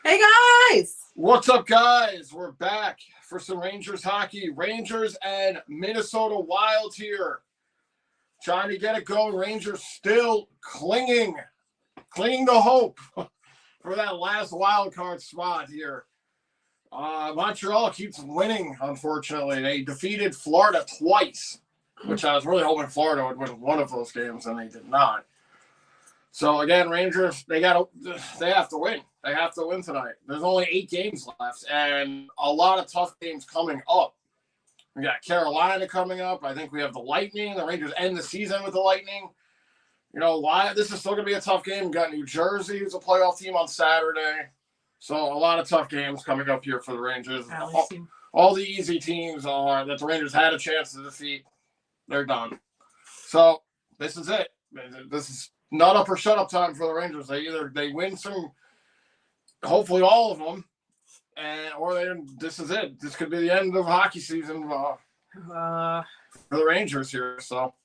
Hey guys! What's up, guys? We're back for some Rangers hockey. Rangers and Minnesota Wild here. Trying to get it going. Rangers still clinging to hope for that last wild card spot here. Montreal keeps winning, unfortunately. They defeated Florida twice, which I was really hoping Florida would win one of those games, and they did not. So again, Rangers, they have to win. They have to win tonight. There's only 8 games left, and a lot of tough games coming up. We got Carolina coming up. I think we have the Lightning. The Rangers end the season with the Lightning. You know why? This is still going to be a tough game. We got New Jersey, who's a playoff team on Saturday. So a lot of tough games coming up here for the Rangers. All the easy teams that the Rangers had a chance to defeat, they're done. So this is it. This is not up or shut up time for the Rangers. They win some, hopefully all of them, this is it. This could be the end of hockey season for the Rangers here. So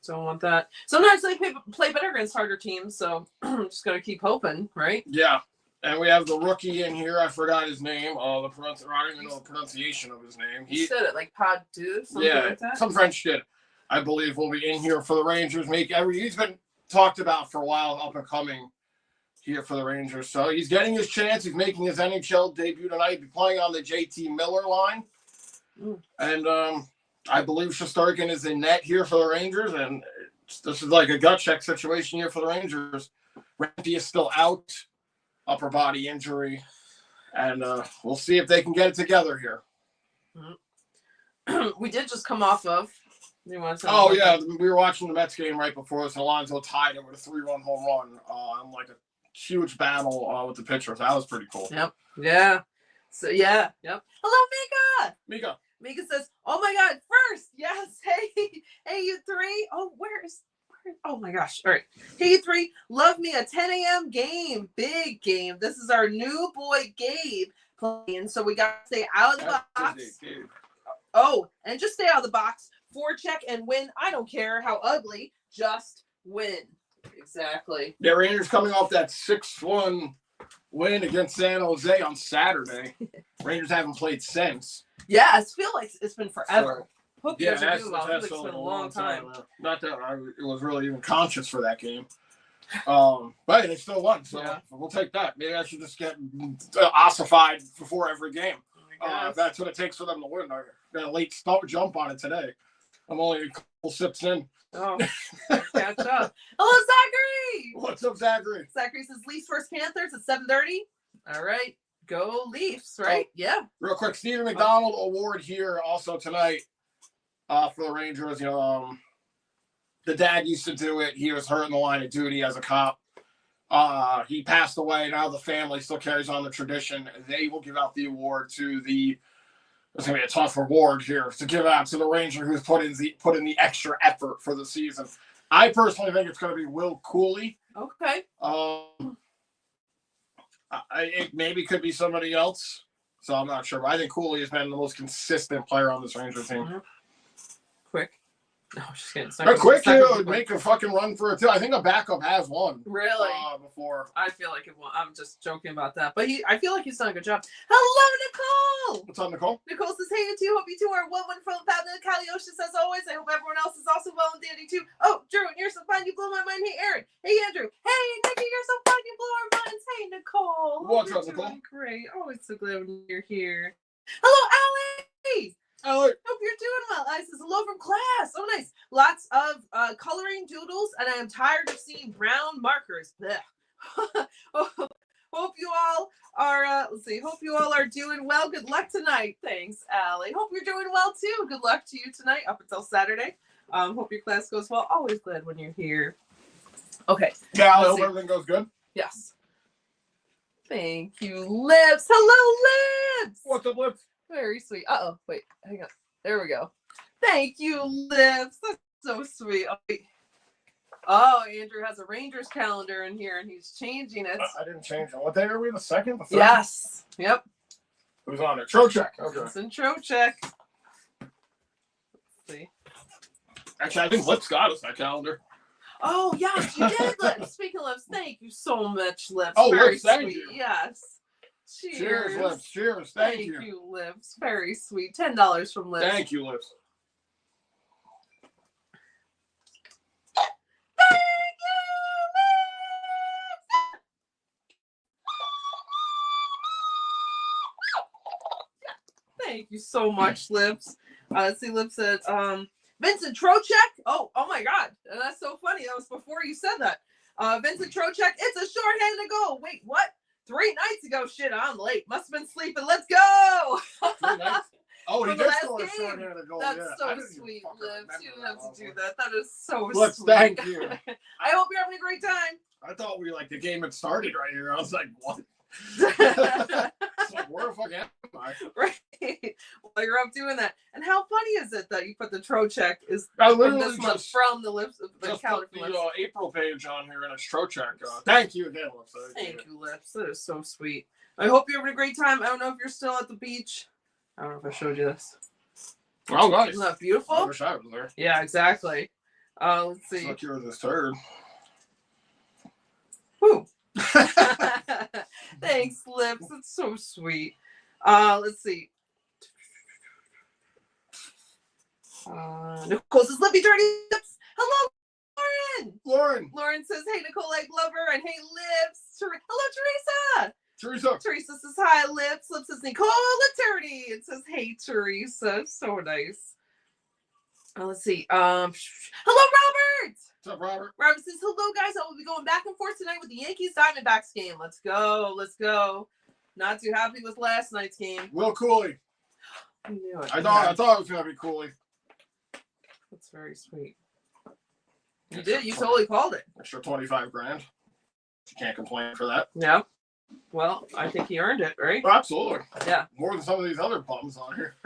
don't want that. Sometimes they play better against harder teams, so just gotta keep hoping, right? Yeah. And we have the rookie in here. I forgot his name. I don't even know the pronunciation of his name. He said it like Padu, something like that. Some French kid, I believe, will be in here for the Rangers. He's been talked about for a while, up and coming here for the Rangers. So he's getting his chance. He's making his NHL debut tonight. He'll be playing on the JT Miller line. And I believe Shesterkin is in net here for the Rangers. And this is like a gut check situation here for the Rangers. Rampy is still out, upper body injury. And we'll see if they can get it together here. We did just come off of. We were watching the Mets game right before this, and Alonso tied it with a 3-run home run on like a huge battle with the pitchers. That was pretty cool. Yep. Yeah. So Yep. Hello, Mika. Mika says, "Oh my God, first, yes. Hey, you three. Oh, where? Oh my gosh. All right. Hey, you three. Love me a 10 a.m. game, big game. This is our new boy Gabe playing, so we got to stay out of the box. Oh, and just stay out of the box. Forecheck and win. I don't care how ugly. Just win." Exactly. Yeah, Rangers coming off that 6-1 win against San Jose on Saturday. Rangers haven't played since. Yeah, I feel like it's been forever. It's been a long time. Not that I was really even conscious for that game. But they still won, so we'll take that. Maybe I should just get ossified before every game. If that's what it takes for them to win. I got a late jump on it today. I'm only a couple sips in. Oh, catch up. Hello, Zachary. What's up, Zachary? Zachary says Leafs vs. Panthers at 7:30. All right, go Leafs, right? Yeah. Real quick, Stephen McDonald award here also tonight for the Rangers. You know, the dad used to do it. He was hurt in the line of duty as a cop. He passed away. Now the family still carries on the tradition. They will give out the award to the. It's going to be a tough reward here to give out to the Ranger who's put in the extra effort for the season. I personally think it's going to be Will Cuylle. Okay. It maybe could be somebody else, so I'm not sure. But I think Cuylle has been the most consistent player on this Ranger team. Mm-hmm. Quick. No, I'm just kidding. Quick would make a fucking run for it too. I think a backup has won. Really? Before. I feel like it won. I'm just joking about that, but I feel like he's done a good job. Hello, Nicole. What's up, Nicole? Nicole says, "Hey, you two. Hope you two are well. Wonderful, fabulous. Calioshis as always. I hope everyone else is also well and dandy too. Oh, Drew, you're so fun. You blow my mind. Hey, Aaron. Hey, Andrew. Hey, Nikki, you're so fun. You blow our minds. Hey, Nicole. What's up, Nicole? Great. Always so glad when you're here. Hello, Allie. Hope you're doing well. I says hello from class. Oh, nice. Lots of coloring doodles, and I am tired of seeing brown markers. Hope you all are. Hope you all are doing well. Good luck tonight. Thanks, Allie. Hope you're doing well too. Good luck to you tonight up until Saturday. Hope your class goes well. Always glad when you're here. Okay. Yeah, I hope everything goes good. Yes. Thank you, Lips. Hello, Lips. What's up, Lips? Very sweet. Uh-oh. Wait, hang on. There we go. Thank you, Lips. That's so sweet. Oh, Andrew has a Rangers calendar in here, and he's changing it. I didn't change it. What day are we? The second? The third? Yes. Yep. Who's on it? Trocheck. Okay. It's in Trocheck. Let's see. Actually, I think Lips got us that calendar. Oh, yes, you did, Lips. Speaking of Lips, thank you so much, Lips. Oh, Very Lips, thank sweet. you. Yes. Cheers, Lips. Cheers. Thank you. Thank you, Lips. Very sweet. $10 from Lips. Thank you, Lips. Thank you so much, Lips. Let's see, Lips said, Vincent Trocheck. Oh my God. That's so funny. That was before you said that. Vincent Trocheck, it's a shorthanded goal. Wait, what? 3 nights ago. Shit, I'm late. Must have been sleeping. Let's go. 3 nights? Oh, he For the did last score a game. shorthanded goal. That's Yeah. so sweet, Lips. You didn't have to do that. That is so Lips, sweet. thank you. I hope you're having a great time. I thought the game had started right here. I was like, what? It's like, where the fuck am I? Right. Well, you're up doing that. And how funny is it that you put the Trocheck is I from literally this month just from the Lips of the just calendar? put the April page on here and it's Trocheck. Thank you again, Lips. Thank you, Lips. That is so sweet. I hope you're having a great time. I don't know if you're still at the beach. I don't know if I showed you this. Oh, nice. Isn't that beautiful? I wish I was there. Yeah, exactly. Let's see. Look, you're this turd. Woo. Thanks, Lips. That's so sweet. Let's see. Nicole says, "Lippy Dirty Lips." Hello, Lauren. Lauren says, "Hey, Nicole, I love her," and "Hey, Lips." Hello, Teresa. Teresa says, "Hi, Lips." Lips says, "Nicole Attorney." It says, "Hey, Teresa." So nice. Let's see. Hello, Robert. What's up, Robert? Robert says, "Hello, guys. I will be going back and forth tonight with the Yankees Diamondbacks game. Let's go. Let's go." Not too happy with last night's game. Will Cuylle. I knew it. I thought it was gonna be Cuylle. That's very sweet. You did. You totally called it. Extra $25,000. You can't complain for that. Yeah. Well, I think he earned it, right? Absolutely. Yeah. More than some of these other bums on here.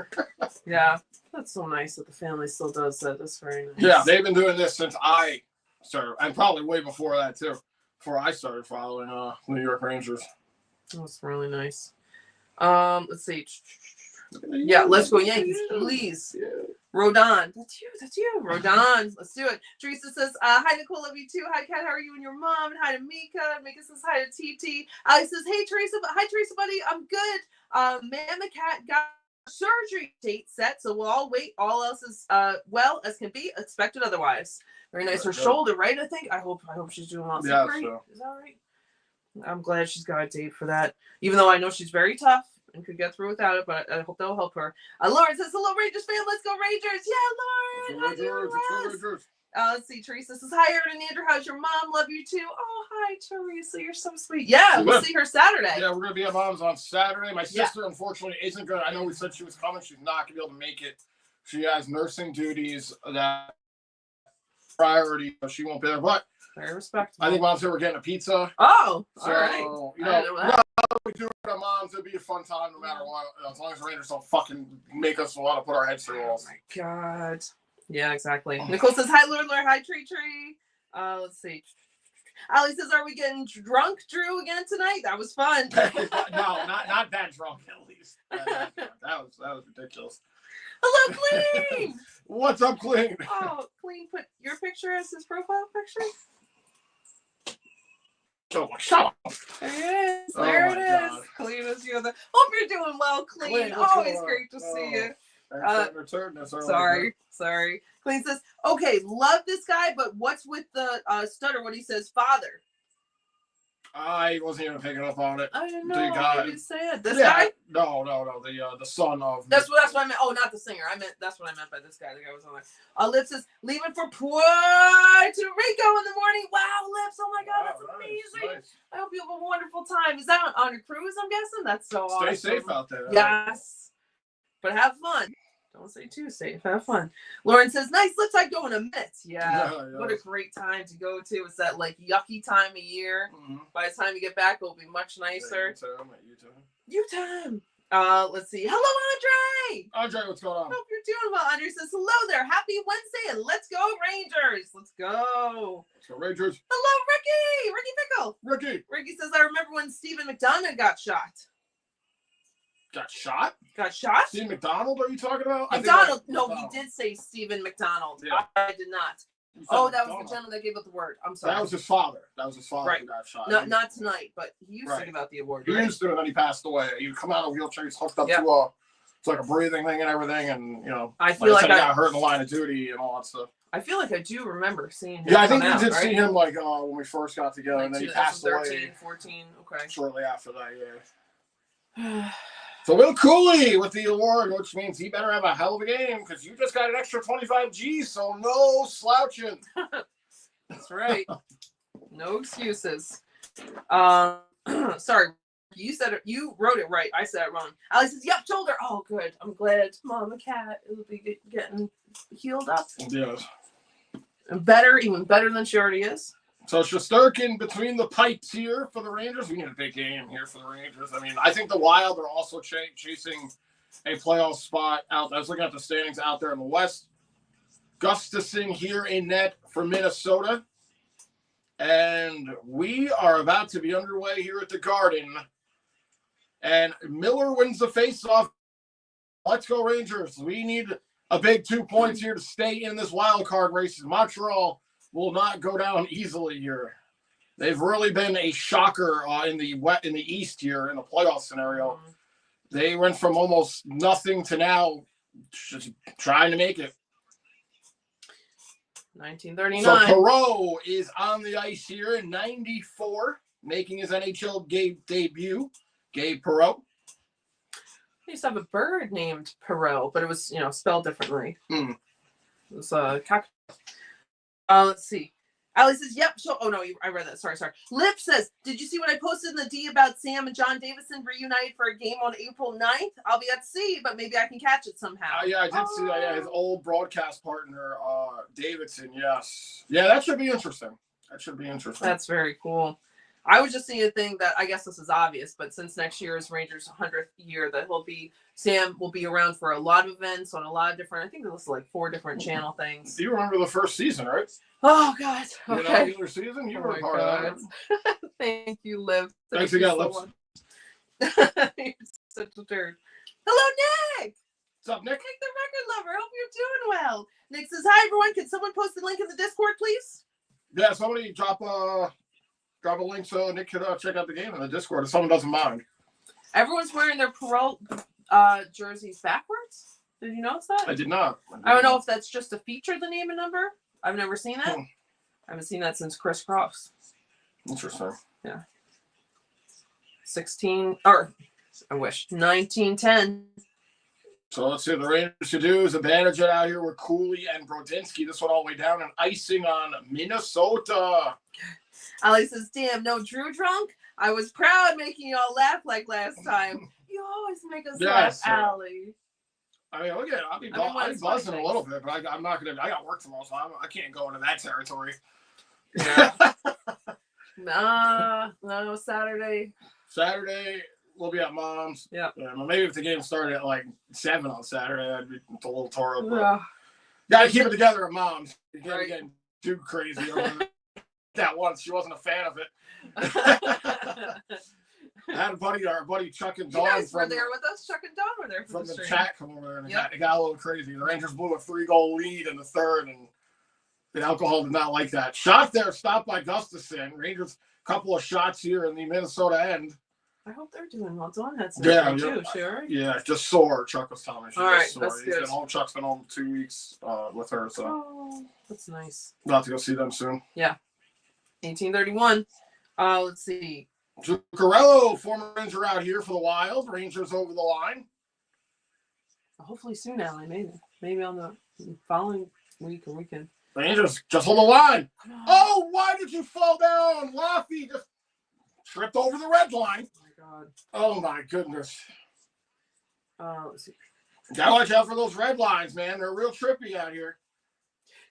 Yeah. That's so nice that the family still does that. That's very nice. Yeah, they've been doing this since I started, and probably way before that too. Before I started following New York Rangers. That's really nice. Let's see. Yeah, let's go Yankees, please. Yeah. Rodon. That's you. Rodon. Let's do it. Teresa says, "Hi, Nicole, love you too. Hi, Kat, how are you and your mom? And hi to Mika. Mika says hi to TT. Ali says, "Hey, Teresa, hi, Teresa, buddy. I'm good. Mama Cat got surgery date set, so we'll all wait. All else is well as can be. Expected otherwise." Very nice. Her shoulder, right? I think. I hope she's doing well. Yeah, right? so. Is that right? I'm glad she's got a date for that. Even though I know she's very tough and could get through without it, but I hope that'll help her. Lauren says, "Hello, Rangers fan. Let's go Rangers." Yeah, Lauren. Rangers. Let's see. Teresa says, "Hi, Aaron and Andrew. How's your mom? Love you too." Oh, hi, Teresa. You're so sweet. Yeah, we'll see her Saturday. Yeah, we're going to be at Mom's on Saturday. My sister, unfortunately, isn't going to. I know we said she was coming. She's not going to be able to make it. She has nursing duties that priority, so she won't be there. But very respectable. I think Mom said we're getting a pizza. Oh, so, all right. You know we do it at Mom's. It'll be a fun time no matter what. As long as the Rangers don't fucking make us want to put our heads through walls. Oh, my God. Yeah, exactly. Nicole says, "Hi, Lord. Hi, Tree. Let's see. Ali says, "Are we getting drunk, Drew, again tonight?" That was fun. No, not that drunk, at least. That was ridiculous. Hello, Clean. What's up, Clean? Oh, Clean put your picture as his profile picture. Oh, shut up. There it is. There it is. God. Clean is you. Hope you're doing well, Clean. Always great to see you. Sorry. Clean says, "Okay, love this guy, but what's with the stutter when he says father?" I wasn't even picking up on it. I didn't know what you said. This guy? No. The son of. That's what I meant. Oh, not the singer. That's what I meant by this guy. The guy was on there. Lips says, "Leaving for Puerto Rico in the morning." Wow, Lips! Oh my God, that's amazing. Nice. I hope you have a wonderful time. Is that on a cruise? I'm guessing. That's so awesome. Stay safe out there. Yes, but have fun. Don't stay too safe. Have fun. Lauren says, "Nice, Lips. I'd go in a minute." Yeah. What a great time to go to. It's that like yucky time of year. Mm-hmm. By the time you get back, it'll be much nicer. You time. Let's see. Hello, Andre. Andre, what's going on? Hope you're doing well. Andre says, "Hello there. Happy Wednesday, and let's go Rangers. Let's go." Let's go Rangers. Hello, Ricky. Ricky Pickle. Ricky says, "I remember when Stephen McDonald got shot." Got shot? Got shot? Stephen McDonald, are you talking about? McDonald. No, he did say Stephen McDonald. Yeah. I did not. Oh, that was the gentleman that gave out the award. I'm sorry. That was his father. That was his father right. who got shot. Not tonight, but he used to give out the award. He used to, and then he passed away. He would come out of a wheelchair. He's hooked up to it's like a breathing thing and everything, and I feel like he got hurt in the line of duty and all that stuff. I feel like I do remember seeing him. Yeah, I think we did see him when we first got together, like and then he passed away. 13, 14, okay. Shortly after that, yeah. So Will Cuylle with the award, which means he better have a hell of a game because you just got an extra 25 G's, so no slouching. That's right. No excuses. Sorry, you said it. You wrote it right. I said it wrong. Ali says, "Yep, shoulder." Oh, good. I'm glad Mama Cat will be getting healed up. Yes. And better, even better than she already is. So Shesterkin between the pipes here for the Rangers. We need a big game here for the Rangers. I mean, I think the Wild are also chasing a playoff spot out. I was looking at the standings out there in the West. Gustafsson here in net for Minnesota. And we are about to be underway here at the Garden. And Miller wins the faceoff. Let's go, Rangers. We need a big 2 points here to stay in this wild card race. Montreal will not go down easily here. They've really been a shocker in the East here in the playoff scenario. They went from almost nothing to now just trying to make it. 1939. So Perreault is on the ice here in 94, making his NHL debut. Gabe Perreault. I used to have a bird named Perreault, but it was, spelled differently. It was let's see. Ali says, "Yep." So, oh no, I read that. Sorry. Lip says, "Did you see what I posted in the D about Sam and John Davison reunited for a game on April 9th? I'll be at sea, but maybe I can catch it somehow." Yeah, I did see that. Yeah, his old broadcast partner, Davidson. Yes. Yeah, that should be interesting. That's very cool. I was just seeing a thing that I guess this is obvious, but since next year is Rangers' 100th year, that Sam will be around for a lot of events on a lot of different. I think it was like 4 different channel things. You remember the first season, right? Oh God! Okay. Regular season, you were part of that. Thank you, Liv. Thanks again, Liv. You're such a turd. Hello, Nick. What's up, Nick? Nick, the record lover. Hope you're doing well. Nick says, "Hi, everyone. Can someone post the link in the Discord, please?" Yeah, somebody drop a link so Nick could check out the game in the Discord if someone doesn't mind. Everyone's wearing their Perreault jerseys backwards. Did you notice that? I did not. I don't know if that's just to feature the name and number. I've never seen that. I haven't seen that since Chris Cross. Interesting. Yeah. 1910. So let's see what the Rangers should do is advantage it out here with Cooley and Brodinski. This one all the way down and icing on Minnesota. Ali says, "Damn, no Drew drunk? I was proud making y'all laugh like last time." You always make us laugh, Ali. I mean, look at it. I'll be buzzing a little bit, but I'm not going to. I got work tomorrow, so I can't go into that territory. Yeah. No, Saturday. Saturday, we'll be at Mom's. Yeah. Maybe if the game started at like 7 on Saturday, I'd be a little tore up. Yeah. Gotta keep it together at Mom's. You can't be getting too crazy over that once. She wasn't a fan of it. I had our buddy Chuck and Dawn. You guys were there with us. Chuck and Dawn were there from the chat. Come over there, and it got a little crazy. The Rangers blew a 3-goal lead in the third, and the alcohol did not like that. Shot there, stopped by Gustafsson. Rangers, couple of shots here in the Minnesota end. I hope they're doing well. Dawn had some too, sure. Yeah, just sore. Chuck was telling me. All right, sore. that's good. Chuck's been home 2 weeks with her, so. Oh, that's nice. We'll have to go see them soon. Yeah. 1831. Let's see. Zuccarello, former Ranger out here for the Wild. Rangers over the line. Hopefully soon, Allie. Maybe on the following week or weekend. Rangers, just hold the line. Oh, why did you fall down? Laffy just tripped over the red line. Oh, my God. Oh, my goodness. Let's see. Gotta watch out for those red lines, man. They're real trippy out here.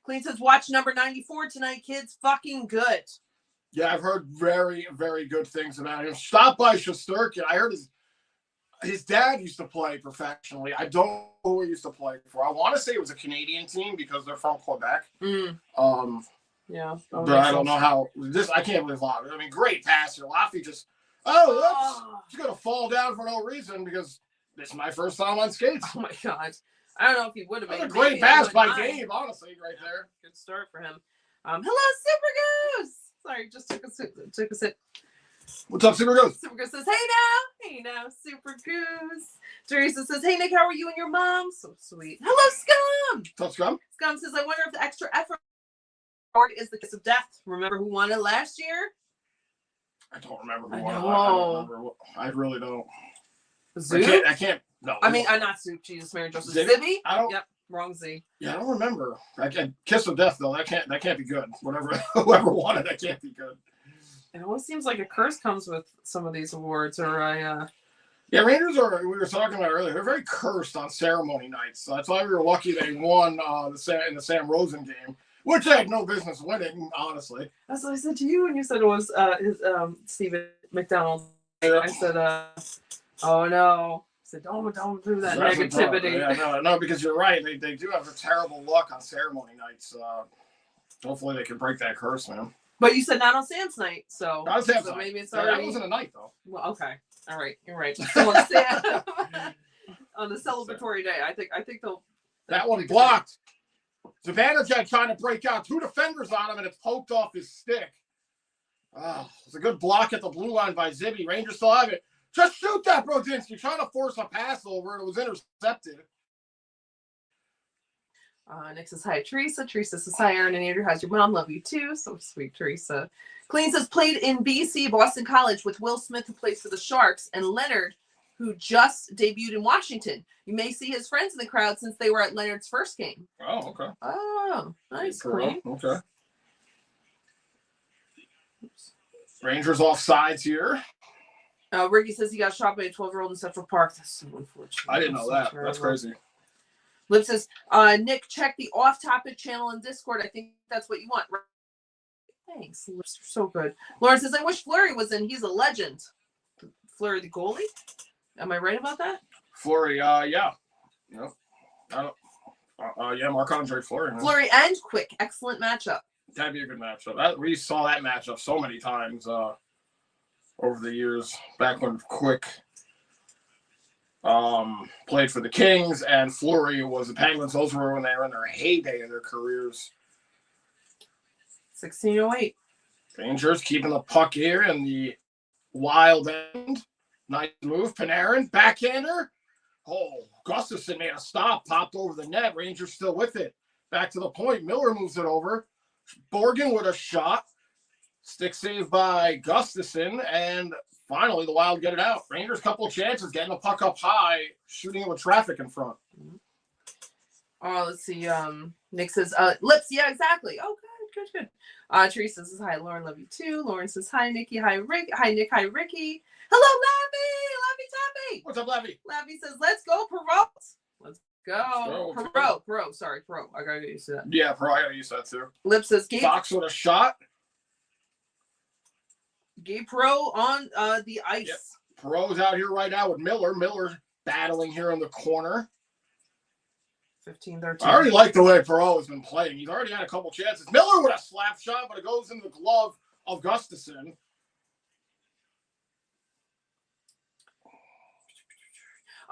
Clean says, "Watch number 94 tonight, kids. Fucking good." Yeah, I've heard very, very good things about him. Stop by Shesterkin. I heard his dad used to play professionally. I don't know who he used to play for. I want to say it was a Canadian team because they're from Quebec. Yeah. But I don't know how this. I can't believe Laffy. I mean, great passer. Laffy just she's gonna fall down for no reason because this is my first time on skates. Oh my God. I don't know if he would have made a great pass by Gabe, honestly, right there. Good start for him. Hello, Super Goose. Sorry, just took a sip. What's up, Super Goose? Super Goose says, hey now, Super Goose. Teresa says, hey Nick, how are you and your mom? So sweet. Hello, Scum. What's up, Scum? Scum says, I wonder if the extra effort is the kiss of death. Remember who won it last year? I don't remember who won it. I don't remember. I really don't. Zoop? I can't. No. I mean, not Zoop. Jesus, Mary Joseph. Zibby? I don't. Yep. Wrong Z. Yeah, I don't remember. Kiss of death though. That can't be good. Whoever won it, that can't be good. It always seems like a curse comes with some of these awards, or Yeah, Rangers are. We were talking about earlier. They're very cursed on ceremony nights. So that's why we were lucky they won in the Sam Rosen game, which they had no business winning, honestly. That's what I said to you, and you said it was Stephen McDonald. Yeah. I said, oh no. I said, don't do that negativity. Yeah, no, because you're right. They do have a terrible luck on ceremony nights. Hopefully they can break that curse, man. But you said not on Sam's night, so not on Sam's night. Maybe it's already. That wasn't a night though. Well, okay, all right, you're right. So on Sam, on the celebratory day, I think they'll. That one blocked. Zibanejad trying to break out, 2 defenders on him, and it poked off his stick. Oh, it's a good block at the blue line by Zibby. Rangers still have it. Just shoot that, Brodzinski. Trying to force a pass over, and it was intercepted. Nick says, hi, Teresa. Teresa says, hi, Aaron and Andrew. How's your mom? Love you, too. So sweet, Teresa. Clean says, played in BC, Boston College, with Will Smith, who plays for the Sharks, and Leonard, who just debuted in Washington. You may see his friends in the crowd since they were at Leonard's first game. Oh, okay. Oh, nice, Clean. Okay. Rangers off sides here. Ricky says he got shot by a 12-year-old in Central Park. That's so unfortunate. I didn't know that. That's crazy. Lip says, Nick, check the off-topic channel in Discord. I think that's what you want. Right? Thanks. Lips are so good. Lauren says, I wish Fleury was in. He's a legend. Fleury the goalie? Am I right about that? Fleury, yeah. No. Yeah, Marc-Andre Fleury. Man. Fleury and Quick. Excellent matchup. That'd be a good matchup. We saw that matchup so many times over the years, back when Quick played for the Kings and Fleury was the Penguins. Those were when they were in their heyday of their careers. 1608. Rangers keeping the puck here in the wild end. Nice move. Panarin, backhander. Oh, Gustafson made a stop, popped over the net. Rangers still with it. Back to the point. Miller moves it over. Borgen with a shot. Stick save by Gustafson, and finally the Wild get it out. Rangers couple chances, getting the puck up high, shooting it with traffic in front. Oh, let's see. Nick says, Lips, yeah, exactly. Oh, good. Teresa says, hi, Lauren, love you too. Lauren says, hi, Nikki, hi, Rick. Hi, Nick, hi, Ricky. Hello, Lavi Tappy. What's up, Lavi? Lavi says, let's go, Perot. Let's go. Perot. Sorry, Perot. I gotta get used to that. Yeah, Perot, I gotta use that too. Lips says, Fox with a shot. Gabe Perot on the ice. Yep. Perot's out here right now with Miller. Miller battling here in the corner. 15-13. I already like the way Perot has been playing. He's already had a couple chances. Miller with a slap shot, but it goes into the glove of Gustafson.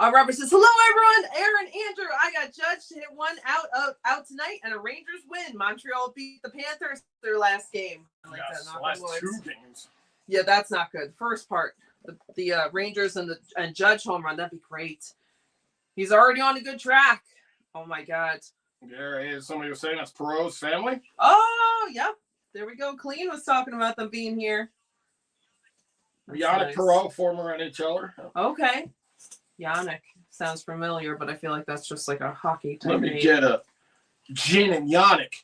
Robert says, hello, everyone. Aaron, Andrew, I got judged to hit one out tonight, and a Rangers win. Montreal beat the Panthers their last game. Yes, the last 2 games. Yeah, that's not good. First part, the Rangers and Judge home run, that'd be great. He's already on a good track. Oh, my God. Yeah, somebody was saying that's Perot's family. Oh, yep. There we go. Clean was talking about them being here. Yannick Perot, former NHLer. Okay. Yannick sounds familiar, but I feel like that's just like a hockey type. Let me get a gin and Yannick.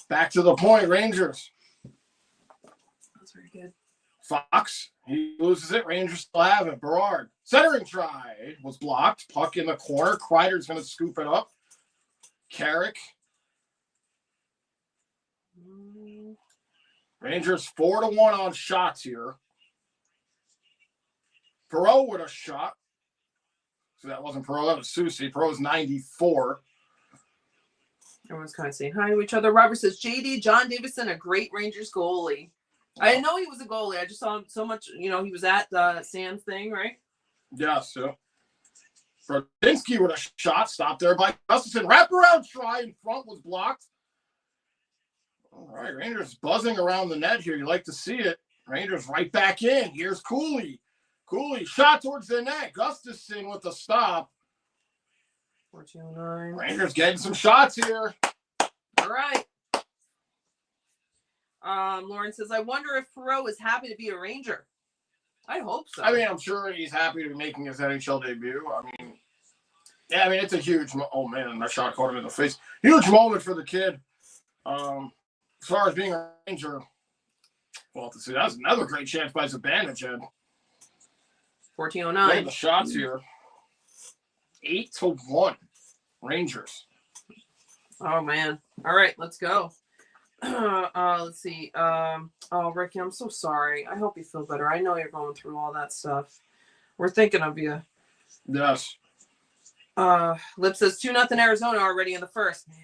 Back to the point, Rangers. That's very good. Fox, he loses it. Rangers still have it. Berard, centering try was blocked. Puck in the corner. Kreider's going to scoop it up. Carrick. Rangers 4-1 on shots here. Perot with a shot. So that wasn't Perot, that was Susie. Perot's 94. Everyone's kind of saying hi to each other. Robert says, JD, John Davison, a great Rangers goalie. I didn't know he was a goalie. I just saw him so much, he was at the Sam's thing, right? Yes, yeah. Brodzinski with a shot stopped there by Gustafson. Wraparound try in front was blocked. All right, Rangers buzzing around the net here. You like to see it. Rangers right back in. Here's Cuylle. Cuylle shot towards the net. Gustafson with the stop. 1409. Rangers getting some shots here. All right. Lauren says, I wonder if Perreault is happy to be a Ranger. I hope so. I mean, I'm sure he's happy to be making his NHL debut. I mean, it's a huge. Oh man, that shot caught him in the face. Huge moment for the kid. As far as being a Ranger, well, to see that's another great chance by Zibanejad. 1409. The shots here. 8-1, Rangers. Oh man. All right, let's go. Let's see. Oh, Ricky, I'm so sorry. I hope you feel better. I know you're going through all that stuff. We're thinking of you. Yes. Lip says 2-0 Arizona already in the first. Man,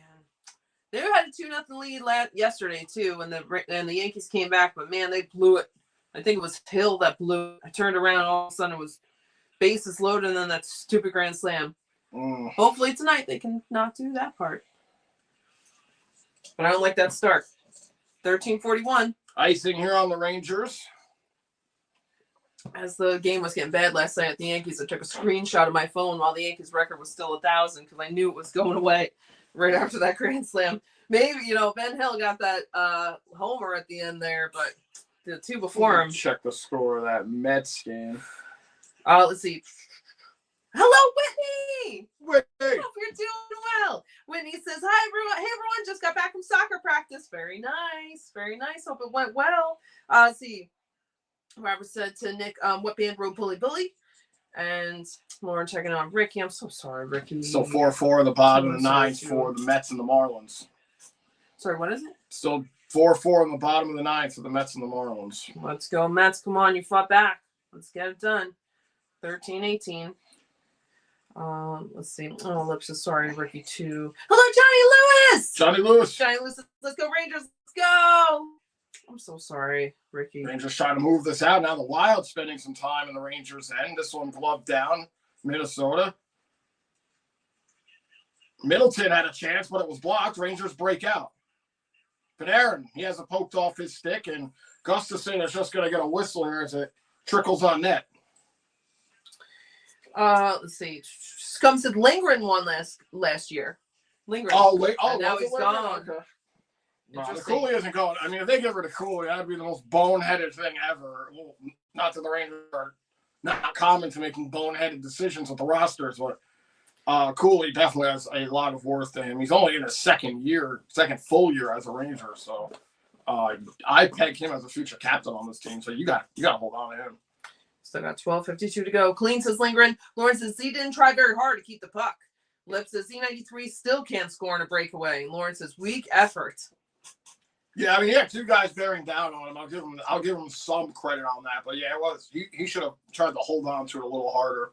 they had a 2-0 lead yesterday too, and the Yankees came back, but man, they blew it. I think it was Hill that blew it. I turned around, all of a sudden it was bases loaded, and then that stupid grand slam. Hopefully tonight they can not do that part. But I don't like that start. 13:41. Icing here on the Rangers. As the game was getting bad last night at the Yankees, I took a screenshot of my phone while the Yankees record was still 1,000 because I knew it was going away right after that grand slam. Maybe, Ben Hill got that homer at the end there, but the two before him. Check the score of that Mets game. Let's see. Hello, Whitney. Whitney. Hope you're doing well. Whitney says, hi, everyone. Hey, everyone. Just got back from soccer practice. Very nice. Very nice. Hope it went well. Let's see. Robert said to Nick, what band wrote Bully Bully? And Lauren checking on Ricky. I'm so sorry, Ricky. Still 4-4 in the bottom of the ninth for the Mets and the Marlins. Sorry, what is it? Still 4-4 in the bottom of the ninth for the Mets and the Marlins. Let's go, Mets. Come on. You fought back. Let's get it done. 13-18. Let's see. Oh, Lips is sorry, Ricky too. Hello, Johnny Lewis. Johnny Lewis. Let's go, Rangers. Let's go. I'm so sorry, Ricky. Rangers trying to move this out. Now the Wild spending some time in the Rangers' end. This one gloved down. Minnesota. Middleton had a chance, but it was blocked. Rangers break out. Panarin, he has it poked off his stick, and Gustafson is just going to get a whistle here as it trickles on net. Let's see. Scum said Lindgren won last year. Lindgren. Now he's gone. Okay. No, the Cuylle isn't going. I mean, if they get rid of Cuylle, that'd be the most boneheaded thing ever. Well, not that the Rangers are not common to making boneheaded decisions with the rosters, but Cuylle definitely has a lot of worth to him. He's only in his second full year as a Ranger, so I peg him as a future captain on this team. So you got to hold on to him. Still got 12:52 to go. Clean says Lindgren. Lawrence says Z didn't try very hard to keep the puck. Lip says Z93 still can't score in a breakaway. Lawrence says weak effort. Yeah, I mean, he had two guys bearing down on him. I'll give him some credit on that. But yeah, it was he should have tried to hold on to it a little harder.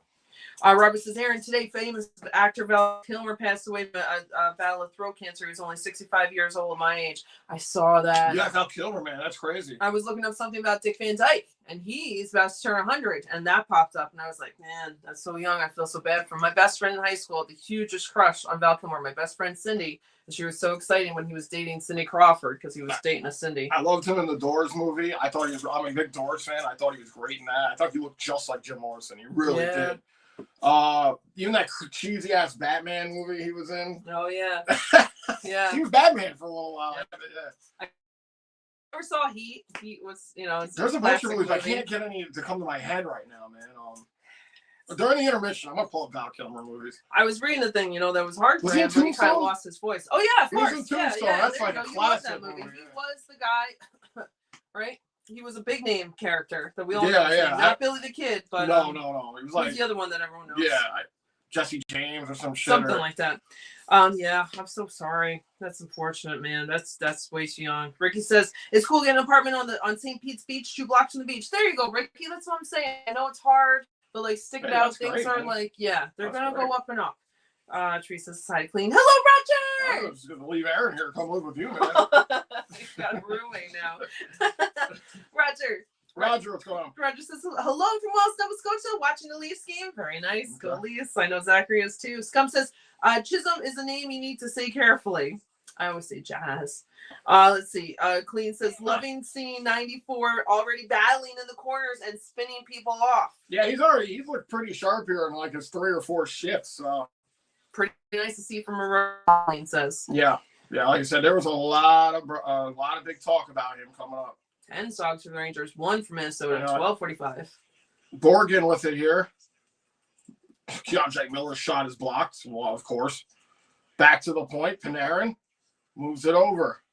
Robert says, Aaron, today famous actor Val Kilmer passed away from a battle of throat cancer. He was only 65 years old, my age. I saw that. Yeah, Val Kilmer, man, that's crazy. I was looking up something about Dick Van Dyke, and he's about to turn 100, and that popped up, and I was like, man, that's so young. I feel so bad for my best friend in high school, the hugest crush on Val Kilmer, my best friend Cindy, and she was so excited when he was dating Cindy Crawford because he was dating a Cindy. I loved him in the Doors movie. I'm a big Doors fan. I thought he was great in that. I thought he looked just like Jim Morrison. He really did. Even that cheesy ass Batman movie he was in. Oh yeah, yeah. He was Batman for a little while. Yeah. I never saw Heat. Heat was, There's a bunch of movies. I can't get any to come to my head right now, man. During the intermission, I'm gonna pull up Val Kilmer movies. I was reading the thing, that was hard for him. He kind of lost his voice. Oh yeah, of course. He was in Tombstone. That's like a classic movie. He was the guy, right? He was a big name character that we all know. Yeah. Not Billy the Kid, but no. He was who's the other one that everyone knows? Yeah, Jesse James or some shit. Something like that. Yeah, I'm so sorry. That's unfortunate, man. That's way too young. Ricky says it's cool getting an apartment on St. Pete's Beach, 2 blocks from the beach. There you go, Ricky. That's what I'm saying. I know it's hard, but stick it out. Things are they're gonna go up and up. Teresa Society Clean. Hello, Roger. I was just gonna leave Aaron here. Come live with you, man. He's got a roommate now. Roger, what's going on? Roger says hello from Wells, Nova Scotia, watching the Leafs game. Very nice. Go Leafs. I know Zachary is too. Scum says Chisholm is a name you need to say carefully. I always say Jazz. Let's see. Clean says, loving seeing 94 already battling in the corners and spinning people off. Yeah, he's looked pretty sharp here in like his 3 or 4 shifts. So pretty nice to see from a Clean says. Yeah. Yeah, like I said, there was a lot of big talk about him coming up. 10 Sogs for the Rangers, 1 for Minnesota, 12:45. Borgen with it here. Keontae Miller's shot is blocked. Well, of course. Back to the point. Panarin moves it over.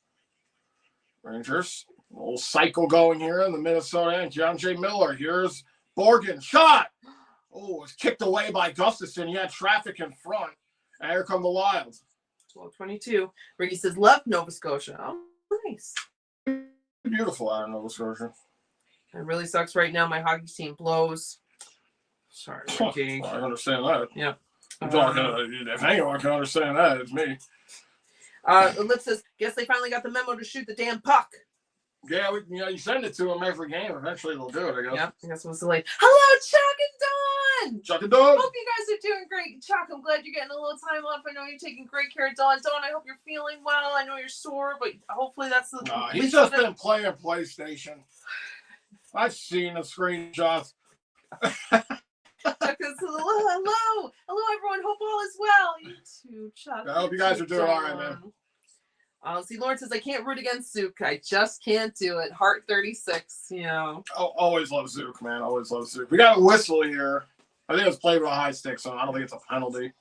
Rangers, a little cycle going here in the Minnesota end. Keontae Miller. Here's Borgen. Shot! Oh, it's kicked away by Gustafsson. He had traffic in front. And here come the Wild. 12:22. Ricky says, left Nova Scotia. Oh, nice. Beautiful out of Nova Scotia. It really sucks right now. My hockey team blows. Sorry, Ricky. I understand that. Yeah. If anyone can understand that, it's me. Lip says, guess they finally got the memo to shoot the damn puck. Yeah, you send it to them every game. Eventually they'll do it, I guess. Yeah, I guess it was delayed. Hello, Chuck and Dawn! Chuck and Dawn! Hope you guys are doing great. Chuck, I'm glad you're getting a little time off. I know you're taking great care of Dawn. Dawn, I hope you're feeling well. I know you're sore, but hopefully that's the... No, he's just been playing PlayStation. I've seen the screenshots. Chuck says, hello, everyone. Hope all is well. You too, Chuck. I hope you guys are doing all right, man. See, Lawrence says, I can't root against Zook. I just can't do it. Heart 36, you know. Oh, always love Zook, man. Always love Zook. We got a whistle here. I think it was played with a high stick, so I don't think it's a penalty.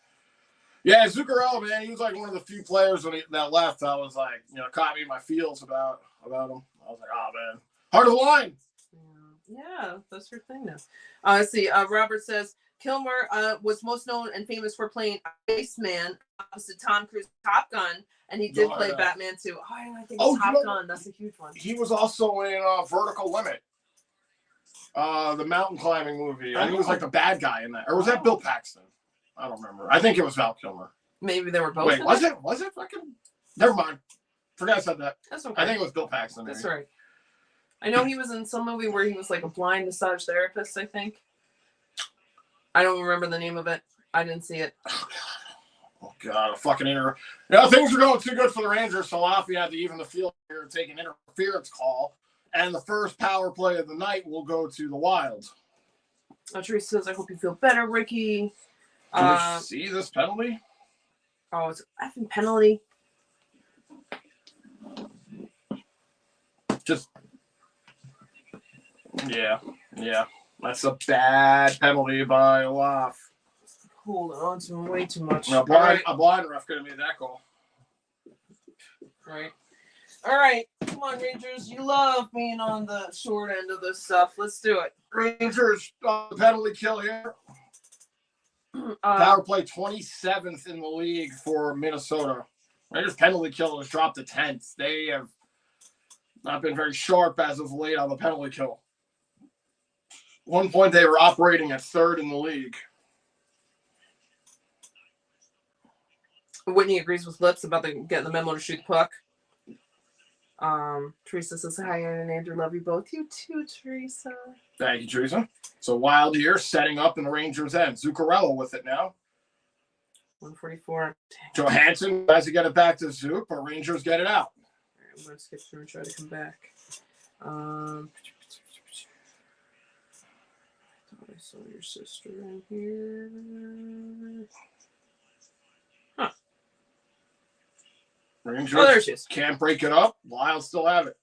Yeah, Zuccarello, man, he was like one of the few players that left. I was like, caught me in my feels about him. I was like, oh, man. Heart of the line. Yeah, that's her thing now. Let's see. Robert says, Kilmer was most known and famous for playing Iceman opposite Tom Cruise Top Gun, and he did play Batman too. Oh, I think Top Gun. That's a huge one. He was also in Vertical Limit, the mountain climbing movie. I think he was like the bad guy in that. Or was that Bill Paxton? I don't remember. I think it was Val Kilmer. Maybe they were both. Wait, was it? Was it fucking? Never mind. Forgot I said that. That's okay. I think it was Bill Paxton. Maybe. That's right. I know he was in some movie where he was like a blind massage therapist, I think. I don't remember the name of it. I didn't see it. Oh, God, a fucking things are going too good for the Rangers, so Lafayette had to even the field here and take an interference call. And the first power play of the night will go to the Wild. Teresa says, I hope you feel better, Ricky. Can you see this penalty? Oh, it's an effing penalty. Just... Yeah. That's a bad penalty by Olaf. Holding on to him way too much. No, a blind ref could have made that call. Right. All right. Come on, Rangers. You love being on the short end of this stuff. Let's do it. Rangers penalty kill here. Power play 27th in the league for Minnesota. Rangers penalty kill has dropped to 10th. They have not been very sharp as of late on the penalty kill. One point they were operating at 3rd in the league. Whitney agrees with Lips about getting the memo to shoot the puck. Teresa says, hi, Aaron and Andrew. Love you both. You too, Teresa. Thank you, Teresa. So Wild here setting up in the Rangers' end. Zuccarello with it now. 144. Johansson tries to get it back to Zook, but Rangers get it out. All right, I'm going to skip through and try to come back. I saw your sister in here. Huh. Rangers there she is. Can't break it up. Wild still have it.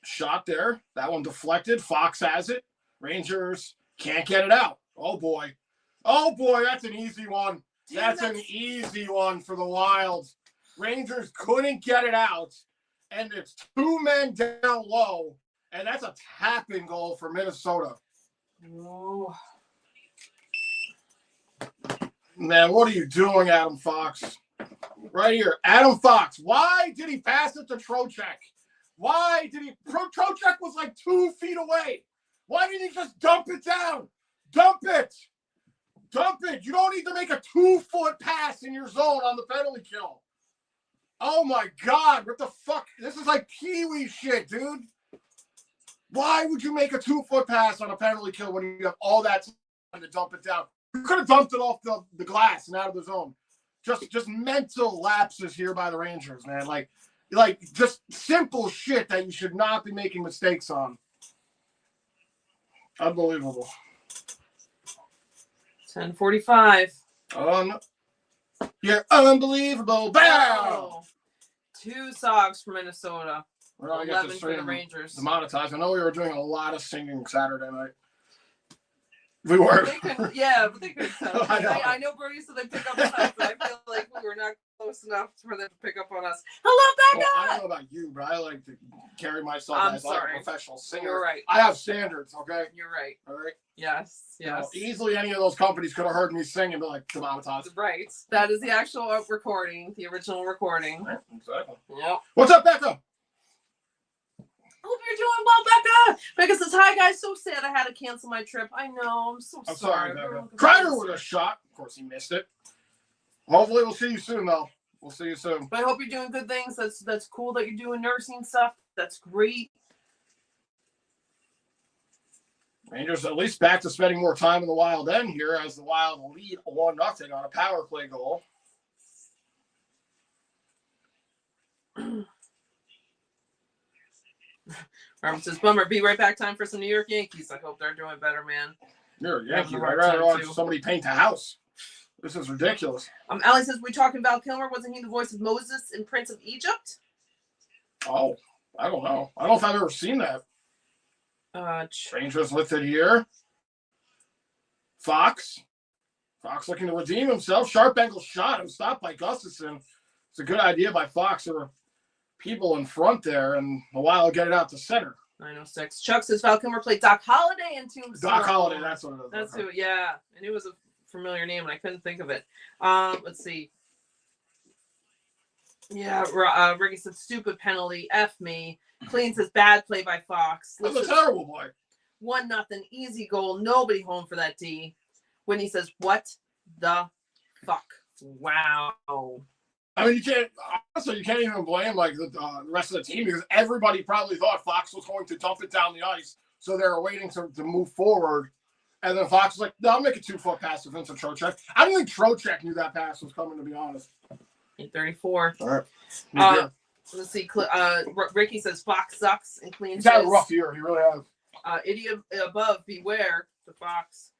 Shot there. That one deflected. Fox has it. Rangers can't get it out. Oh, boy. Oh, boy, that's an easy one. That's an easy one for the Wild. Rangers couldn't get it out, and it's 2 men down low, and that's a tap-in goal for Minnesota. Oh. Man, what are you doing, Adam Fox? Right here. Adam Fox. Why did he pass it to Trocheck? Why did he? Trocheck was like 2 feet away. Why didn't he just dump it down? Dump it. Dump it. You don't need to make a 2-foot pass in your zone on the penalty kill. Oh, my God. What the fuck? This is like Pee-wee shit, dude. Why would you make a 2-foot pass on a penalty kill when you have all that time to dump it down? You could have dumped it off the glass and out of the zone. just mental lapses here by the Rangers, man. Like just simple shit that you should not be making mistakes on. Unbelievable. 10:45. You're unbelievable. Bow. 2 Sox for Minnesota. Well, 11 for the Rangers. Demonetized. I know we were doing a lot of singing Saturday night. We were. Yeah, but they couldn't tell. I know Brody said they pick up on us, but I feel like we were not close enough for them to pick up on us. Hello, Becca! Well, I don't know about you, but I like to carry myself as like a professional singer. You're right. I have standards, okay? You're right. All right? Yes. You know, easily any of those companies could have heard me sing and be like, demonetized. Right. That is the actual recording, the original recording. Right, exactly. Yep. What's up, Becca? Hope you're doing well, Becca. Becca says, hi, guys. So sad I had to cancel my trip. I know. I'm so sorry. Becca. Kreider with a shot. Of course, he missed it. Hopefully, we'll see you soon, though. We'll see you soon. But I hope you're doing good things. That's cool that you're doing nursing stuff. That's great. Rangers at least back to spending more time in the Wild end here as the Wild lead 1-0 on a power play goal. Robert says, bummer. Be right back. Time for some New York Yankees. I hope they're doing better, man. You're a Yankee. I'd rather watch somebody paint a house. This is ridiculous. Allie says, we talking Val Kilmer. Wasn't he the voice of Moses in Prince of Egypt? Oh, I don't know. I don't know if I've ever seen that. Rangers listed here. Fox looking to redeem himself. Sharp angle shot. Him stopped by Gustafson. It's a good idea by Fox. There were people in front there, and the Wild get it out to center. 9:06. Chuck says Val Kilmer played Doc Holliday in Tombstone. Doc Holliday, that's what it is. That's who, yeah. And it was a familiar name, and I couldn't think of it. Let's see. Yeah, Ricky said stupid penalty. F me. Clean says bad play by Fox. That's a terrible play. 1-0. Easy goal. Nobody home for that D. Whitney says, what the fuck? Wow. I mean, you can't even blame like the rest of the team because everybody probably thought Fox was going to dump it down the ice, so they were waiting to move forward. And then Fox was like, "No, I'll make a 2-foot pass to Vincent Trocheck." I don't think Trocheck knew that pass was coming, to be honest. 8:34. All right. Let's see. Ricky says Fox sucks, and Clean He's says, had a rough year. He really has. Idiot above, beware the Fox.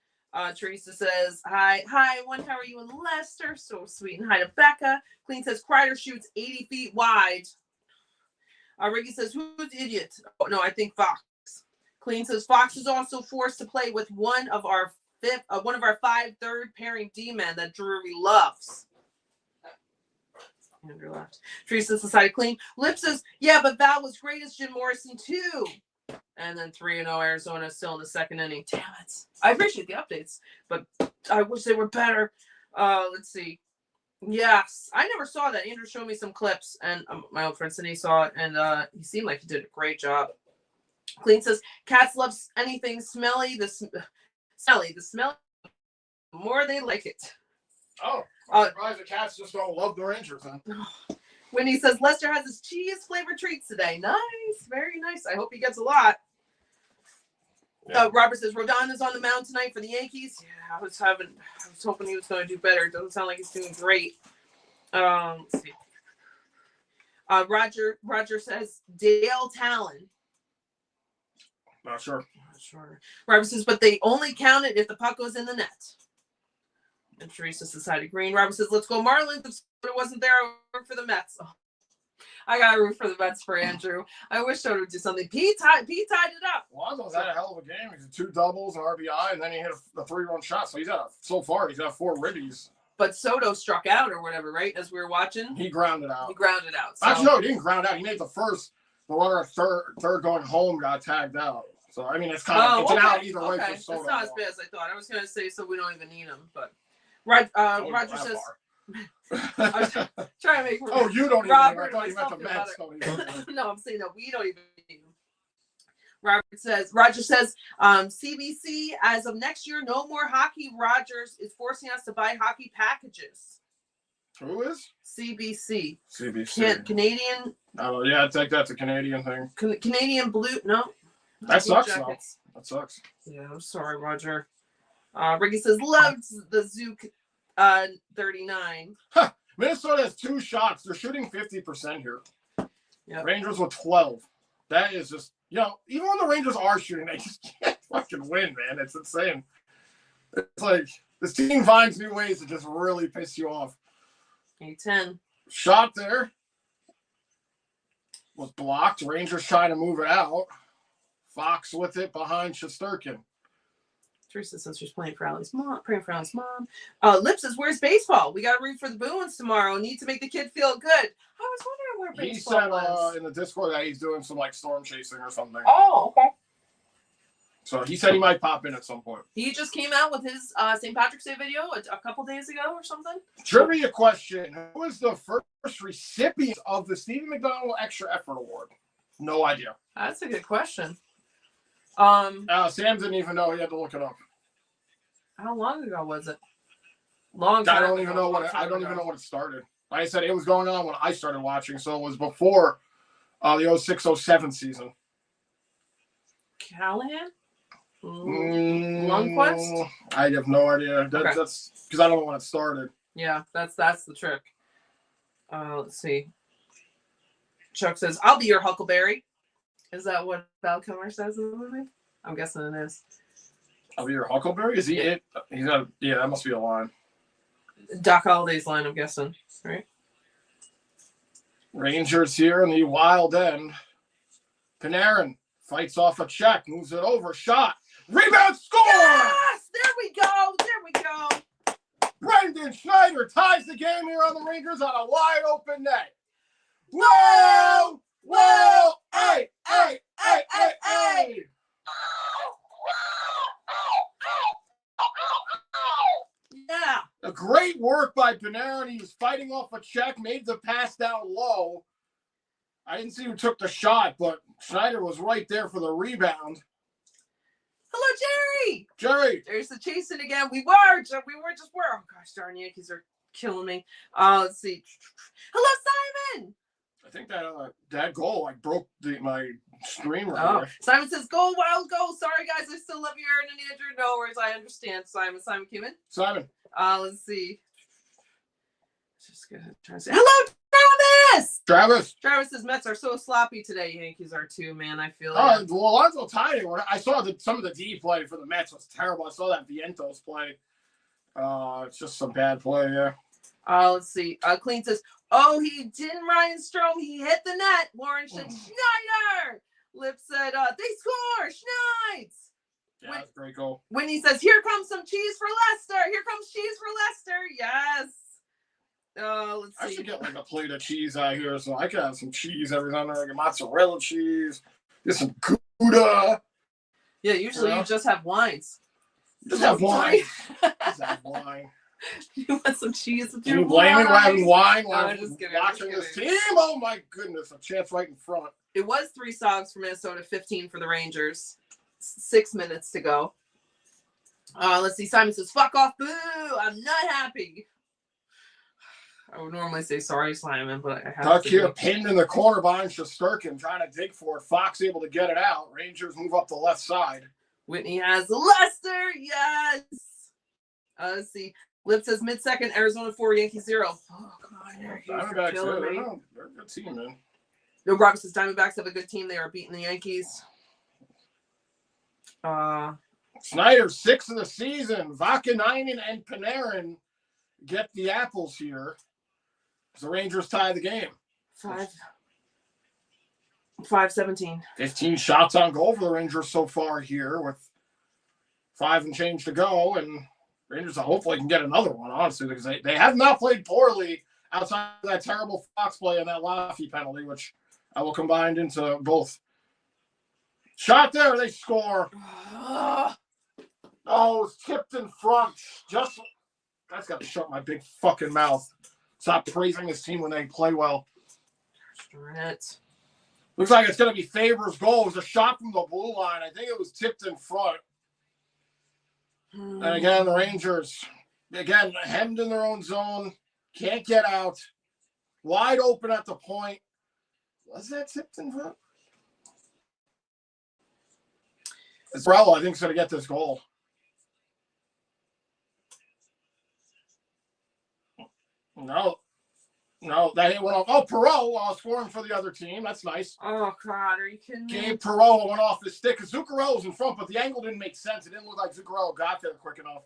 Teresa says, hi, one, how are you in Leicester? So sweet. And hi to Becca. Clean says, Kreider shoots 80 feet wide. Ricky says, who's the idiot? Oh, no, I think Fox. Clean says, Fox is also forced to play with one of our 5 third pairing D-men that Drury loves. Andrew left. Teresa decided Clean. Lip says, yeah, but Val was great as Jim Morrison, too. And then 3-0 Arizona still in the second inning. Damn it. I appreciate the updates, but I wish they were better. Let's see. Yes. I never saw that. Andrew showed me some clips, and my old friend Cindy saw it, and he seemed like he did a great job. Clean says, cats love anything smelly. The smelly, the more they like it. Oh, I'm surprised the cats just don't love the Rangers, then. When he says Lester has his cheese flavored treats today. Nice. Very nice. I hope he gets a lot. Yeah. Robert says Rodon is on the mound tonight for the Yankees. Yeah, I was hoping he was going to do better. It doesn't sound like he's doing great. Let's see. Roger says Dale Talon. Not sure. Robert says, but they only count it if the puck goes in the net. And Teresa decided green. Robert says, let's go Marlins. If it wasn't there, I would root for the Mets. Oh, I got to root for the Mets for Andrew. I wish Soto would do something. Pete tied it up. Lonzo's had a hell of a game. He's had 2 doubles, an RBI, and then he hit a 3-run shot. So so far, he's got 4 ribbies. But Soto struck out or whatever, right? As we were watching. He grounded out. So. Actually, no, he didn't ground out. He made the runner at third going home got tagged out. So, I mean, it's kind of an out either way for Soto. It's not as bad as I thought. I was going to say, so we don't even need him, but. Roger says, I was trying to make. Oh, you don't Robert even. I thought you meant the Mets. No, I'm saying no. We don't even need him. Roger says, CBC as of next year, no more hockey. Rogers is forcing us to buy hockey packages. Who is? CBC. Canadian. Oh yeah, I think that's a Canadian thing. Canadian blue. No. That sucks. Though. That sucks. Yeah, I'm sorry, Roger. Ricky says, loves the Zook 39. Huh. Minnesota has 2 shots. They're shooting 50% here. Yep. Rangers with 12. That is just, even when the Rangers are shooting, they just can't fucking win, man. It's insane. It's like this team finds new ways to just really piss you off. 8-10. Shot there was blocked. Rangers trying to move it out. Fox with it behind Shesterkin. Teresa says she's praying for Allie's mom. Lip says, where's baseball? We got to root for the Bruins tomorrow. Need to make the kid feel good. I was wondering where baseball was. He said in the Discord that he's doing some storm chasing or something. Oh, okay. So he said he might pop in at some point. He just came out with his St. Patrick's Day video a couple days ago or something. Trivia question. Who was the first recipient of the Stephen McDonald Extra Effort Award? No idea. That's a good question. Sam didn't even know. He had to look it up. How long ago was it? Long time. I don't even know when it started. Like I said, it was going on when I started watching, so it was before the 06-07 season. Callahan? Lundqvist? I have no idea. That's because I don't know when it started. Yeah, that's the trick. Let's see. Chuck says, "I'll be your Huckleberry." Is that what Val Kilmer says in the movie? I'm guessing it is. I'll be your Huckleberry? Is he it? He's got. Yeah, that must be a line. Doc Holliday's line, I'm guessing. Right. Rangers here in the wild end. Panarin fights off a check, moves it over, shot, rebound, score! Yes! There we go. Brendan Schneider ties the game here on the Rangers on a wide open net. Whoa! Hey! Yeah. A great work by Panarin. He was fighting off a check, made the pass down low. I didn't see who took the shot, but Schneider was right there for the rebound. Hello, Jerry. There's the chasing again. We were. Oh gosh, darn Yankees are killing me. Let's see. Hello, Simon. I think that goal broke my screen right there. Simon says, "Go Wild, go!" Sorry guys, I still love you, Aaron and Andrew. No worries, I understand. Simon came in. Simon. Let's see. Just gonna try to say hello, Travis. Travis says Mets are so sloppy today. Yankees are too, man. I feel it. Well, Alonzo tied it. I saw that some of the D play for the Mets was terrible. I saw that Vientos play. It's just some bad play, yeah. Let's see. Clean says, "Oh, he didn't Ryan Strome. He hit the net." Lauren said, "Schneider." Lip said, "They score, Schneids." Yeah, that's a great goal. Whitney says, "Here comes some cheese for Leicester. Here comes cheese for Leicester." Yes. Let's see. I should get a plate of cheese out here so I can have some cheese every time. Like a mozzarella cheese. Get some Gouda. Yeah, usually you just have wines. Just have wine. Just have wine. You want some cheese with your wine? Can you blame me for having wine while I'm just kidding, watching this team? Oh my goodness, a chance right in front. It was 3 songs for Minnesota, 15 for the Rangers. 6 minutes to go. Let's see. Simon says, "Fuck off, boo! I'm not happy." I would normally say sorry, Simon, but I have Duck to. Here pinned in the corner behind Shesterkin, trying to dig for it. Fox able to get it out. Rangers move up the left side. Whitney has Leicester. Yes. Let's see. Lip says mid-second, Arizona 4, Yankees 0. Oh, God. Diamondbacks, they're a good team, man. No, Robert says Diamondbacks have a good team. They are beating the Yankees. Schneider, 6th of the season. Vakanainen and Panarin get the apples here. The Rangers tie the game. 5-17. 15 shots on goal for the Rangers so far here with 5 and change to go. And Rangers hopefully can get another one, honestly, because they have not played poorly outside of that terrible Fox play and that Laffy penalty, which I will combine into both. Shot there, they score. Oh, it's tipped in front. That's got to shut my big fucking mouth. Stop praising this team when they play well. Darn it. Looks like it's going to be Faber's goal. It was a shot from the blue line. I think it was tipped in front. And again, the Rangers, hemmed in their own zone. Can't get out. Wide open at the point. Was that tipped in front? Brello, I think, is going to get this goal. No, that hit went off. Oh, Perreault scoring for the other team. That's nice. Oh, God, are you kidding me? Gabe Perreault went off his stick. Zuccarello was in front, but the angle didn't make sense. It didn't look like Zuccarello got there quick enough.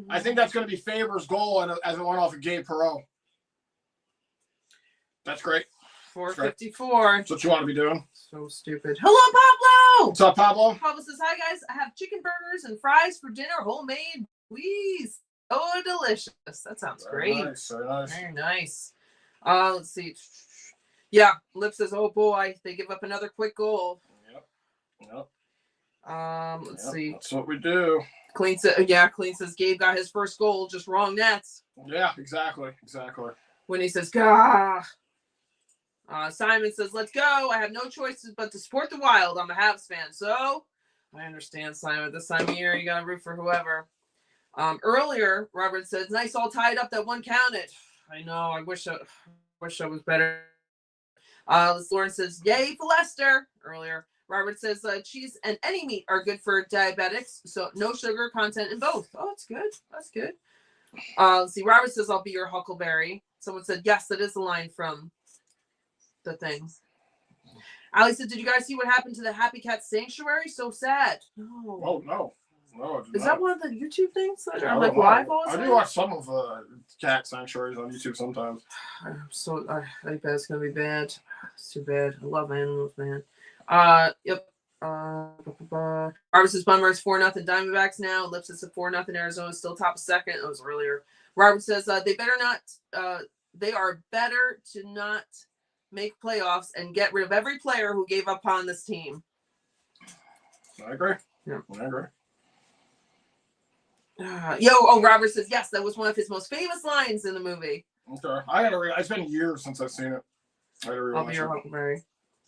I think that's going to be Faber's goal as it went off of Gabe Perreault. That's great. 4:54. That's what you want to be doing. So stupid. Hello, Pablo. What's up, Pablo? Pablo says, hi, guys. I have chicken burgers and fries for dinner. Homemade. Please. Oh, delicious. That sounds great. Nice, very nice. Very nice. Let's see. Yeah, Lip says, oh, boy. They give up another quick goal. Yep. Let's see. That's what we do. Clean says, Gabe got his first goal, just wrong nets. Yeah, exactly. When he says, gah. Simon says, let's go. I have no choices but to support the Wild. I'm a Habs fan. So, I understand, Simon. This time of year, you got to root for whoever. Earlier, Robert says, nice, all tied up. That one counted. I know. I wish I was better. Lauren says, yay for Leicester. Earlier, Robert says, cheese and any meat are good for diabetics. So, no sugar content in both. Oh, that's good. That's good. Let's see. Robert says, I'll be your Huckleberry. Someone said, yes, that is the line from the thing. Ali said, did you guys see what happened to the Happy Cat Sanctuary? So sad. No. Oh, no. Is that one of the YouTube things that are like live all the time? I do watch some of cat sanctuaries on YouTube sometimes. I think that's gonna be bad. It's too bad. I love animals, man. Yep. Robert says Bummer is 4-0 Diamondbacks now. Lips is 4-0 Arizona still top of second. It was earlier. Robert says they better not. They are better to not make playoffs and get rid of every player who gave up on this team. I agree. Yeah, I agree. Robert says yes. That was one of his most famous lines in the movie. Okay, it's been years since I've seen it. I'll be your Huckleberry.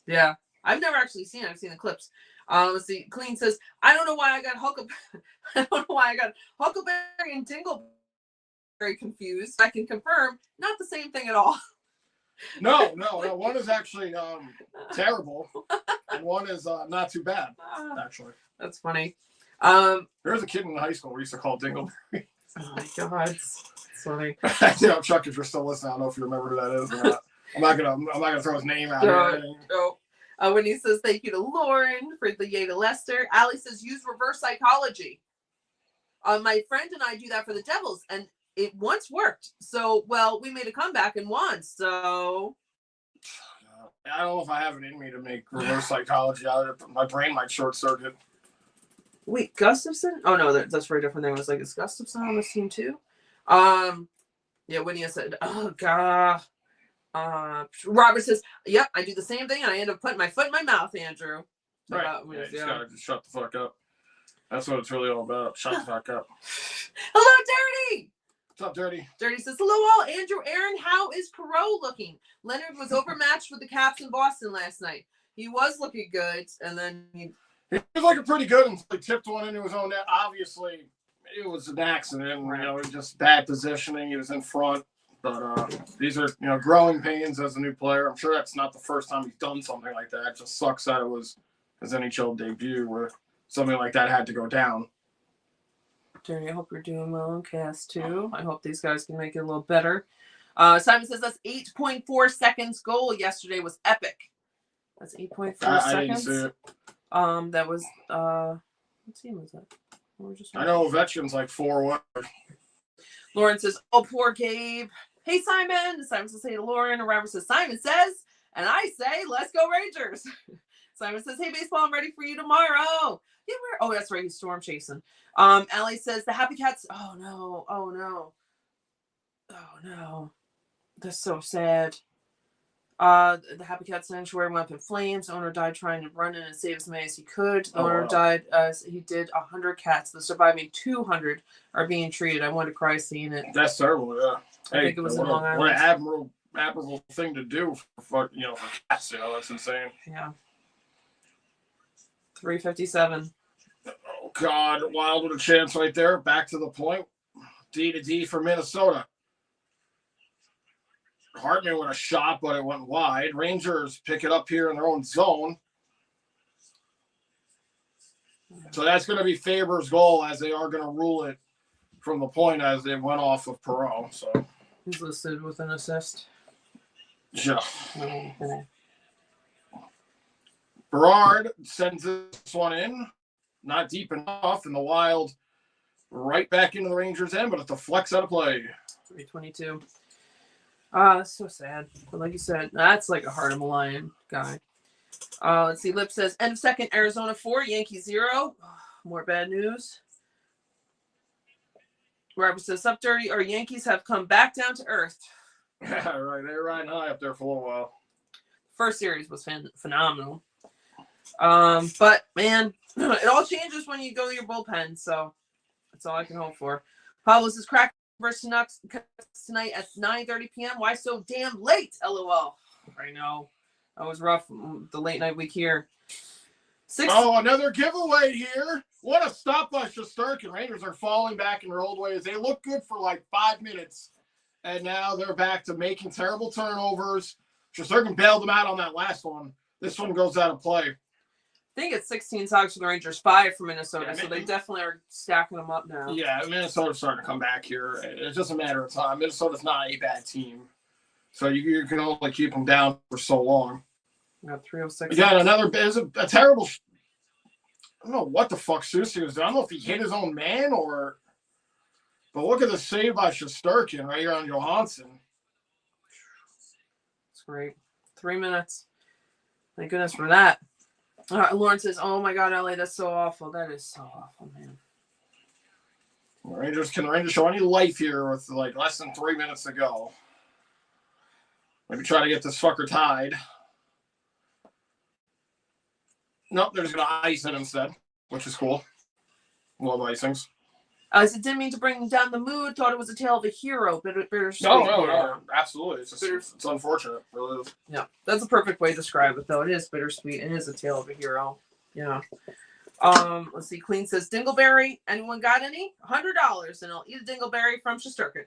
Yeah, I've never actually seen it. I've seen the clips. Let's see. Clean says, I don't know why I got Huckleberry and Dingleberry confused. I can confirm, not the same thing at all. No. One is actually terrible, and one is not too bad, actually. That's funny. There's a kid in high school we used to call Dingleberry. Oh my God, it's funny. Chuck, if you're still listening, I don't know if you remember who that is or not. I'm not gonna throw his name out here. No. When he says thank you to Lauren for the yay to Leicester, Ali says use reverse psychology. My friend and I do that for the Devils, and it once worked. So, we made a comeback and won. So, I don't know if I have it in me to make reverse psychology out of it. My brain might short circuit. Wait, Gustafson? Oh no, that's very different thing. I was like, is Gustafson on this team too? Winnie said, oh God. Robert says, yep, I do the same thing, and I end up putting my foot in my mouth, Andrew. Right. You just gotta shut the fuck up. That's what it's really all about. Shut the fuck up. Hello, Dirty. What's up, Dirty? Dirty says, hello all. Andrew, Aaron, how is Perreault looking? Leonard was overmatched with the Caps in Boston last night. He was looking good, and then he was looking pretty good until he tipped one into his own net. Obviously, it was an accident. Right. Just bad positioning. He was in front. But these are, growing pains as a new player. I'm sure that's not the first time he's done something like that. It just sucks that it was his NHL debut where something like that had to go down. Dirty, I hope you're doing well on cast too. I hope these guys can make it a little better. Simon says that's 8.4 seconds goal yesterday was epic. That's 8.4 seconds. I didn't see it. That was what team was that? I know Ovechkin's like 4-1. Lauren says, oh, poor Gabe. Hey, Simon. Simon says, hey to Lauren. And Robert says, Simon says, and I say, let's go Rangers. Simon says, hey, baseball, I'm ready for you tomorrow. Yeah, that's right. He's storm chasing. Allie says, the Happy Cats. Oh, no. That's so sad. The Happy Cat Sanctuary went up in flames. The owner died trying to run in and save as many as he could. The owner died as he did 100 cats. The surviving 200 are being treated. I wanted to cry seeing it. That's terrible, yeah. I think it was in Long Island. What an admirable thing to do for cats. That's insane. Yeah. 3:57. Oh, God. Wild with a chance right there. Back to the point. D for Minnesota. Hartman with a shot, but it went wide. Rangers pick it up here in their own zone. So that's going to be Faber's goal, as they are going to rule it from the point as it went off of Perreault. So He's listed with an assist. Yeah. Okay. Berard sends this one in. Not deep enough, and the Wild right back into the Rangers' end, but it's a flex out of play. 322. That's so sad. But like you said, that's like a heart of a lion guy. Let's see. Lip says, end of second, Arizona 4, Yankees 0. More bad news. Robert says, up dirty. Our Yankees have come back down to earth. Yeah, right. They're riding high up there for a little while. First series was phenomenal. But man, it all changes when you go to your bullpen. So that's all I can hope for. Pablo says, crack versus Canucks tonight at 9:30 p.m. Why so damn late? LOL. I know. That was rough. The late night week here. Another giveaway here. What a stop by Shesterkin. Rangers are falling back in their old ways. They looked good for like 5 minutes, and now they're back to making terrible turnovers. Shesterkin bailed them out on that last one. This one goes out of play. I think it's 16 socks for the Rangers, 5 for Minnesota, so they definitely are stacking them up now. Yeah, Minnesota's starting to come back here. It's just a matter of time. Minnesota's not a bad team, so you can only keep them down for so long. We got 306. Again, another is a terrible. I don't know what the fuck Susie was doing. I don't know if he hit his own man or. But look at the save by Shesterkin right here on Johansson. It's great. 3 minutes. Thank goodness for that. Lauren says, oh my God, LA, that's so awful. That is so awful, man. Can the Rangers show any life here with like less than 3 minutes to go? Maybe try to get this fucker tied. Nope, they're just going to ice it instead, which is cool. Love icings. I said, didn't mean to bring down the mood. Thought it was a tale of a hero. Bittersweet. No, absolutely. It's unfortunate. It really is. Yeah, that's a perfect way to describe it, though. It is bittersweet. It is a tale of a hero. Yeah. Let's see. Clean says, Dingleberry. Anyone got any? $100, and I'll eat a Dingleberry from Shesterkin.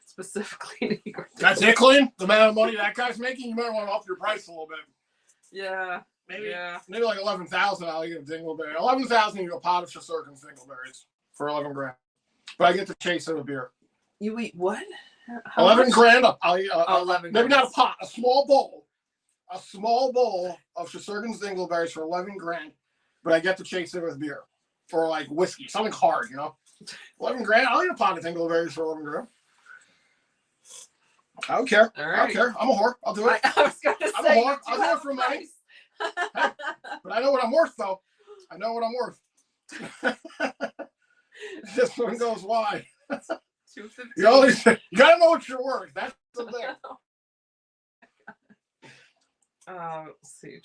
Specifically. That's it, Clean? The amount of money that guy's making, you might want to up your price a little bit. Yeah. Maybe like 11,000. I'll get a Dingleberry. 11,000. You go pot of Shesterkin's Dingleberries for $11,000. But I get to chase it with beer. You eat what? How $11,000. I'll eat 11. Maybe not a pot. A small bowl of Shesterkin's Dingleberries for $11,000. But I get to chase it with beer for like whiskey, something hard, you know. $11,000. I'll eat a pot of Dingleberries for $11,000. I don't care. All right. I don't care. I'm a whore. I'll do it. I was going to say, I'm a whore. I'll do it for money. Hey, but I know what I'm worth, though. I know what I'm worth. This one goes wide. You gotta know what you're worth. That's the thing. Let's see.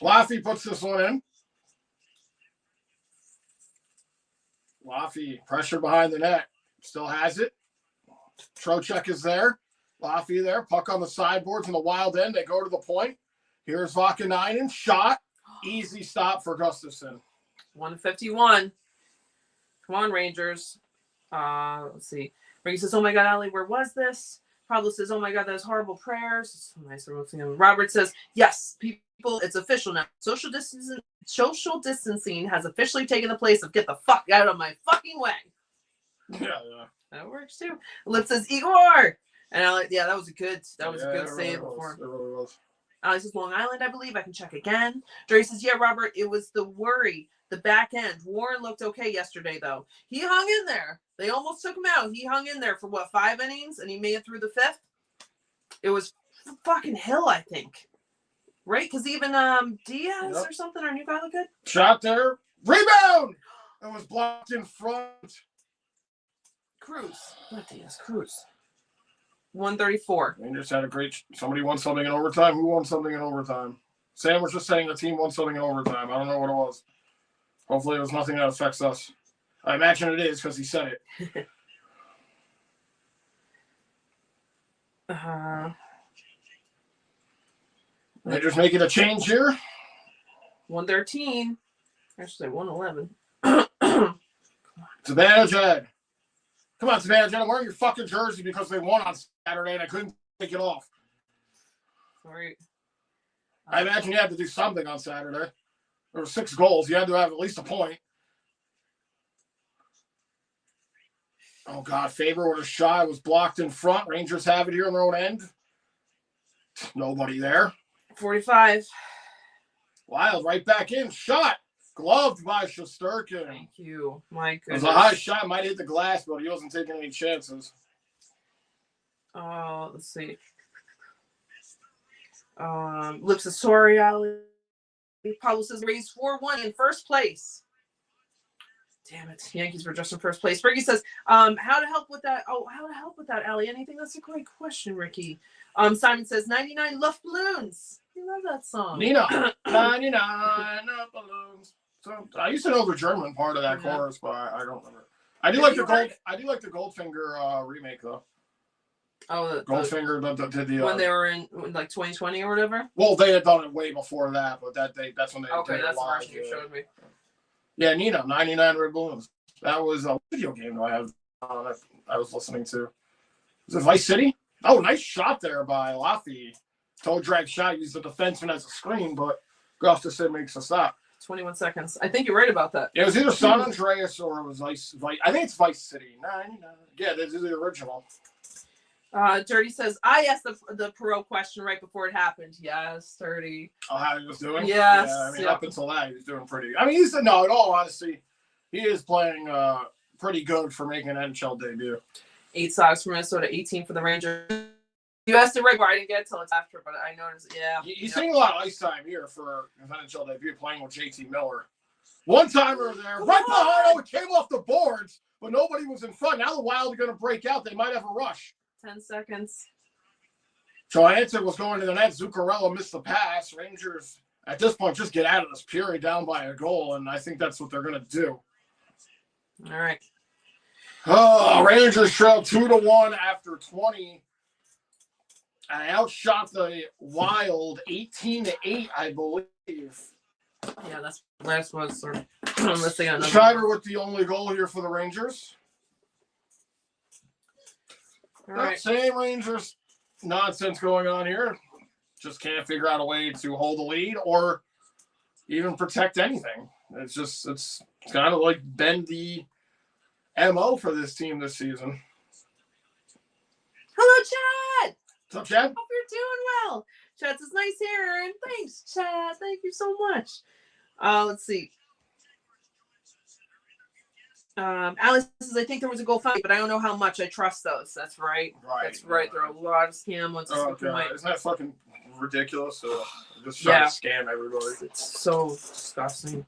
Laffy puts this one in. Laffy pressure behind the net. Still has it. Trocheck is there. Laffy there. Puck on the sideboards in the Wild end. They go to the point. Here's Vakanainen. Shot. Easy stop for Gustafsson. 151. Come on, Rangers. Let's see. Brady says, oh my God, Ali, where was this? Pablo says, oh my God, those horrible prayers. It's so nice. Robert says, yes, people, it's official now. Social distancing has officially taken the place of get the fuck out of my fucking way. Yeah. That works too. Lip says, Igor. And Ali, yeah, that was a good save before. It really was. This is Long Island, I believe. I can check again. Dre says, yeah, Robert, it was the worry, the back end. Warren looked okay yesterday, though. He hung in there. They almost took him out. He hung in there for, 5 innings, and he made it through the 5th? It was fucking Hill, I think. Right? Because even Diaz or something, our new guy looked good. Shot there. Rebound! It was blocked in front. Cruz. Not Diaz. Cruz. 134. Rangers had a great. Somebody won something in overtime. Who won something in overtime? Sam was just saying the team won something in overtime. I don't know what it was. Hopefully, it was nothing that affects us. I imagine it is because he said it. Rangers making a change here. 113. Actually, 111. Zibanejad. Come on, Zibanejad. I'm wearing your fucking jersey because they won on Saturday and I couldn't take it off. Sorry. I imagine you had to do something on Saturday. There were 6 goals. You had to have at least a point. Oh, God. Faber with a shot. It was blocked in front. Rangers have it here on their own end. Nobody there. 45. Wild right back in. Shot. Gloved by Shesterkin. Thank you. My It goodness. was a high shot. Might hit the glass, but he wasn't taking any chances. Let's see. Lips of Sorry, Ali. Pablo says raised 4-1 in first place. Damn it. Yankees were just in first place. Ricky says, how to help with that? Oh, how to help with that, Ali? Anything? That's a great question, Ricky. Simon says 99 Luft Balloons. You love that song. Nina, 99 Luft Balloons. So I used to know the German part of that chorus, but I don't remember. I do like the Goldfinger remake though. Oh, Goldfinger did the when they were in like 2020 or whatever. Well, they had done it way before that, but that's when they okay. did That's it the live, version you showed me. Yeah, Nina, 99 Red Balloons. That was a video game that I have. I was listening to. Was it Vice City? Oh, nice shot there by Laffy. Toe drag shot. Used the defenseman as a screen, but Gustafsson makes a stop. 21 seconds. I think you're right about that. It was either San Andreas or it was Vice. I think it's Vice City. 99. Yeah, this is the original. Dirty says, I asked the Perot question right before it happened. Yes, Dirty. Oh, how he was doing? Yes. Yeah, I mean, up until that, he was doing pretty. I mean, he said, no, in all honesty, he is playing pretty good for making an NHL debut. 8 Sox for Minnesota, 18 for the Rangers. You asked it right where I didn't get it till it's after, but I noticed, yeah. He's seeing a lot of ice time here for his NHL debut, playing with JT Miller. One timer there, right behind. Oh, it came off the boards, but nobody was in front. Now the Wild are going to break out. They might have a rush. 10 seconds. Johansson was going to the net. Zuccarello missed the pass. Rangers, at this point, just get out of this period down by a goal, and I think that's what they're going to do. All right. Oh, Rangers trail 2-1 after 20. I outshot the Wild 18-8, I believe. Yeah, that's last was sort of unless they got another. Schneider with the only goal here for the Rangers. All right. Same Rangers nonsense going on here. Just can't figure out a way to hold the lead or even protect anything. It's kind of like been the MO for this team this season. Hello, Chad. What's up, Chad? Hope you're doing well. Chad says, nice hearing. Thanks, Chad. Thank you so much. Let's see. Alice says, I think there was a GoFundMe, but I don't know how much. I trust those. That's right. That's right. There are a lot of scam ones. Oh, God. Isn't that fucking ridiculous? Just trying to scam everybody. It's so disgusting.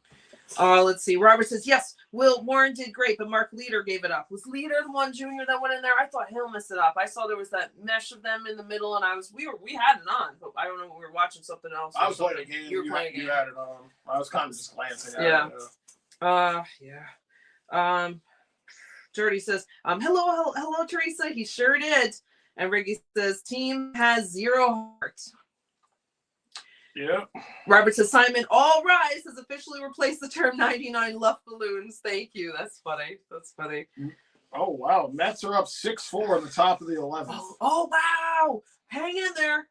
Let's see. Robert says, yes, Warren did great, but Mark Leader gave it up. Was Leader the one junior that went in there? I thought he'll mess it up. I saw there was that mesh of them in the middle, and we had it on, but I don't know. We were watching something else. I was playing a game. You were playing a game. You had it on. I was kind of just glancing at it. Yeah. Dirty says, hello, Teresa. He sure did. And Ricky says, team has 0 heart. Yeah. Robert says, Simon, all rise has officially replaced the term 99 Luft Balloons. Thank you. That's funny. Oh, wow. Mets are up 6-4 in the top of the 11th. Oh, wow. Hang in there.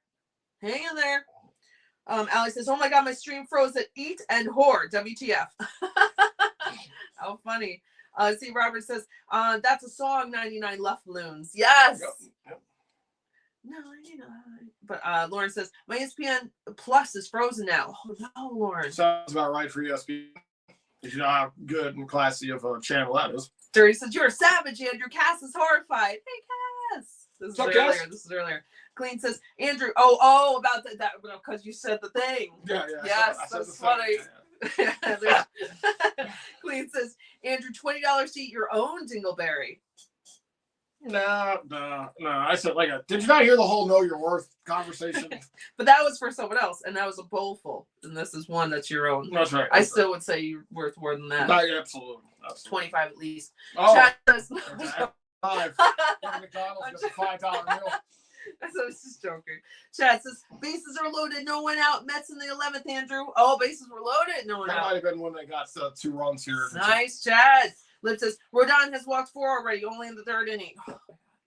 Alex says, oh my God, my stream froze at eat and whore. WTF. How funny. See, Robert says, that's a song, 99 Luft Balloons. Yes. Yep. 99. But Lauren says, my ESPN Plus is frozen now. Oh, no, Lauren. Sounds about right for ESPN. You know how good and classy of a channel that is. Dirty says, you're a savage, Andrew. Cass is horrified. Hey, Cass. This is earlier. Clean says, Andrew, about that because you said the thing. Yeah. Yes, that's funny. Yeah. Clean says, Andrew, $20 to eat your own dingleberry. No. I said did you not hear the whole know your worth conversation? But that was for someone else, and that was a bowl full. And this is one that's your own. That's right. I still would say you're worth more than that. Absolutely. 25 at least. Oh, Chad says, $5. McDonald's gets a $5 meal. I was just joking. Chad says, bases are loaded, no one out. Mets in the 11th, Andrew. Oh, bases were loaded, no one out. That might have been when they got 2 runs here. Nice, Chad. Liv says, Rodon has walked 4 already, only in the 3rd inning.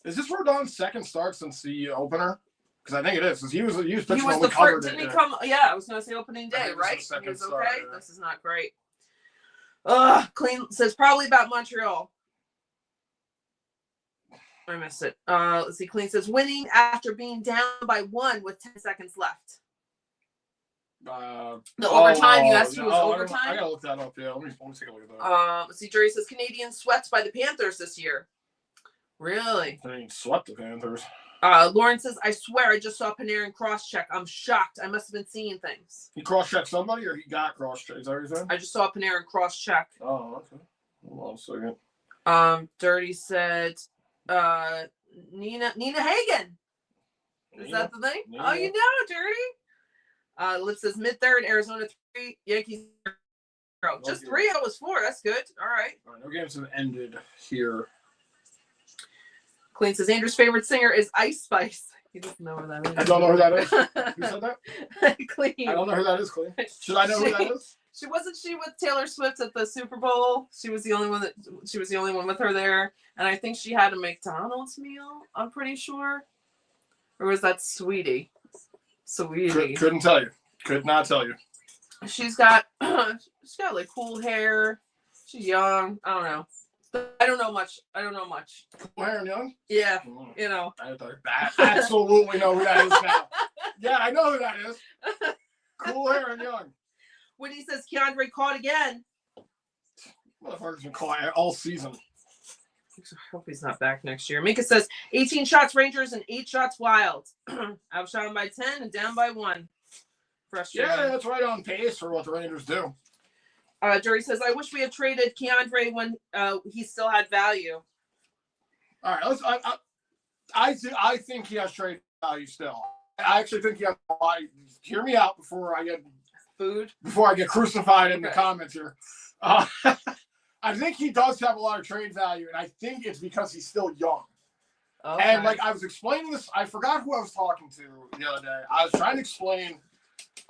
Is this Rodon's second start since the opener? Because I think it is. Because he was pitching when the we covered didn't it. he come? Yeah, I was going to say opening day, right? He was okay. Yeah. This is not great. Clean says, probably about Montreal. I missed it. Let's see. Clean says winning after being down by 1 with 10 seconds left. The overtime. You asked who was overtime. I gotta look that up. Yeah, let me take a look at that. Let's see. Jerry says Canadians swept by the Panthers this year. Really? They swept the Panthers. Lauren says, I swear I just saw Panarin cross-check. I'm shocked. I must have been seeing things. He cross-checked somebody or he got cross-checked? Is that what you're saying? I just saw Panarin cross-check. Oh, okay. Hold on a second. Dirty said, Nina Hagen. Is that the thing? Nina. Oh, you know, Dirty. Lip says mid-third, Arizona 3, Yankees 0. Just 3. I was 4. That's good. All right. No games have ended here. Clean says Andrew's favorite singer is Ice Spice. He doesn't know who that is. I don't know who that is. Who said that? Clean. I don't know who that is, Clean. Should I know who that is? She with Taylor Swift at the Super Bowl. She was the only one with her there. And I think she had a McDonald's meal, I'm pretty sure. Or was that Sweetie? Couldn't tell you. Could not tell you. She's got like cool hair. She's young. I don't know. I don't know much. Cool hair and young? Yeah, you know. I absolutely know who that is now. Yeah, I know who that is. Cool hair and young. When he says Keandre caught again. Motherfucker's been caught all season. I hope he's not back next year. Mika says 18 shots Rangers and 8 shots Wild. Outshot by 10 and down by 1. Frustrating. Yeah, that's right on pace for what the Rangers do. Jerry says, I wish we had traded Keandre when he still had value. All right, I think he has trade value still. I actually think he has. Hear me out before I get crucified in the comments here. I think he does have a lot of trade value, and I think it's because he's still young. Okay. And like I was explaining this, I forgot who I was talking to the other day. I was trying to explain.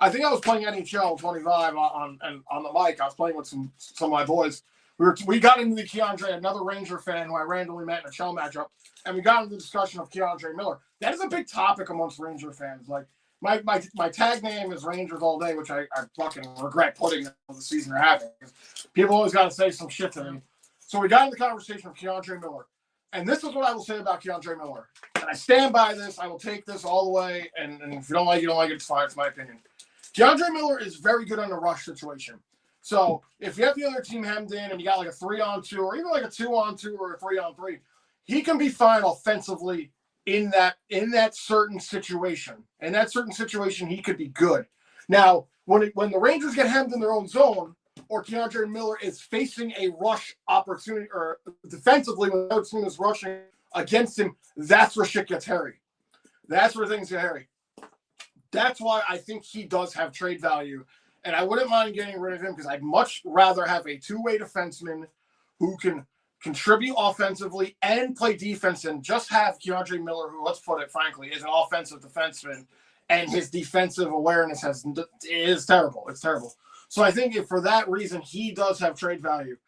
I think I was playing NHL 25 on the mic. I was playing with some of my boys. We got into the Keandre, another Ranger fan who I randomly met in a shell matchup, and we got into the discussion of Keandre Miller. That is a big topic amongst Ranger fans. Like my tag name is Rangers all day, which I fucking regret putting in the season they're having. People always got to say some shit to me. So we got into the conversation of Keandre Miller. And this is what I will say about Keandre Miller. And I stand by this. I will take this all the way. And if you don't like it, it's fine. It's my opinion. Keandre Miller is very good on a rush situation. So if you have the other team hemmed in and you got like a 3-on-2 or even like a 2-on-2 or a 3-on-3, he can be fine offensively in that certain situation. In that certain situation, he could be good. Now, when the Rangers get hemmed in their own zone, or Keandre Miller is facing a rush opportunity, or defensively when the other team is rushing against him, that's where shit gets hairy. That's where things get hairy. That's why I think he does have trade value. And I wouldn't mind getting rid of him because I'd much rather have a two-way defenseman who can contribute offensively and play defense and just have Keandre Miller, who, let's put it frankly, is an offensive defenseman, and his defensive awareness is terrible. It's terrible. So I think for that reason, he does have trade value.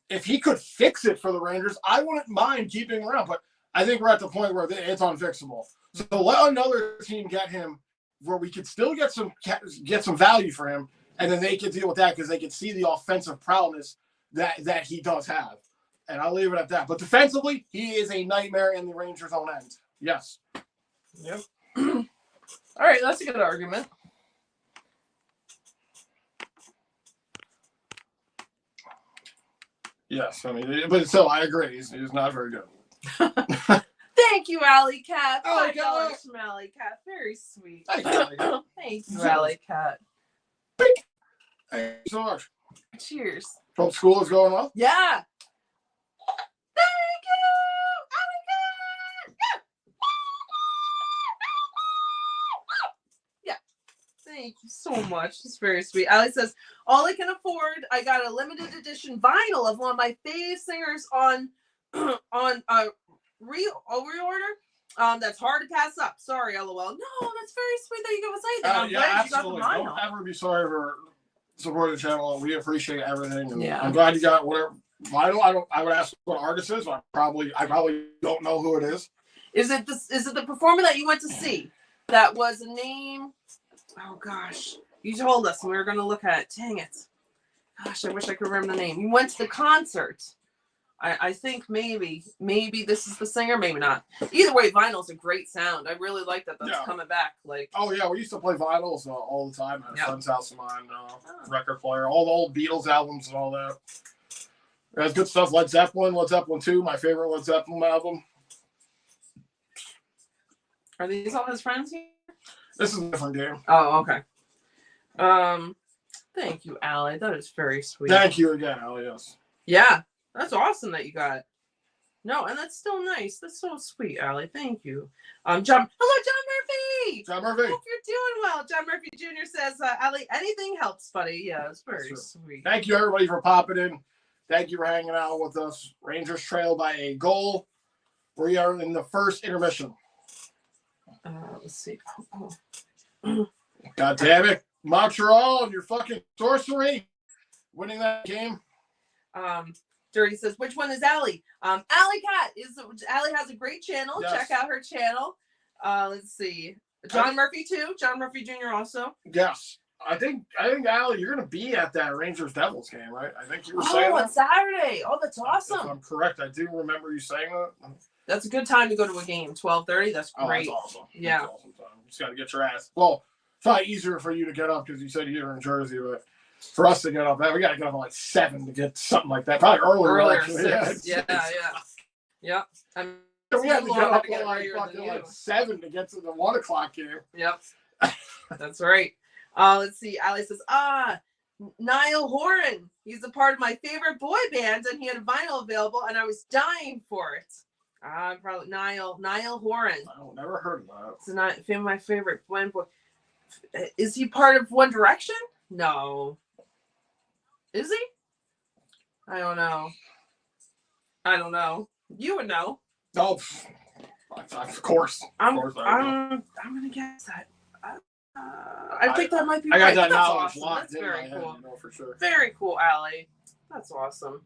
If he could fix it for the Rangers, I wouldn't mind keeping him around. But I think we're at the point where it's unfixable. So let another team get him where we could still get some value for him, and then they can deal with that because they can see the offensive prowess that he does have. And I'll leave it at that. But defensively, he is a nightmare in the Rangers' own end. Yes. Yep. All right, that's a good argument. Yes, I mean, but still, I agree. He's not very good. Thank you, Alley Cat. Oh, $5 from Alley Cat. Very sweet. Thank you, Thank you, Alley Cat. Thank you so much. Cheers. Hope school is going well. Yeah. Thank you, Alley Cat. Yeah. Thank you so much. It's very sweet. Allie says, all I can afford, I got a limited edition vinyl of one of my fave singers on reorder. That's hard to pass up. Sorry, LOL. No, that's very sweet that you give us anything. I'm glad absolutely. You got the vinyl. Don't ever be sorry for supporting the channel. We appreciate everything. And yeah. I'm glad you got whatever vinyl. I would ask what artist is. I probably don't know who it is. Is it the performer that you went to see? That was a name. Oh gosh. You told us and we were gonna look at it. Dang it. Gosh, I wish I could remember the name. You went to the concert. I think maybe this is the singer, maybe not. Either way, vinyl's a great sound. I really like that. That's coming back. Like, oh yeah, we used to play vinyls all the time at a friend's house of mine. Record player, all the old Beatles albums and all that. That's good stuff. Led Zeppelin 2, my favorite Led Zeppelin album. Are these all his friends here? This is a different game. Oh, okay. Thank you, Allie. That is very sweet. Thank you again, Allie. Yes. Yeah, that's awesome that you got it. No, and that's still nice. That's so sweet, Allie. Thank you. Hello, John Murphy. John Murphy. Hope you're doing well. John Murphy Jr. says, Allie, anything helps, buddy. Yeah, it's very sweet. Thank you, everybody, for popping in. Thank you for hanging out with us. Rangers trail by a goal. We are in the first intermission. Let's see. God damn it. Montreal and your fucking sorcery. Winning that game. Dirty says, which one is Allie? Allie has a great channel. Yes. Check out her channel. Let's see. John Murphy too. John Murphy Jr. also. Yes. I think Allie, you're gonna be at that Rangers Devils game, right? I think you were saying that. On Saturday. Oh, that's awesome. If I'm correct. I do remember you saying that. That's a good time to go to a game. 12:30. That's great. Oh, that's awesome. Yeah. That's awesome time. You just got to get your ass. Well, it's probably easier for you to get up because you said you're in Jersey, but for us to get up, we got to get up at like 7 to get something like that. Probably earlier. 6. Yeah. I mean, we had to get up at like 7 to get to the 1 o'clock game. Yep. That's right. Let's see. Allie says, Niall Horan. He's a part of my favorite boy band, and he had a vinyl available, and I was dying for it. Probably Niall Horan. I never heard of that. It's not my favorite boy. Is he part of One Direction? No. Is he? I don't know. You would know. Oh, of course. I'm gonna guess that. I think that might be I right. got that That's knowledge awesome. locked That's in very my head, cool. you know, for sure. Very cool, Allie. That's awesome.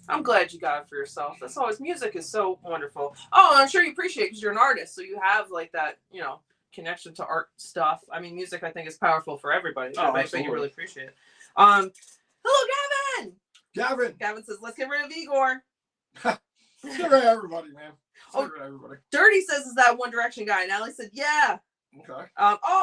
I'm glad you got it for yourself. That's always, music is so wonderful. Oh, I'm sure you appreciate it because you're an artist, so you have like that, connection to art stuff. I mean, music I think is powerful for everybody. Oh, I bet you really appreciate it. Hello, Gavin. Gavin says, let's get rid of Igor. Let's get rid of everybody, man. Let's get rid of everybody. Dirty says is that One Direction guy, and Allie said, yeah. Okay.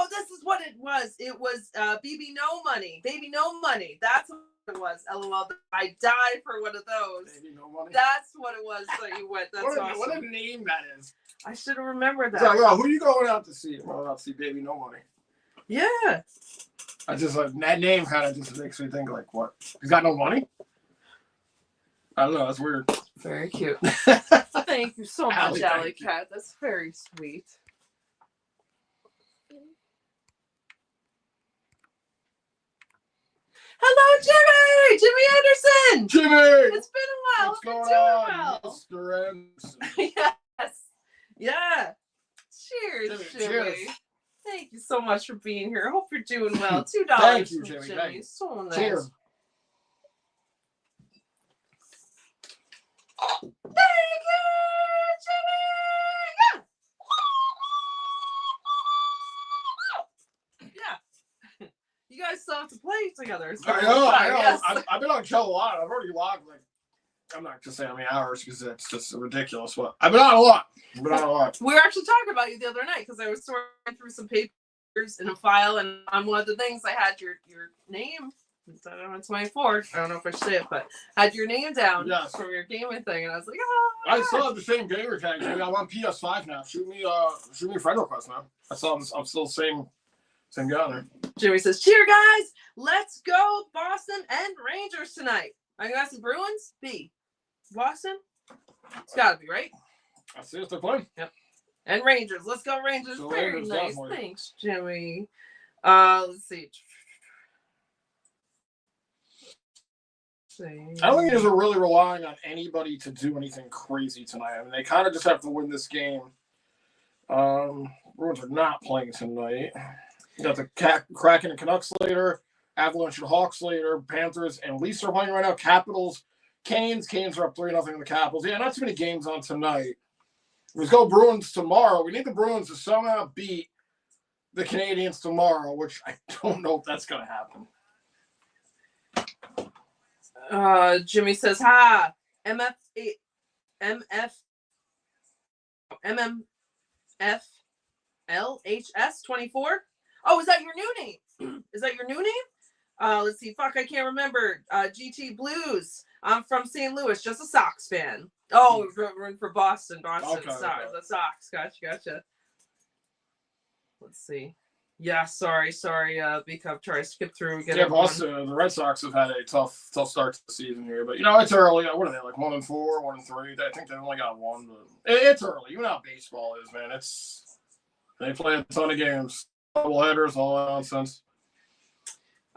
This is what it was. It was Baby No Money. Baby No Money. That's what it was. LOL. I died for one of those. Baby No Money. That's what it was that you went. That's awesome. What a name that is. I should have remembered that. So, who are you going out to see? I'm going out to see Baby No Money. Yeah. I just that name kind of just makes me think like, what? He's got no money? I don't know. That's weird. Very cute. Thank you so much, Alley Cat. That's very sweet. Hello, Jimmy! Jimmy Anderson! Jimmy! It's been a while. What's going on, Mr. Anderson? Yes. Yeah. Cheers, Jimmy. Cheers. Thank you so much for being here. I hope you're doing well. $2 Thank you, from Jimmy. Jimmy. Thank you. So nice. Cheers. Thank you, Jimmy! Yeah. You guys still have to play together. So I know. yes. I've been on Kuylle a lot. I've already logged I'm not just saying how many hours because it's just ridiculous. But I've been on a lot. We were actually talking about you the other night because I was sorting through some papers in a file, and on one of the things I had your name. I don't know, it's my Ford. I don't know if I should say it, but had your name down from your gaming thing, and I was like, I still have the same gamer tag. I'm on PS5 now. Shoot me a friend request, man. I'm still the same guy there. Jimmy says, cheer, guys. Let's go Boston and Rangers tonight. Are you asking Bruins? B. Boston? It's got to be, right? I see if they're playing. Yep. And Rangers. Let's go Rangers. So Very Rangers, nice. definitely. Thanks, Jimmy. Let's see. I don't think they're really relying on anybody to do anything crazy tonight. I mean, they kind of just have to win this game. Bruins are not playing tonight. You got the Kraken and Canucks later, Avalanche and Hawks later, Panthers and Leafs are playing right now. Capitals, Canes are up 3-0 in the Capitals. Yeah, not too many games on tonight. Let's go Bruins tomorrow. We need the Bruins to somehow beat the Canadiens tomorrow, which I don't know if that's going to happen. Jimmy says, ha, MMFLHS24. Oh, is that your new name? Is that your new name? Let's see. Fuck, I can't remember. GT Blues. I'm from St. Louis, just a Sox fan. Oh, we're for Boston. Okay. The Sox. Gotcha. Let's see. Yeah, sorry. B-Cup, try to skip through. Boston, the Red Sox have had a tough start to the season here. But, it's early. What are they, like 1-4, 1-3? I think they only got one. But it's early. You know how baseball is, man. They play a ton of games. Double headers, all that nonsense.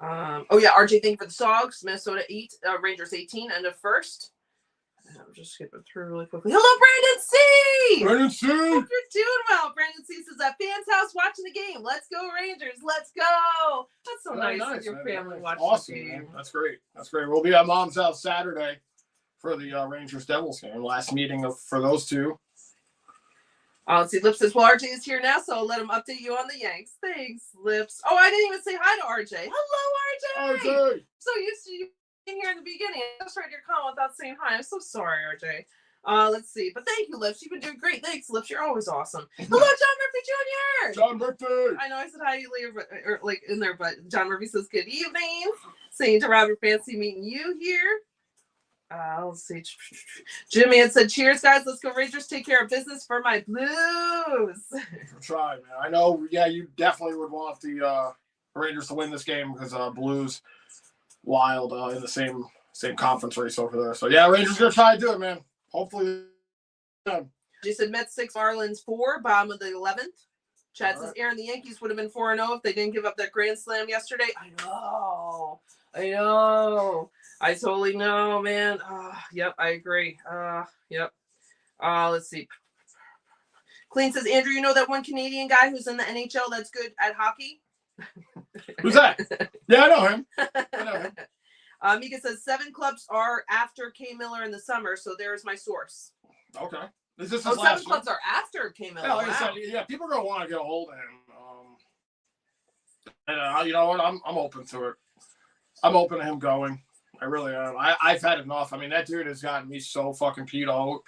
RJ, thank you for the Sogs. Minnesota 8, Rangers 18, end of first. I'm just skipping through really quickly. Hello, Brandon C! Brandon C! Hope you're doing well. Brandon C says, at Fan's house watching the game. Let's go, Rangers. Let's go. That's so nice with your family watching the game. Man. That's great. We'll be at Mom's house Saturday for the Rangers-Devils game. Last meeting for those two. Let's see. Lips says, well, RJ is here now, so I'll let him update you on the Yanks. Thanks, Lips. Oh, I didn't even say hi to RJ. Hello, RJ. RJ. So used to you being here in the beginning. I just read your comment without saying hi. I'm so sorry, RJ. Let's see. But thank you, Lips. You've been doing great. Thanks, Lips. You're always awesome. Hello, John Murphy Jr. John Murphy. I know I said hi later, or in there, but John Murphy says, good evening. Saying to Robert, fancy meeting you here. Let's see. Jimmy had said, cheers, guys. Let's go, Rangers. Take care of business for my Blues. Try, man. I know, you definitely would want the Rangers to win this game because Blues Wild in the same conference race over there. So, Rangers going to try to do it, man. Hopefully. She said Mets 6, Marlins 4, bottom of the 11th. Chad says, Aaron, the Yankees would have been 4-0 if they didn't give up that grand slam yesterday. I know. I totally know, man. Yep, I agree. Yep. Let's see. Clean says, Andrew, you know that one Canadian guy who's in the NHL that's good at hockey? Who's that? Yeah, I know him. Mika says 7 clubs are after K. Miller in the summer, so there's my source. Okay. Is this 7 clubs are after K. Miller. Yeah, like I said, people are going to want to get a hold of him. And you know what? I'm open to it. I'm open to him going. I really am. I've had enough. I mean, that dude has gotten me so fucking PO'd,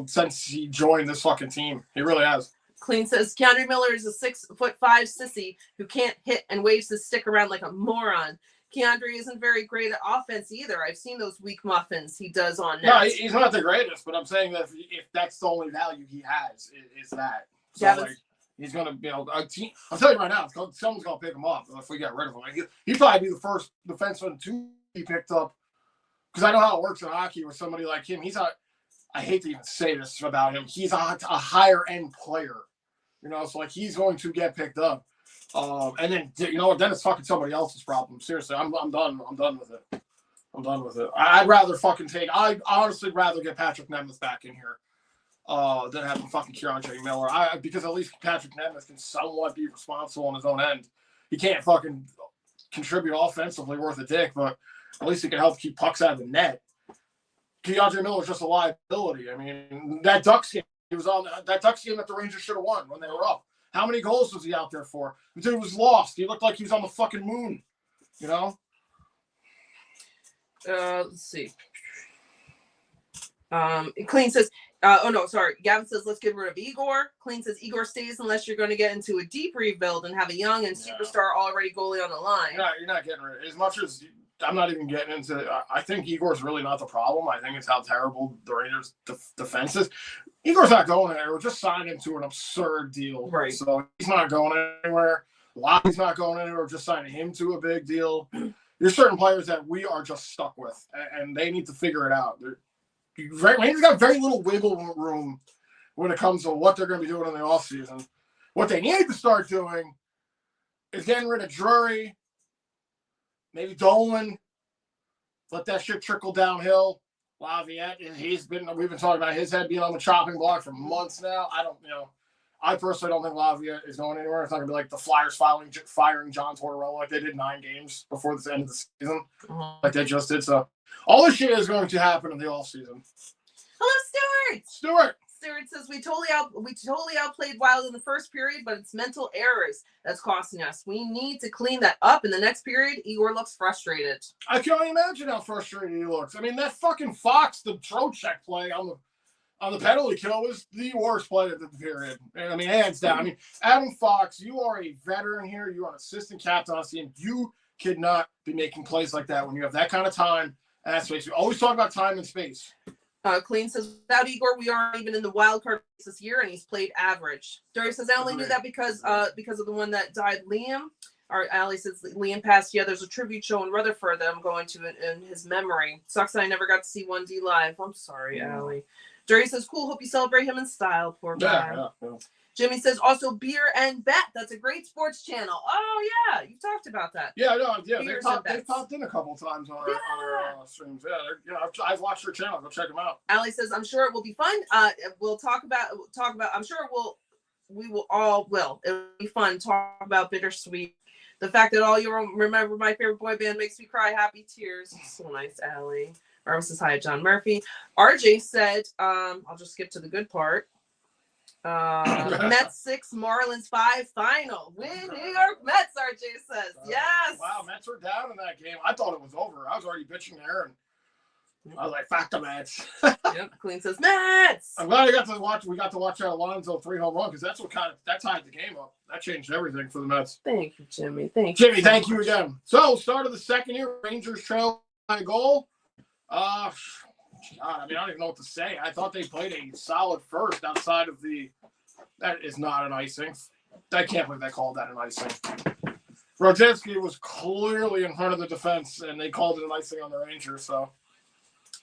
since he joined this fucking team. He really has. Clean says, Keandre Miller is a 6'5" sissy who can't hit and waves his stick around like a moron. Keandre isn't very great at offense either. I've seen those weak muffins he does on net. No, he's not the greatest, but I'm saying that if that's the only value he has, is that. So, he's going to be able to, I'll tell you right now, someone's going to pick him up if we get rid of him. He'd probably be the first defenseman to be picked up. Because I know how it works in hockey with somebody like him. I hate to even say this about him. He's a higher end player. So he's going to get picked up. And then, then it's fucking somebody else's problem. Seriously, I'm done. I'm done with it. I'd honestly rather get Patrick Nemeth back in here. Than having fucking Keandre Miller. Because at least Patrick Nemeth can somewhat be responsible on his own end. He can't fucking contribute offensively worth a dick, but at least he can help keep pucks out of the net. Keandre Miller is just a liability. I mean, that Ducks game, he was on that Ducks game that the Rangers should have won when they were up. How many goals was he out there for? The dude was lost. He looked like he was on the fucking moon. Let's see. Clean says, Gavin says, let's get rid of Igor. Clean says, Igor stays unless you're going to get into a deep rebuild and have a young and superstar already goalie on the line. You're not getting rid of it. As much as I'm not even getting into it. I think Igor's really not the problem. I think it's how terrible the Rangers' defense is. Igor's not going anywhere. We're just signing him to an absurd deal. Right. So he's not going anywhere. Lockie's not going anywhere. We're just signing him to a big deal. There's certain players that we are just stuck with, and they need to figure it out. Rangers got very little wiggle room when it comes to what they're going to be doing in the offseason. What they need to start doing is getting rid of Drury, maybe Dolan, let that shit trickle downhill. Laviette, we've been talking about his head being on the chopping block for months now. I personally don't think Laviette is going anywhere. It's not going to be like the Flyers firing John Tortorella like they did 9 games before the end of the season, like they just did. So all this shit is going to happen in the offseason. Hello, Stuart. Stewart says we totally outplayed Wild in the first period, but it's mental errors that's costing us. We need to clean that up in the next period. Igor looks frustrated. I can only imagine how frustrated he looks. I mean, that fucking Fox, the Trocheck play on the penalty kill was the worst play of the period. And I mean, hands down. I mean, Adam Fox, you are a veteran here. You are an assistant captain on the team. You cannot be making plays like that when you have that kind of time and that space. We always talk about time and space. Clean says, without Igor, we aren't even in the wild card this year, and he's played average. Darius says, I only knew that because of the one that died, Liam. Or Ali says, Liam passed. Yeah, there's a tribute show in Rutherford that I'm going to in his memory. Sucks that I never got to see 1D live. I'm sorry, Ali. Darius says, cool, hope you celebrate him in style. Poor guy. Yeah. Jimmy says, also beer and bet. That's a great sports channel. Oh, yeah. You talked about that. Yeah, no, yeah. They popped in a couple times on our streams. Yeah, I've watched their channel. Go check them out. Ali says, I'm sure it will be fun. We'll talk about, I'm sure we will all will. It'll be fun. Talk about Bittersweet. The fact that all you remember my favorite boy band makes me cry happy tears. So nice, Ali. Robert says, hi, John Murphy. RJ said, I'll just skip to the good part. Mets 6, Marlins 5 final. Win New York Mets, RJ says. Yes. Wow, Mets were down in that game. I thought it was over. I was already bitching there, and I was like, fuck the Mets. Yep, Clean says Mets. I'm glad we got to watch that Alonso 3-home run because that tied the game up. That changed everything for the Mets. Thank you, Jimmy. Thank you again. So, start of the second year, Rangers trail by a goal. God, I mean, I don't even know what to say. I thought they played a solid first outside of that is not an icing. I can't believe they called that an icing. Rodzinski was clearly in front of the defense, and they called it an icing on the Rangers, so.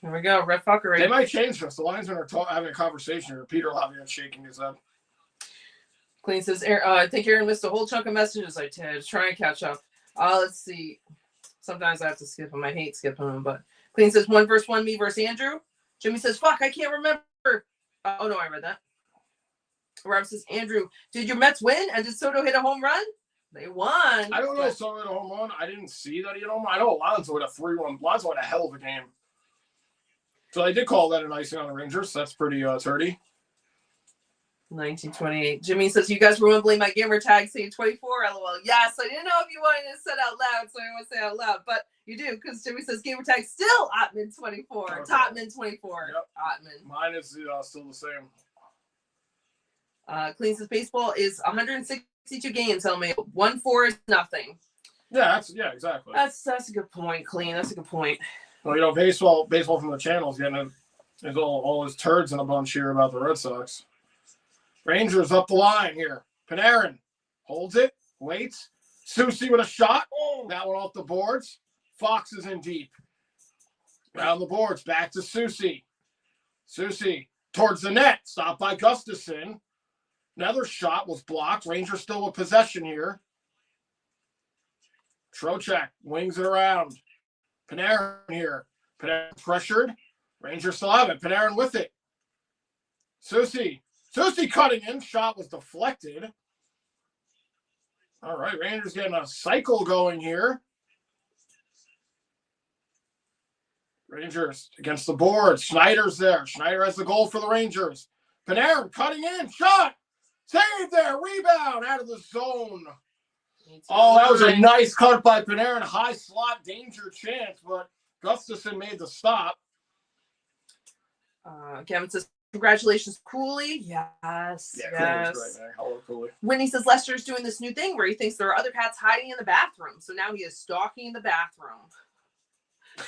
Here we go, red fuckery. They might change this. The linesmen are having a conversation here. Peter Laviette shaking his head. Clean says, I think Aaron missed a whole chunk of messages I did. Try and catch up. Let's see. Sometimes I have to skip them. I hate skipping them, but Clean says 1-1, me versus Andrew. Jimmy says, fuck, I can't remember. Oh, no, I read that. Rob says, Andrew, did your Mets win? And did Soto hit a home run? They won. I don't know if Soto hit a home run. I didn't see that he hit a home run. I know Alonso hit a 3-1. Alonso had a hell of a game. So they did call that an icing on the Rangers. That's pretty dirty. 1928. Jimmy says, you guys ruined my gamer tag saying 24, LOL. Yes, I didn't know if you wanted to say it out loud, so I want to say it out loud. But you do, because Jimmy says gamer tag still Ottman24. Okay. Topman24. Yep. Ottman. Mine is still the same. Clean says baseball is 162 games, tell me. 1-4 is nothing. Yeah, exactly. That's a good point, Clean. That's a good point. Well, baseball from the channel is getting all his turds in a bunch here about the Red Sox. Rangers up the line here. Panarin holds it, waits. Susie with a shot. Oh, that one off the boards. Fox is in deep. Around the boards, back to Susie. Susie towards the net, stopped by Gustafson. Another shot was blocked. Rangers still with possession here. Trocheck wings it around. Panarin here. Panarin pressured. Rangers still have it. Panarin with it. Susie cutting in. Shot was deflected. All right, Rangers getting a cycle going here. Rangers against the board. Schneider's there. Schneider has the goal for the Rangers. Panarin cutting in. Shot. Save there. Rebound out of the zone. Oh, that was a nice cut by Panarin. High slot danger chance, but Gustafson made the stop. Gavin says, congratulations, Cuylle. Yes. Yeah, Cooley's great, man. Hello, Cuylle. Winnie says Lester's doing this new thing where he thinks there are other cats hiding in the bathroom. So now he is stalking the bathroom.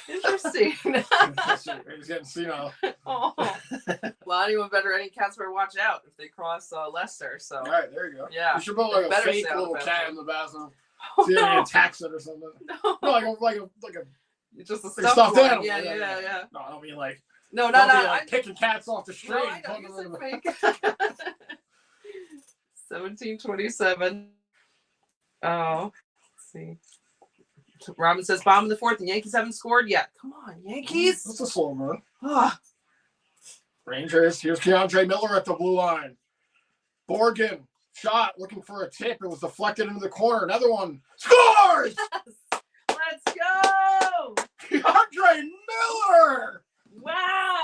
Interesting. He's getting senile. Oh. Well, any cats better watch out if they cross Lester. So. All right, there you go. Yeah. You should put like a fake little cat in the bathroom. See if he attacks it or something. No. No, like a just a stuffed animal. Yeah. No, I don't mean like. No. I'm picking cats off the street. No, I know you said fake. 1727. Oh, let's see. Robin says, bottom of the fourth, and Yankees haven't scored yet. Come on, Yankees. That's a slow run. Rangers, here's Keandre Miller at the blue line. Borgen, shot, looking for a tip. It was deflected into the corner. Another one. Scores! Yes! Let's go! Keandre Miller! Wow!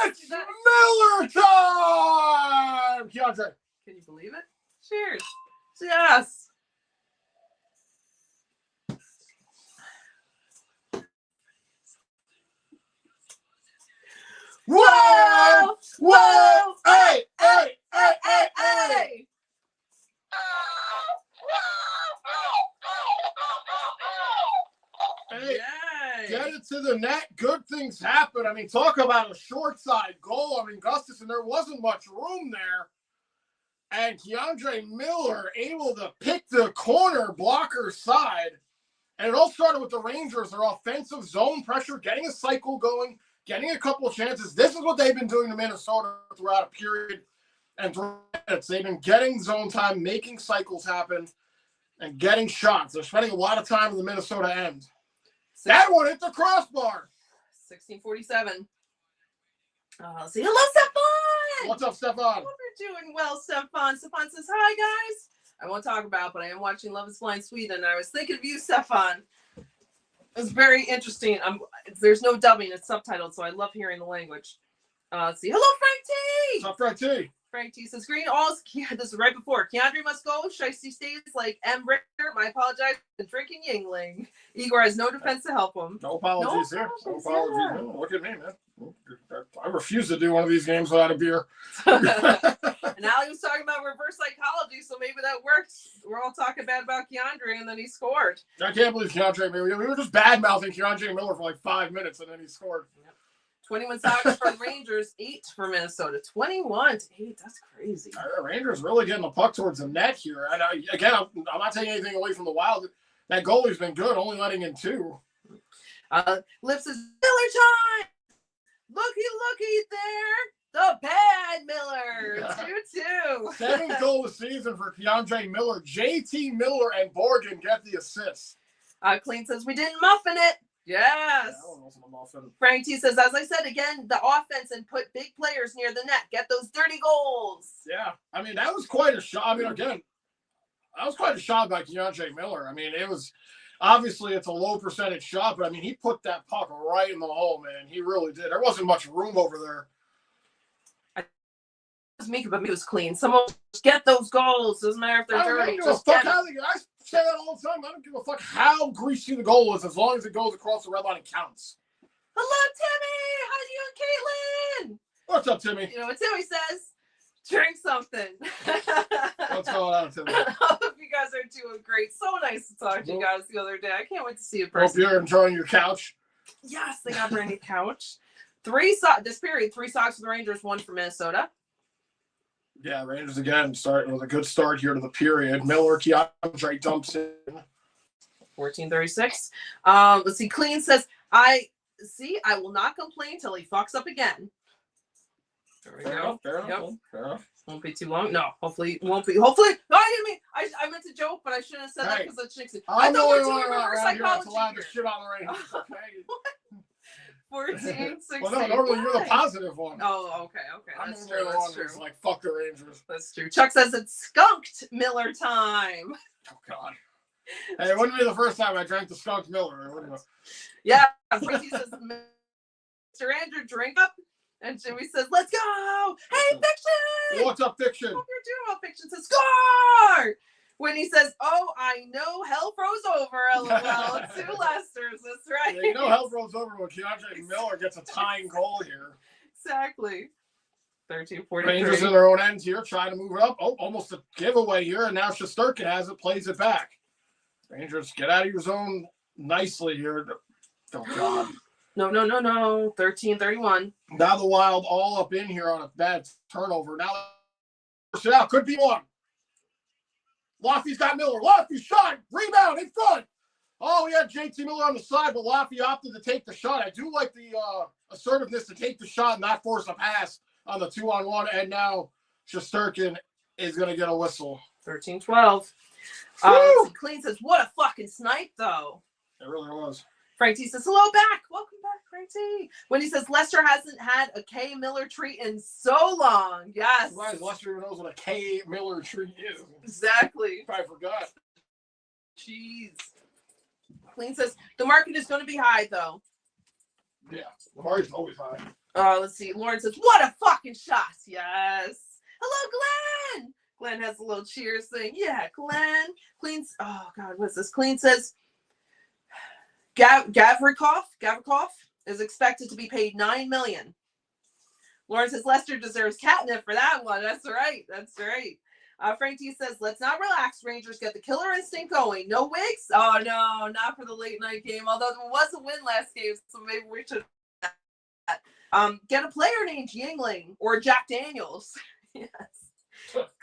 It's Miller time! Keandre. Can you believe it? Cheers. Yes. Whoa! Whoa! Hey! Hey! Hey! Hey! Hey! Hey, Yay. get it to the net. Good things happen. I mean, talk about a short side goal. I mean, Gustafson, there wasn't much room there. And Keandre Miller able to pick the corner blocker side. And it all started with the Rangers, their offensive zone pressure, getting a cycle going, getting a couple of chances. This is what they've been doing to Minnesota throughout a period. And they've been getting zone time, making cycles happen, and getting shots. They're spending a lot of time in the Minnesota end. That one hit the crossbar. 1647. Let's see. Hello, Stefan. What's up, Stefan? Hope you're doing well, Stefan. Stefan says, hi, guys. I won't talk about, but I am watching Love is Blind Sweden, and I was thinking of you, Stefan. It was very interesting. There's no dubbing. It's subtitled, so I love hearing the language. Let's see. Hello, Frank T. What's up, Frank T? Frank T says, Green Alls, this is right before. Keandre must go. Shiesty stays like M. Richter. I apologize for drinking Yingling. Igor has no defense to help him. No apologies here. No apologies. No, look at me, man. I refuse to do one of these games without a beer. And Ali was talking about reverse psychology, so maybe that worked. We're all talking bad about Keandre, and then he scored. I can't believe Keandre Miller. We were just bad-mouthing Keandre Miller for like 5 minutes, and then he scored. Yep. 21 socks for the Rangers, 8 for Minnesota. 21-8. That's crazy. Rangers really getting the puck towards the net here. And again, I'm not taking anything away from the Wild. That goalie's been good, only letting in 2. Lips is Miller time. Looky there. The bad Miller. 2-2. 7th goal of the season for Keandre Miller. JT Miller and Borgen get the assists. Clean says, we didn't muffin it. Yes. Yeah, Frank T says, as I said again, the offense and put big players near the net. Get those dirty goals. Yeah. I mean, that was quite a shot. I mean, again, that was quite a shot by Keandre Miller. I mean, it was obviously it's a low percentage shot, but I mean, he put that puck right in the hole, man. He really did. There wasn't much room over there. It was Mika, but it was clean. Someone get those goals. Doesn't matter if they're dirty. I say that all the time. I don't give a fuck how greasy the goal is as long as it goes across the red line and counts. Hello, Timmy. How you and Caitlin? What's up, Timmy? You know what Timmy says? Drink something. What's going on, Timmy? I hope you guys are doing great. So nice to talk to you guys the other day. I can't wait to see you in person. Hope you're enjoying your couch. Yes, they got brand new couch. 3 socks this period. 3 socks for the Rangers, 1 for Minnesota. Yeah, Rangers again starting with a good start here to the period. Miller, Keandre dumps in. 14:36. Let's see. Clean says, I will not complain till he fucks up again. There we go. Fair enough. Won't be too long. No, hopefully it won't be. Hopefully. No, I didn't mean. I meant to joke, but I shouldn't have said that because it jinxed it. I thought we were doing reverse psychology here. Shit on the Rangers. Okay. 14:16. Well, no, normally you're the positive one. Oh, okay. That's true. That's true. Like, fuck the Rangers. That's true. Chuck says it's skunked Miller time. Oh, God. Hey, it wouldn't be the first time I drank the skunked Miller. Yeah. He says, Mr. Andrew, drink up. And Jimmy says, let's go. Hey, Fiction. What's up, Fiction? Hope you're doing well. Fiction says, score. When he says, oh, I know hell froze over, LOL. It's 2 Lesters. That's right. Yeah, you know hell froze over when Keandre Miller gets a tying goal here. Exactly. 13:43. Rangers in their own end here, trying to move it up. Oh, almost a giveaway here, and now Shesterkin has it, plays it back. Rangers, get out of your zone nicely here. Oh, God. No. 13:31. Now the Wild all up in here on a bad turnover. Now, push it out. Could be one. Laffy's got Miller. Laffy shot. Rebound in front. Oh, we had JT Miller on the side, but Laffy opted to take the shot. I do like the assertiveness to take the shot and not force a pass on the 2-on-1. And now Shesterkin is going to get a whistle. 13:12. Clean says, what a fucking snipe, though. It really was. Frank T says, hello back. Welcome back, Frank T. When he says, Lester hasn't had a K Miller treat in so long. Yes. Right, Lester knows what a K Miller treat is. Exactly. I forgot. Jeez. Clean says, the market is going to be high, though. Yeah, the market's always high. Let's see. Lauren says, what a fucking shot. Yes. Hello, Glenn. Glenn has a little cheers thing. Yeah, Glenn. Cleans. Oh God, what's this? Clean says Gavrikov is expected to be paid $9 million. Lauren says Lester deserves catnip for that one. That's right. That's right. Frank T says, let's not relax. Rangers get the killer instinct going. No wigs? Oh, no, not for the late night game. Although there was a win last game, so maybe we should get a player named Yingling or Jack Daniels. Yes.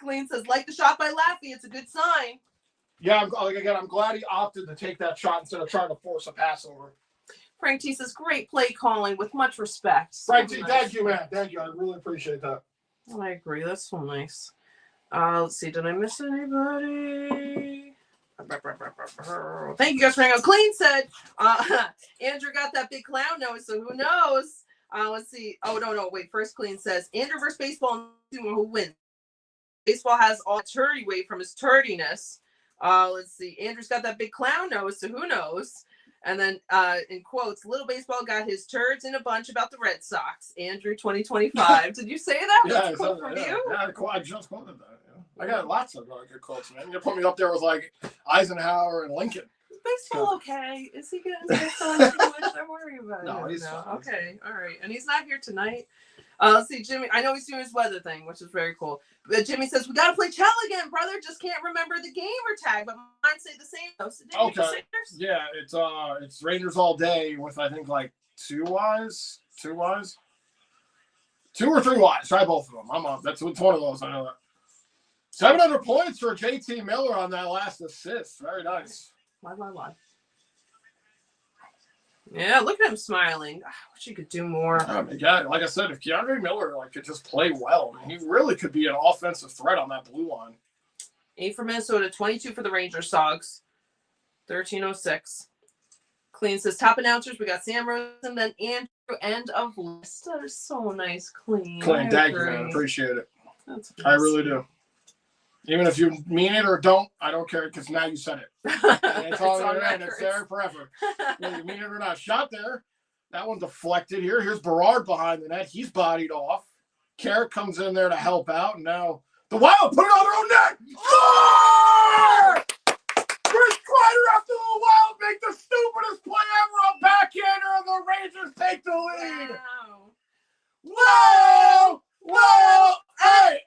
Clean says, like the shot by Laffy, it's a good sign. Yeah, I'm glad he opted to take that shot instead of trying to force a pass over. Frank T says, great play calling with much respect. Frank T, thank you, man. Thank you. I really appreciate that. Well, I agree. That's so nice. Let's see. Did I miss anybody? Thank you guys for hanging out. Clean said, Andrew got that big clown nose, so who knows? Let's see. Oh, no. Wait. First, Clean says, Andrew versus baseball, who wins? Baseball has all turdy weight from his turdiness. Let's see. Andrew's got that big clown nose, so who knows? And then in quotes, little baseball got his turds in a bunch about the Red Sox. Andrew 2025. Did you say that? Yeah, That's quote from you? Yeah, I just quoted that. Yeah. I got lots of good quotes, man. You put me up there with like Eisenhower and Lincoln. Is baseball okay? Is he getting baseball too much? I'm worried about it. No, he's fine. Okay, all right. And he's not here tonight. Let's see, Jimmy. I know he's doing his weather thing, which is very cool. But Jimmy says, we got to play Chell again, brother. Just can't remember the gamer tag, but mine say the same. So okay. Yeah, it's Rangers all day with, I think, like 2 Ys. 2 Ys? 2 or 3 Ys. Try both of them. I'm up. It's one of those. I know that. 700 points for JT Miller on that last assist. Very nice. Why? Yeah, look at him smiling. I wish he could do more. Yeah, like I said, if Keandre Miller could just play well, I mean, he really could be an offensive threat on that blue line. 8 for Minnesota, 22 for the Rangers, Sogs. 13:06. Clean says, top announcers, we got Sam Rose and then Andrew, end of list. That is so nice, Clean. Clean, thank you, man. Appreciate it. That's I really do. Even if you mean it or don't, I don't care because now you said it. It's all on there and it's there forever. Whether you mean it or not. Shot there. That one deflected here. Here's Berard behind the net. He's bodied off. Carrick comes in there to help out. And now the Wild put it on their own net. Score! Chris Kreider after the Wild make the stupidest play ever. A backhander and the Rangers take the lead. Wow! Whoa! Hey!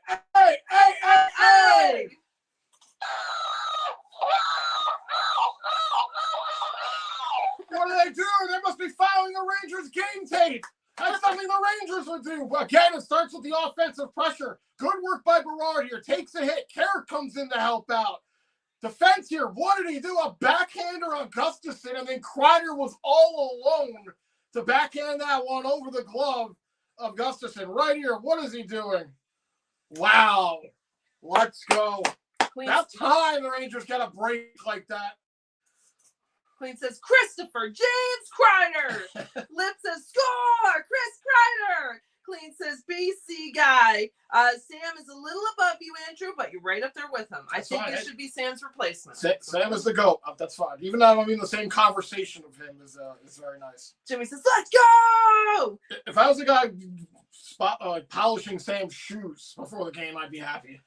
What do they do? They must be filing the Rangers game tape. That's something the Rangers would do. But again, it starts with the offensive pressure. Good work by Berard here. Takes a hit. Carrick comes in to help out. Defense here. What did he do? A backhander on Gustafsson, and then Kreider was all alone to backhand that one over the glove of Gustafsson. Right here. What is he doing? Wow. Let's go. About time the Rangers get a break like that. Queen says, Christopher James Kreider. Lip says, score, Chris Kreider. Clean says, BC guy. Sam is a little above you, Andrew, but you're right up there with him. I think you should be Sam's replacement. Sam is the GOAT. That's fine. Even though I'm in the same conversation of him is very nice. Jimmy says, let's go. If I was the guy polishing Sam's shoes before the game, I'd be happy.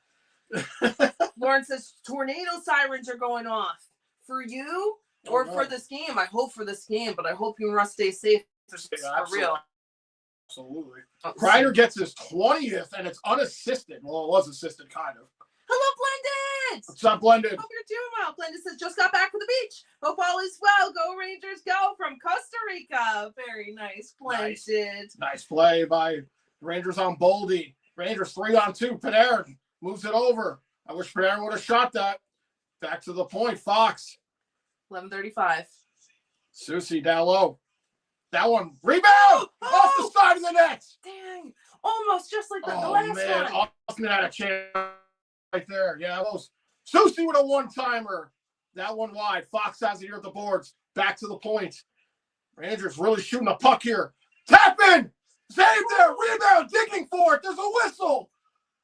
Lauren says, tornado sirens are going off. For you? Or for this game. I hope for this game, but I hope you and Russ stay safe. For real. Absolutely. Kreider gets his 20th, and it's unassisted. Well, it was assisted, kind of. Hello, Blended! What's up, Blended? Hope you're doing well. Blended says, just got back from the beach. Hope all is well. Go Rangers, go from Costa Rica. Very nice, Blended. Nice play by Rangers on Boldy. Rangers 3-on-2. Panarin moves it over. I wish Panarin would have shot that. Back to the point. Fox. 11:35. Susie down low. That one. Rebound! Off the side of the net. Dang. Almost just like the last one. Austin had a chance right there. Yeah, almost. Susie with a one-timer. That one wide. Fox has it here at the boards. Back to the point. Rangers really shooting a puck here. Tap in! Save there! Rebound! Digging for it! There's a whistle!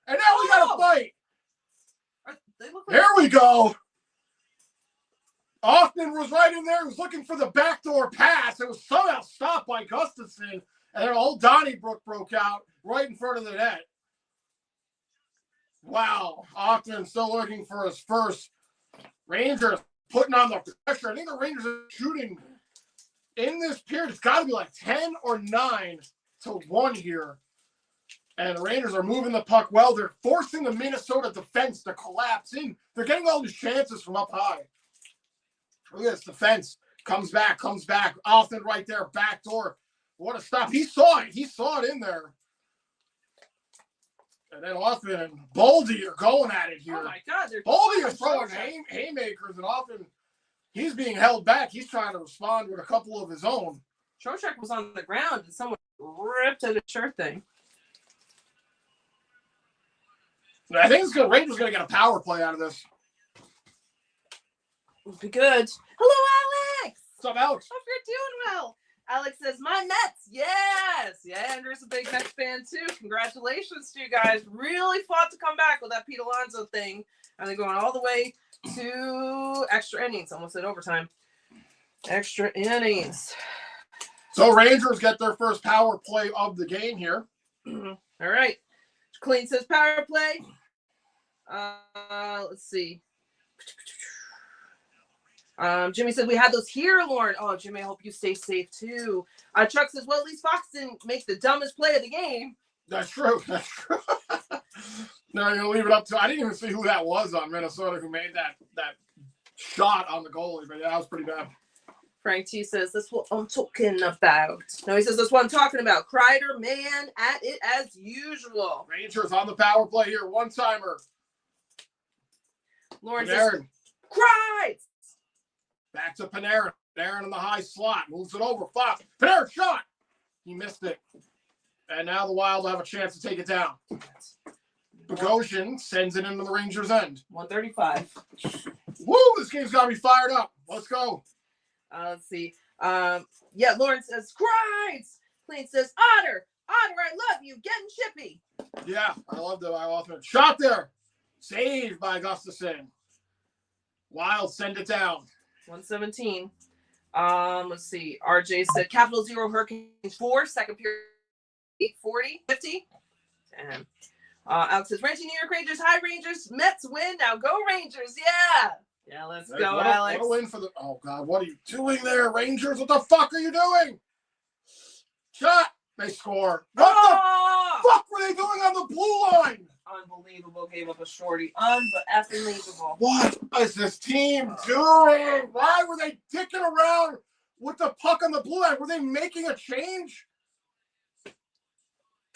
And now we got to fight. Here we go. Austin was right in there. He was looking for the backdoor pass. It was somehow stopped by Gustafsson. And then old Donnybrook broke out right in front of the net. Wow. Austin still looking for his first. Rangers putting on the pressure. I think the Rangers are shooting in this period. It's got to be like 10 or 9-1 here. And the Rangers are moving the puck well. They're forcing the Minnesota defense to collapse in. They're getting all these chances from up high. Look at this defense. Comes back. Austin right there, back door. What a stop. He saw it. He saw it in there. And then Austin and Boldy are going at it here. Oh, my God. Boldy is throwing haymakers, and Austin, he's being held back. He's trying to respond with a couple of his own. Trocheck was on the ground, and someone ripped at his shirt thing. I think it's good. Rangers going to get a power play out of this. Would be good. Hello, Alex. What's up, Alex? Hope you're doing well. Alex says, my Mets. Yes. Yeah, Andrew's a big Mets fan, too. Congratulations to you guys. Really fought to come back with that Pete Alonso thing. And they're going all the way to extra innings. Almost at overtime. Extra innings. So Rangers get their first power play of the game here. All right. Clean says power play. Let's see. Jimmy said we had those here, Lauren. Oh, Jimmy, I hope you stay safe too. Chuck says, well, at least Fox didn't make the dumbest play of the game. That's true. That's true. No, you're gonna leave it up to. I didn't even see who that was on Minnesota who made that shot on the goalie, but yeah, that was pretty bad. Frank T says, that's what I'm talking about. No, he says, that's what I'm talking about. Kreider, man, at it as usual. Rangers on the power play here. One-timer. Lauren says, Panarin. Kreitz! Back to Panarin. Panarin in the high slot. Moves it over. Fox. Panarin shot. He missed it. And now the Wild have a chance to take it down. Bogosian sends it into the Rangers' end. 135. Woo! This game's got to be fired up. Let's go. Let's see. Yeah, Lauren says, Kreitz! Clean says, Otter, I love you. Getting chippy. Yeah, I love that. I often shot there. Saved by Gustafsson. Wild send it down. 117. Let's see. RJ said Capital 0 Hurricanes 4, second period 840, 50. And Alex says Rangers, New York Rangers, hi Rangers, Mets win. Now go Rangers. Yeah. Yeah, let's go, Alex. What a win for the oh God, what are you doing there, Rangers? What the fuck are you doing? Shot. They score. What the fuck were they doing on the blue line? Unbelievable. Gave up a shorty. Unbelievable. What is this team doing? Why were they dicking around with the puck on the blue line? Were they making a change?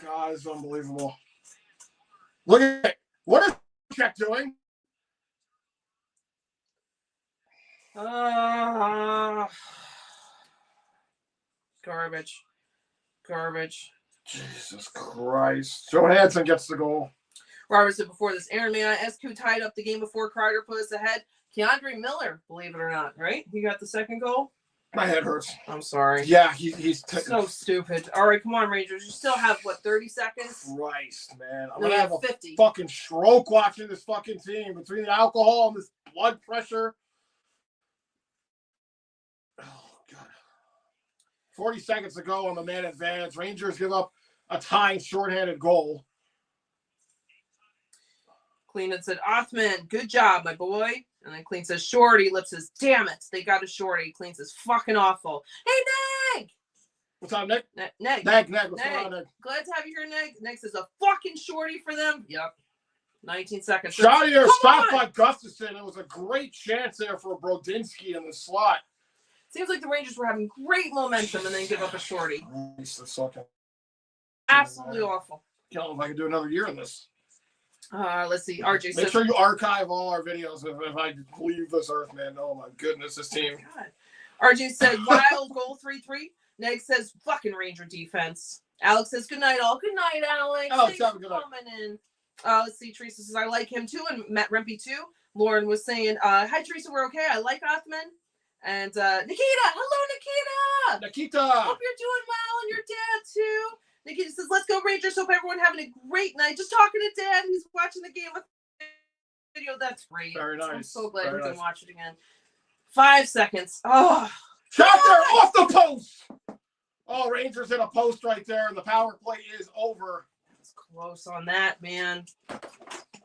God, it's unbelievable. Look at it. What is Check doing? Garbage. Jesus Christ. Johansson gets the goal. Robert said before this, Aaron, may I ask who tied up the game before Kreider put us ahead? Keandre Miller, believe it or not, right? He got the second goal? My head hurts. I'm sorry. Yeah, he's so stupid. All right, come on, Rangers. You still have, 30 seconds? Christ, man. I'm going to have a 50. fucking stroke watching this fucking team. Between the alcohol and this blood pressure. Oh, God. 40 seconds to go on the man advance. Rangers give up a tying shorthanded goal. Clean had said, Othman, good job, my boy. And then Clean says, Shorty. Lip says, damn it, they got a shorty. Clean says, fucking awful. Hey, Neg! What's up, Nick? Neg. What's going on, Nick? Glad to have you here, Neg. Neg says, a fucking shorty for them. Yep. 19 seconds. Shot here, stopped by Gustafsson. It was a great chance there for Brodinski in the slot. Seems like the Rangers were having great momentum and then give up a shorty. Absolutely awful. I don't know if I can do another year in this. Let's see. RJ says, make sure you archive all our videos if I leave this earth, man. Oh my goodness, this team. God. RJ said, Wild goal 3-3. Neg says, fucking Ranger defense. Alex says, good night, all. Good night, Alex. Alex, have a good night. In. Let's see. Teresa says, I like him too. And Matt Rempey too. Lauren was saying, hi, Teresa, we're okay. I like Othman. And Nikita. Hello, Nikita. Hope you're doing well. And your dad too. Nikita says, let's go Rangers. Hope everyone having a great night. Just talking to Dad. He's watching the game with video. That's great. Very nice. I'm so glad we can watch it again. 5 seconds. Oh. Shot there off the post. Oh, Rangers hit a post right there, and the power play is over. It's close on that, man.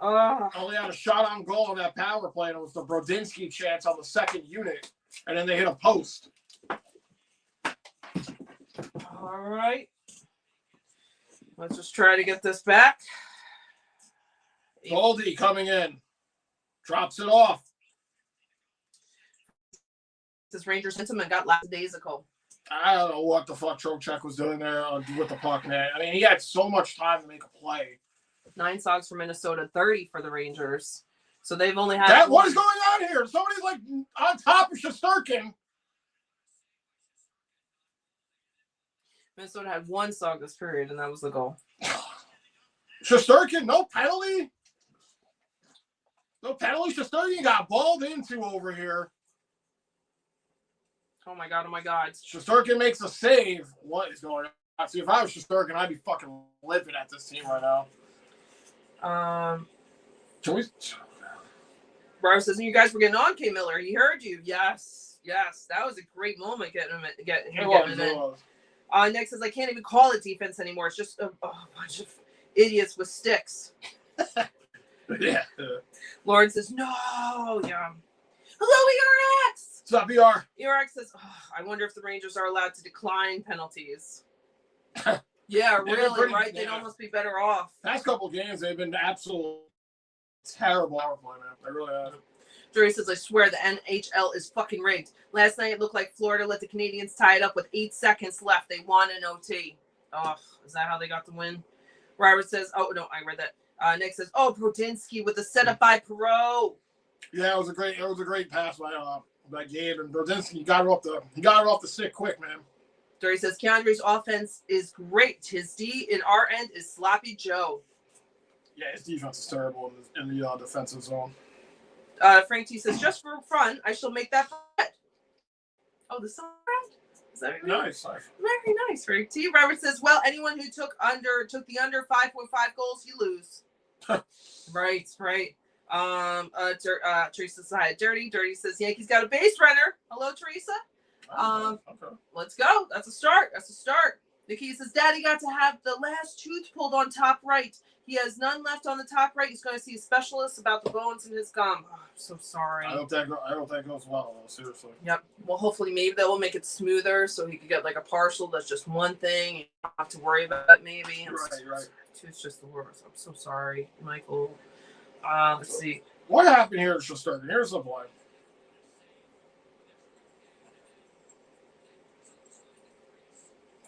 Only had a shot on goal on that power play, and it was the Brodinski chance on the second unit, and then they hit a post. All right. Let's just try to get this back. Goalie coming in. Drops it off. This Rangers sentiment got lackadaisical. I don't know what the fuck Trocheck was doing there with the puck, man. I mean, he had so much time to make a play. 9 sogs for Minnesota, 30 for the Rangers. So they've only had that. What is going on here? Somebody's like on top of Shesterkin. Minnesota had 1 sog this period, and that was the goal. Shesterkin, no penalty. No penalty. Shesterkin got balled into over here. Oh my god, oh my god. Shesterkin makes a save. What is going on? See, if I was Shesterkin, I'd be fucking livid at this team right now. Can we... Bro says, you guys were getting on, K. Miller. He heard you. Yes. That was a great moment getting him in. Nick says, I can't even call it defense anymore. It's just a bunch of idiots with sticks. Yeah. Lauren says, no. Yeah. Hello, ERX. What's up, ER? ERX says, I wonder if the Rangers are allowed to decline penalties. Yeah, really, right? They'd almost be better off. Past couple of games, they've been absolute terrible power play, man. They really have. Jerry says, I swear the NHL is fucking rigged. Last night, it looked like Florida let the Canadians tie it up with 8 seconds left. They won in OT. Oh, is that how they got the win? Robert says, oh, no, I read that. Nick says, Brodinski with the setup by Perot. Yeah, it was a great pass by that game, and Brodinski got her off the stick quick, man. Jerry says, Keandre's offense is great. His D in our end is Sloppy Joe. Yeah, his defense is terrible in the defensive zone. Frank T says, just for fun, I shall make that bet. Oh, the song round? Is that nice? Very nice, Frank T. Robert says, well, anyone who took the under 5.5 goals, you lose. Right. Teresa says, hi, Dirty. Dirty says, Yankees got a base runner. Hello, Teresa. Okay. Let's go. That's a start. Nikki says, Daddy got to have the last tooth pulled on top right. He has none left on the top right. He's going to see a specialist about the bones in his gum. Oh, I'm so sorry. I hope that goes well, though, seriously. Yep. Well, hopefully maybe that will make it smoother so he could get like a partial that's just one thing. You don't have to worry about it maybe. Right. It's just the worst. I'm so sorry, Michael. Let's see. What happened here at Shesterkin? Here's the play.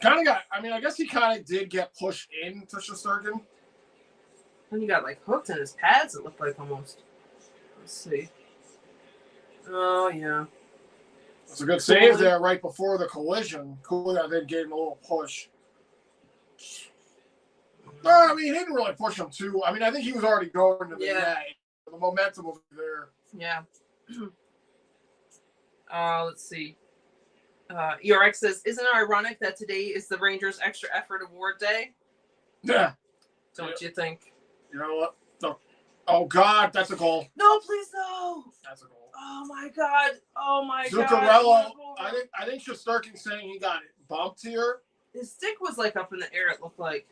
I guess he kind of did get pushed into Shesterkin. And he got like hooked in his pads, it looked like almost. Let's see. Oh, yeah. It's a good save there right before the collision. Cuylle, I think, gave him a little push. No, I mean, he didn't really push him too. I mean, I think he was already going to the net. The momentum was there. Yeah. Let's see. ERX says, isn't it ironic that today is the Rangers Extra Effort Award Day? Yeah. Don't you think? You know what? No. Oh, God, that's a goal. No, please, no. That's a goal. Oh, my God. Zuccarello, I think Shesterkin's saying he got it bumped here. His stick was like up in the air, it looked like.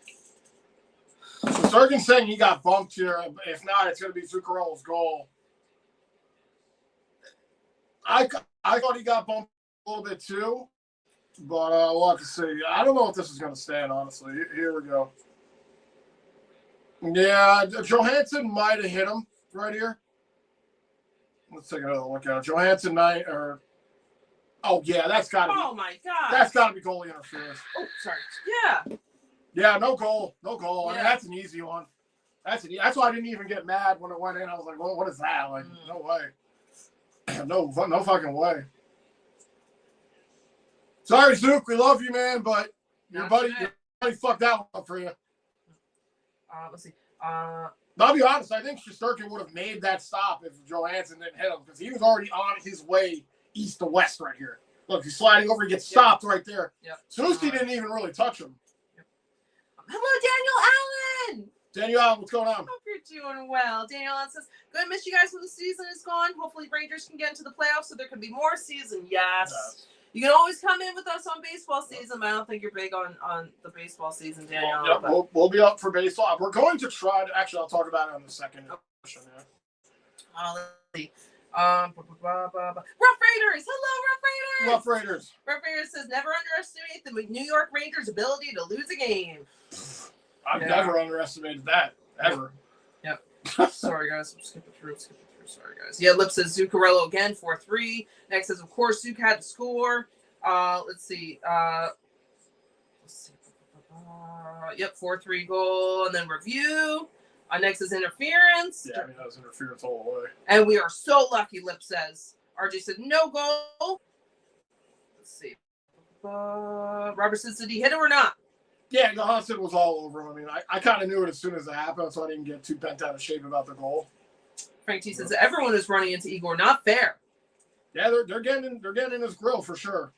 Shesterkin's saying he got bumped here. If not, it's going to be Zuccarello's goal. I thought he got bumped a little bit too, but we'll have to see. I don't know if this is going to stand, honestly. Here we go. Yeah, Johansson might have hit him right here. Let's take another look at it. Johansson oh, yeah, that's got to be. Oh, my God. That's got to be goalie interference. Oh, sorry. Yeah. Yeah, no goal. Yeah. I mean, that's an easy one. That's why I didn't even get mad when it went in. I was like, well, what is that? Like, no way. No fucking way. Sorry, Zook. We love you, man, but your buddy fucked that one up for you. Let's see. I'll be honest. I think Shesterkin would have made that stop if Johansson didn't hit him because he was already on his way east to west right here. Look, he's sliding over. He gets stopped right there. Yep. Suski didn't even really touch him. Yep. Hello, Daniel Allen. Daniel Allen, what's going on? Hope you're doing well. Daniel Allen says, "Gonna miss you guys when the season is gone. Hopefully, Rangers can get into the playoffs so there can be more season." Yes. You can always come in with us on baseball season, but I don't think you're big on the baseball season, Daniel. We'll be up for baseball. We're going to try to. Actually, I'll talk about it in a second. Let's see. Rough Raiders. Hello, Rough Raiders. Rough Raiders. Rough Raiders says never underestimate the New York Rangers' ability to lose a game. I've never underestimated that ever. Yep. Sorry guys, I'm skipping through. Sorry guys. Yeah, Lip says Zuccarello again 4-3. Next says of course Zook had to score. Let's see. Yep, 4-3 goal, and then review. Next is interference. Yeah, I mean, that was interference all the way. And we are so lucky, Lip says. RJ said no goal. Let's see. Robert says, did he hit it or not? Yeah, Johansson was all over him. I mean, I kind of knew it as soon as it happened, so I didn't get too bent out of shape about the goal. Frank T says everyone is running into Igor. Not fair. Yeah, they're getting in his grill for sure.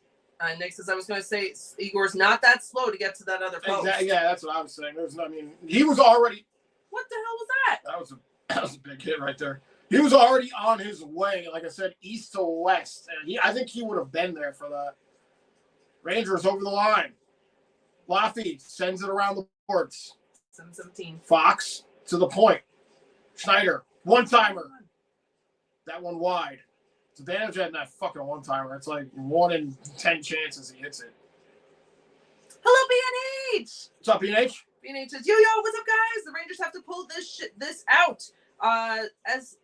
Nick says I was going to say Igor's not that slow to get to that other post. Exactly. Yeah, that's what I was saying. He was already. What the hell was that? That was a big hit right there. He was already on his way, like I said, east to west, and I think he would have been there for that. Rangers over the line. Laffy sends it around the boards. 7-17. Fox to the point. Schneider, one-timer. That one wide. It's advantage in that fucking one-timer. It's like 1 in 10 chances he hits it. Hello, BNH. What's up, BNH? BNH says, yo, what's up, guys? The Rangers have to pull this out. As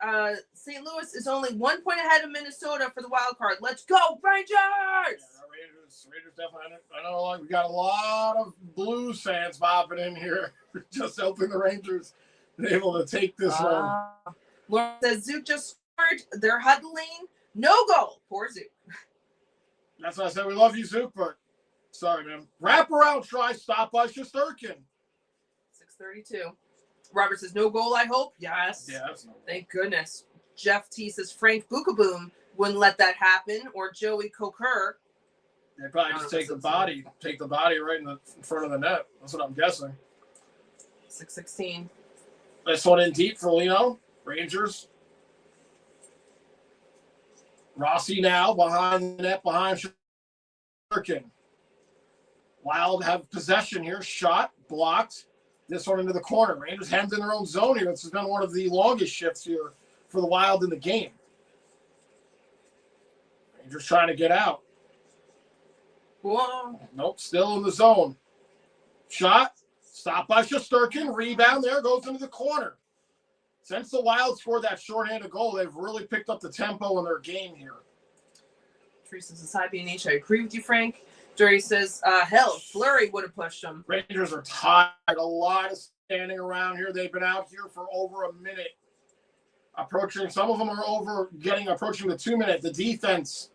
St. Louis is only 1 point ahead of Minnesota for the wild card. Let's go, Rangers! Yeah, Rangers definitely. I know we got a lot of Blues fans bopping in here, just helping the Rangers be able to take this one. Lauren says Zook just scored. They're huddling. No goal. Poor Zook. That's why I said we love you, Zook, but sorry, man. Wrap around try, stop by Shesterkin. 6:32. Robert says no goal, I hope. Yes. Yeah, that's no goal. Thank goodness. Jeff T says Frank Bukaboom wouldn't let that happen, or Joey Coker. They probably just take the body right in front of the net. That's what I'm guessing. 6:16. This one in deep for Lino. Rangers. Rossi now behind the net, behind Shesterkin. Wild have possession here. Shot, blocked. This one into the corner. Rangers hemmed in their own zone here. This has been one of the longest shifts here for the Wild in the game. Rangers trying to get out. Whoa. Nope, still in the zone. Shot, stopped by Shesterkin. Rebound there, goes into the corner. Since the Wild scored that shorthanded goal, they've really picked up the tempo in their game here. Teresa says, hi, BNH. I agree with you, Frank. Jerry says, hell, Fleury would have pushed them. Rangers are tired. A lot of standing around here. They've been out here for over a minute. Some of them are approaching the 2 minute. The defense,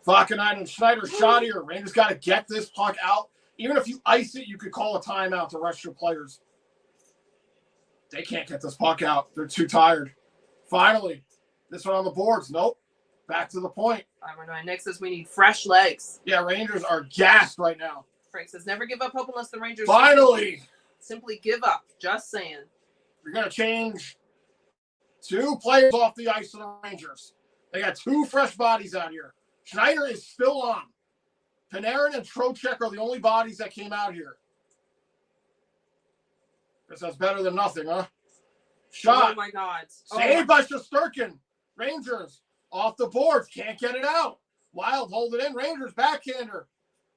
Falkenine and Schneider shot here. Rangers got to get this puck out. Even if you ice it, you could call a timeout to rest your players. They can't get this puck out. They're too tired. Finally, this one on the boards. Nope. Back to the point. 5-9. Nick says we need fresh legs. Yeah, Rangers are gassed right now. Frank says never give up hope unless the Rangers finally simply give up. Just saying. You're going to change 2 players off the ice of the Rangers. They got 2 fresh bodies out here. Schneider is still on. Panarin and Trocheck are the only bodies that came out here. Guess that's better than nothing, huh? Shot. Oh, my God. Saved by Shesterkin. Rangers off the boards. Can't get it out. Wild hold it in. Rangers backhander.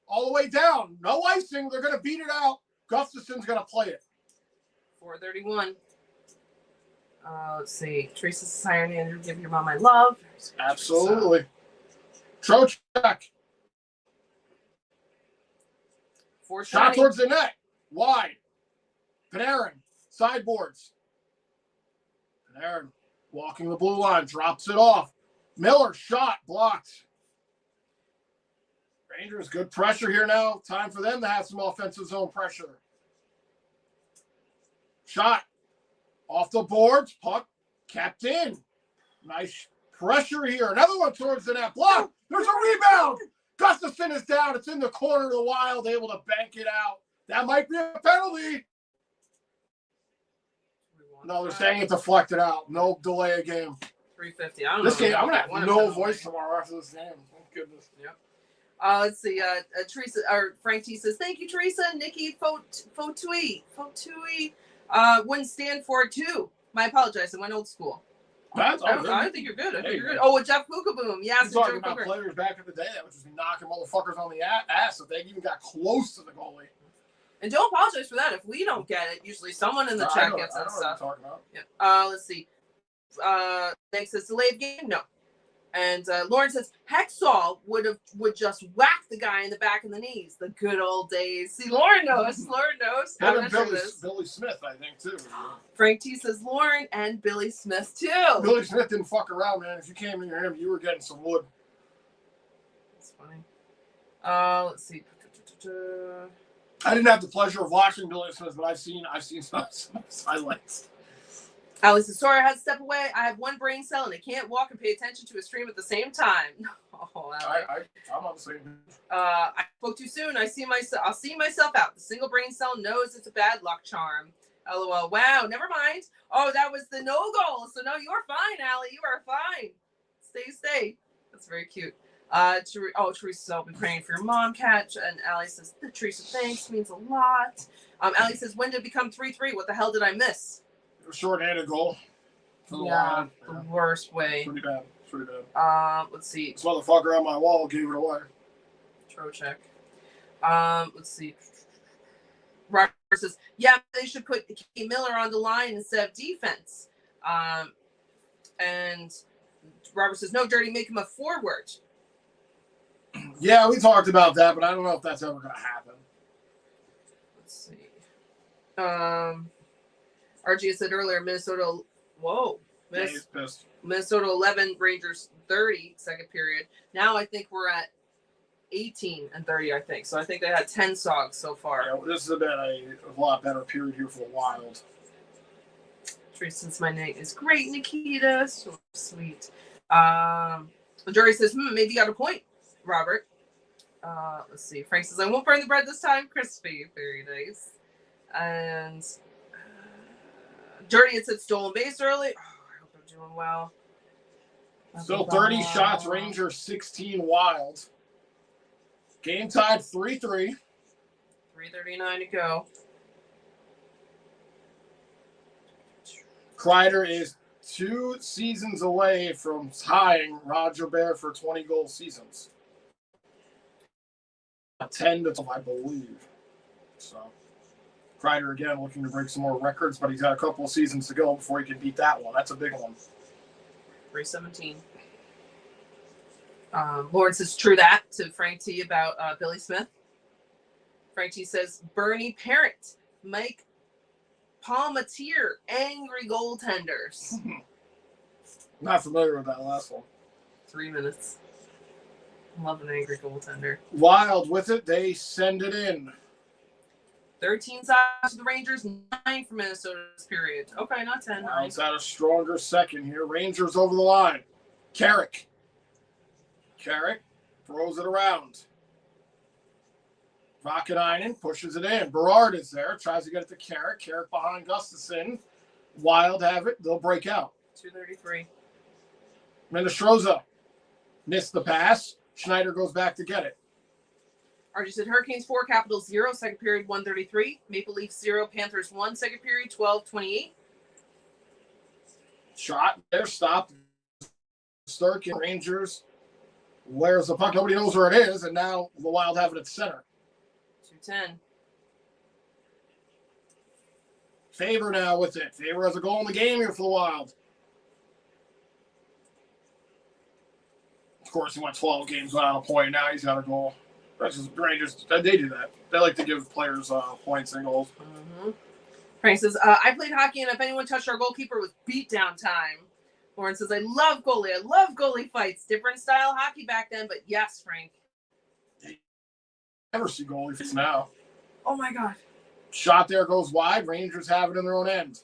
All the way down. No icing. They're going to beat it out. Gustafson's going to play it. 4:31. Let's see. Teresa says, hi, Andrew. Give your mom my love. Absolutely. Trocheck. Shot towards the net. Wide. Panarin. Sideboards. Panarin walking the blue line. Drops it off. Miller. Shot. Blocked. Rangers, good pressure here now. Time for them to have some offensive zone pressure. Shot. Off the boards. Puck kept in. Nice pressure here. Another one towards the net. Block. There's a rebound. Gustafson is down. It's in the corner of the Wild, able to bank it out. That might be a penalty. No, they're saying it deflected out. No delay of game. 3:50. I don't this know. game, I'm going to have no voice tomorrow after this game. Thank goodness. Yep. Let's see. Teresa or Frank T says, thank you, Teresa. Nikki Fotui wouldn't stand for it too. I apologize. I went old school. That's all good. I think you're good. I think you're good. Oh, with Jeff Kukaboom. Yes. You're talking about players back in the day that would just be knocking motherfuckers on the ass if they even got close to the goalie. And don't apologize for that. If we don't get it, usually someone in the chat gets that stuff. What you're talking about. Yeah. Let's see. Nick says delay of game. No. And Lauren says Hexall would just whack the guy in the back of the knees. The good old days. See, Lauren knows. Lauren knows. Billy Smith, I think, too. Frank T says Lauren and Billy Smith too. Billy Smith didn't fuck around, man. If you came in him, you were getting some wood. That's funny. Let's see. I didn't have the pleasure of watching Billy Smith, but I've seen some highlights. Alice says, sorry, I had to step away. I have one brain cell and I can't walk and pay attention to a stream at the same time. Oh, I'm on the same page. I spoke too soon. I'll see myself out. The single brain cell knows it's a bad luck charm. LOL. Wow, never mind. Oh, that was the no goal. So no, you are fine, Allie. You are fine. Stay. That's very cute. Teresa, I'll be praying for your mom, Kat. And Allie says, Teresa, thanks. Means a lot. Allie says, when did it become 3-3? What the hell did I miss? Short-handed goal. The worst way. Pretty bad. Let's see. This motherfucker on my wall gave it away. Trocheck. Let's see. Robert says, yeah, they should put Key Miller on the line instead of defense. And Robert says, no, Dirty, make him a forward. Yeah, we talked about that, but I don't know if that's ever going to happen. Let's see. RG said earlier, Minnesota. Whoa. Minnesota 11, Rangers 30, second period. Now I think we're at 18 and 30, I think. So I think they had 10 songs so far. Yeah, well, this has been a lot better period here for the Wild. Since my name is great, Nikita. So sweet. Jerry says, maybe you got a point, Robert. Let's see. Frank says, I won't burn the bread this time. Crispy. Very nice. And Dirty had said stolen base early. Oh, I hope I'm doing well. Still 30 shots, Rangers 16 Wild. Game tied 3-3. 3:39 to go. Kreider is 2 seasons away from tying Roger Bear for 20-goal seasons. 10 to 12, I believe. So Kreider, again, looking to break some more records, but he's got a couple of seasons to go before he can beat that one. That's a big one. 3:17. Lauren says, true that, to Frank T about Billy Smith. Frank T says, Bernie Parent, Mike Palmatier, angry goaltenders. Not familiar with that last one. 3 minutes. Love an angry goaltender. Wild with it. They send it in. 13 sides for the Rangers, 9 for Minnesota this period. Okay, not 10. Wild's had a stronger second here. Rangers over the line. Carrick throws it around. Vakanainen pushes it in. Berard is there. Tries to get it to Carrick. Carrick behind Gustafsson. Wild have it. They'll break out. 2:33. Menestroza missed the pass. Schneider goes back to get it. RG said Hurricanes 4, Capitals 0, second period 1:33. Maple Leafs 0, Panthers 1, second period 12:28. Shot there, stopped. Sturkin, Rangers. Where's the puck? Nobody knows where it is, and now the Wild have it at center. 2:10. Faber now with it. Faber has a goal in the game here for the Wild. Of course, he went 12 games without a point. Now he's got a goal. That's just Rangers. They do that. They like to give players points and goals. Mm-hmm. Frank says, I played hockey, and if anyone touched our goalkeeper, it was beatdown time. Lauren says, I love goalie. I love goalie fights. Different style hockey back then, but yes, Frank. Never see goalie fights now. Oh, my God. Shot there goes wide. Rangers have it in their own end.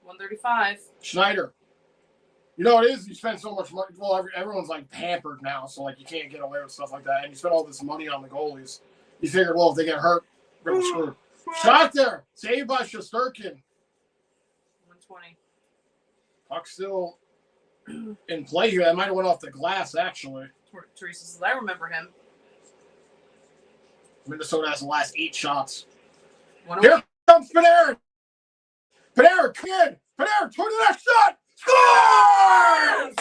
135. Schneider. You know what it is? You spend so much money. Well, everyone's like pampered now, so like you can't get away with stuff like that. And you spend all this money on the goalies. You figured, well, if they get hurt, they're screwed. Shot there. Saved by Shesterkin. 120. Puck still in play here. That might have went off the glass, actually. Teresa says, I remember him. Minnesota has the last 8 shots. 108. Here comes Panarin. Panarin, come in. Panarin, toward the next shot. Scores!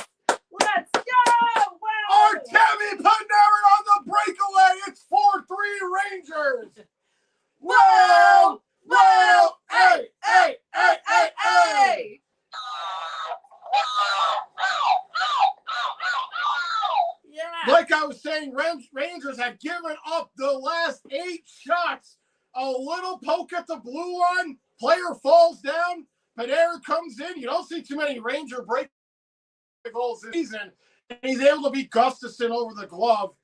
Let's go! Wow! Artemi Panarin on the breakaway. It's 4-3 Rangers. Whoa! Whoa! Hey! Hey! Hey! Hey! Hey! Yeah. Like I was saying, Rangers have given up the last 8 shots. A little poke at the blue line. Player falls down. Panarin comes in. You don't see too many Ranger break goals this season. And he's able to beat Gustafsson over the glove.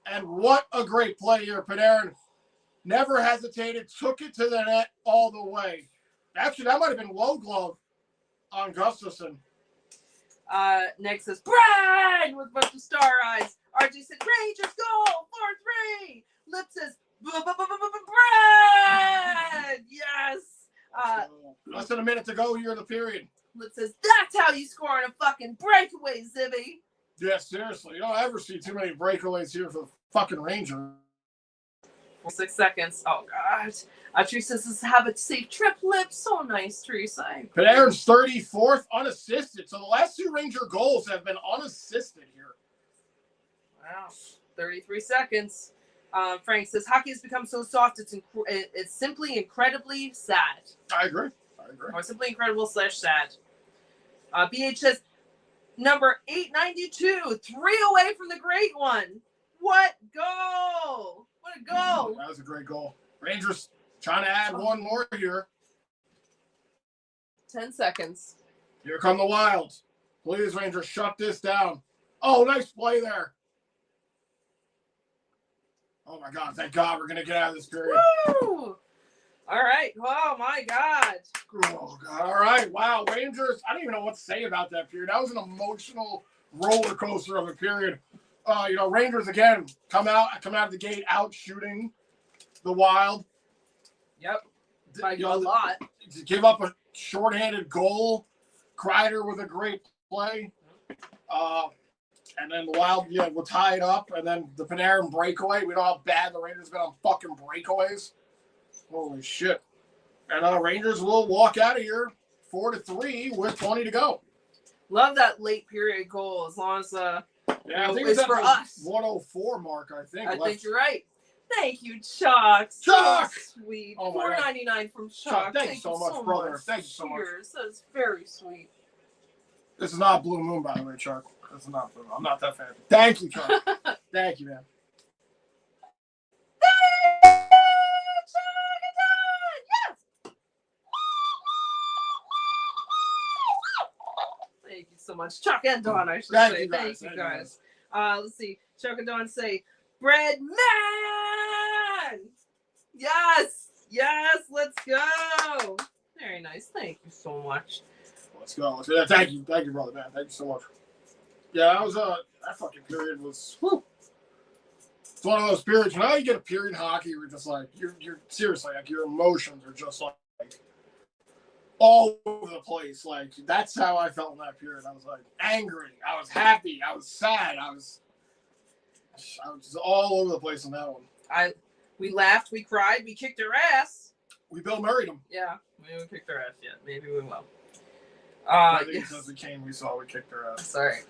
And what a great play here. Panarin never hesitated. Took it to the net all the way. Actually, that might have been low glove on Gustafsson. Nick says, Brad! With a bunch of star eyes. RG said, Rangers goal! 4-3! Lip says, Brad! Yes! Less than a minute to go here in the period. Lip says, that's how you score on a fucking breakaway, Zibby! Yeah, seriously. You don't ever see too many breakaways here for the fucking Rangers. 6 seconds. Oh, God. Teresa says, have a safe trip, Lip. So nice, Teresa. Panarin's 34th unassisted. So the last 2 Ranger goals have been unassisted here. Wow. 33 seconds. Frank says, hockey has become so soft, it's simply incredibly sad. I agree. Or simply incredible / sad. BH says, number 892, 3 away from the great one. What goal! What a goal! That was a great goal. Rangers trying to add one more here. 10 seconds. Here come the Wilds. Please, Rangers, shut this down. Oh, nice play there. Oh, my God. Thank God we're going to get out of this period. Woo! All right. Oh, my God. Oh, God. All right. Wow. Rangers, I don't even know what to say about that period. That was an emotional roller coaster of a period. Rangers, again, come out of the gate out shooting the Wild. Yep. A lot. To give up a shorthanded goal. Kreider with a great play. And then the Wild, will tie it up. And then the Panarin breakaway. We know how bad the Rangers have been on fucking breakaways. Holy shit. And Rangers will walk out of here 4-3 with 20 to go. Love that late period goal as long as I think it's it's for at us. the 104 mark, I think. I think you're right. Thank you, Chuck. Chuck! So sweet. Oh $4.99 from Chuck. Thank you so much, brother. Thank you so much. Cheers. That's very sweet. This is not Blue Moon, by the way, Chuck. This is not Blue Moon. I'm not that fan. Thank you, Chuck. Thank you, man. Thank you so much, Chuck and Dawn. I should say. Thank you guys. Let's see. Chuck and Dawn say, "Bread man." Yes, let's go. Very nice. Thank you so much. Let's go. Thank you, brother, man. Thank you so much. Yeah, that was that fucking period was. Whew. It's one of those periods. You know how you get a period in hockey where just like you're seriously like your emotions are just like all over the place. Like that's how I felt in that period. I was like angry. I was happy. I was sad. I was just all over the place in that one. We laughed, we cried, we kicked their ass. We Bill Murrayed them. Yeah, we haven't kicked their ass yet. Maybe we will. I think since we came, we saw we kicked their ass. Sorry.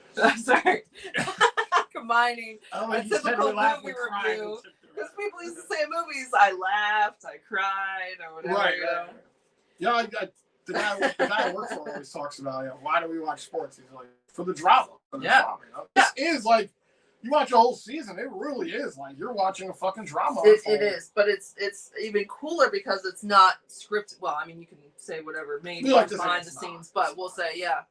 Combining a typical movie review. Because people used to say in movies, I laughed, I cried, or whatever. Right. You know? Yeah, the guy I work for always talks about, why do we watch sports? He's like, for the drama. Drama, This is like, you watch a whole season, it really is like you're watching a fucking drama. It is, but it's even cooler because it's not scripted. Well, I mean, you can say whatever maybe behind the scenes, but we'll say, that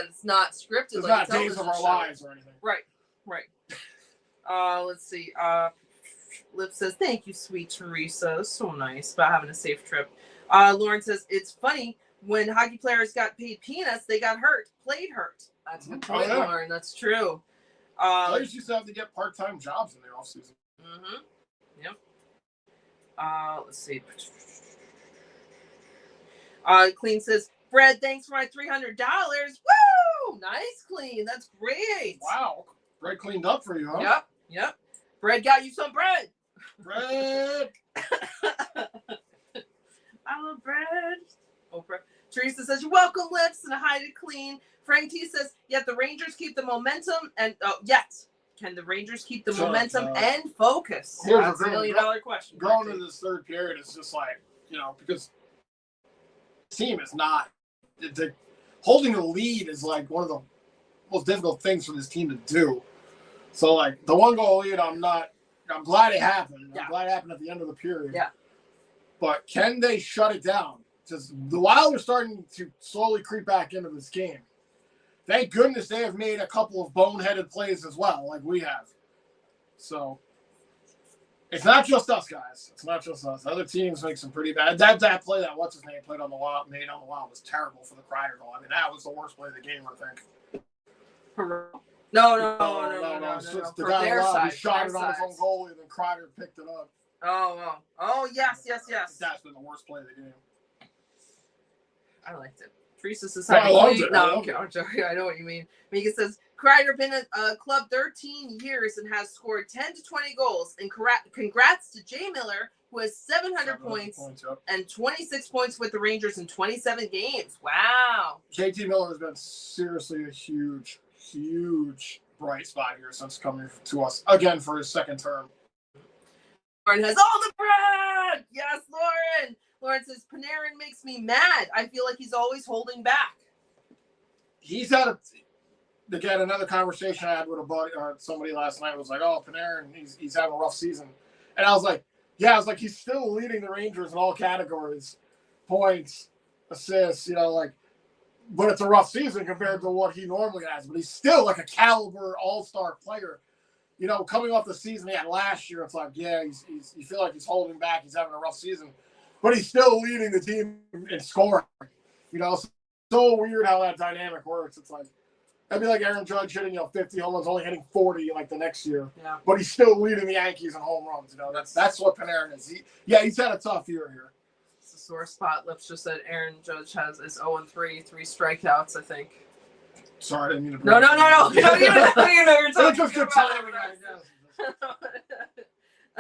it's not scripted. It's like not Days of Our Lives or anything. Right. Let's see. Lip says, "Thank you, sweet Teresa. So nice about having a safe trip." Lauren says, "It's funny when hockey players got paid peanuts, they got played hurt." That's a good point, Lauren. That's true. Players used to have to get part-time jobs in the offseason. Mm-hmm. Yep. Let's see. Clean says, "Fred, thanks for my $300. Woo! Nice, Clean. That's great." Wow. Bread cleaned up for you, huh? Yep. Bread got you some bread. Bread. I love bread. Oprah. Teresa says, "You're welcome, Lips," and a hi to Clean. Frank T says, "Yet the Rangers keep the momentum and can the Rangers keep the momentum and focus?" That's $1 million question. Going into this third period, it's just like, because the team is not holding a lead is like one of the most difficult things for this team to do. So like the 1-goal lead, I'm glad it happened. I'm glad it happened at the end of the period. Yeah. But can they shut it down? Because the Wild are starting to slowly creep back into this game. Thank goodness they have made a couple of boneheaded plays as well, like we have. So it's not just us, guys. It's not just us. Other teams make some pretty bad. That play that what's his name made on the Wild was terrible for the Kreider goal. I mean, that was the worst play of the game, I think. No. The guy he shot it on his own goalie, and then Kreider picked it up. Oh, yes. That's been the worst play of the game. I liked it. Teresa says, I loved it. No, I'm joking. I know what you mean. Mika says, Kreider been at club 13 years and has scored 10 to 20 goals. And congrats to Jay Miller, who has 700 points and 26 points with the Rangers in 27 games. Wow. JT Miller has been seriously a huge bright spot here since coming to us again for his second term. Lauren has all the bread. Yes, Lauren. Lauren says, Panarin makes me mad. I feel like he's always holding back. He's had again, another conversation I had with a buddy or somebody last night was like, "Oh, Panarin, he's having a rough season," and I was like, he's still leading the Rangers in all categories, points, assists, but it's a rough season compared to what he normally has. But he's still like a caliber all-star player. Coming off the season he had last year, it's like, you feel like he's holding back, he's having a rough season, but he's still leading the team in scoring. So weird how that dynamic works. It's like, that'd be like Aaron Judge hitting 50 home runs, only hitting 40 like the next year. Yeah. But he's still leading the Yankees in home runs. That's what Panarin is. He's had a tough year here. It's a sore spot. Lips just said Aaron Judge is 0-3, 3 strikeouts, I think. Sorry, I didn't mean to. No. You're talking just good timing, I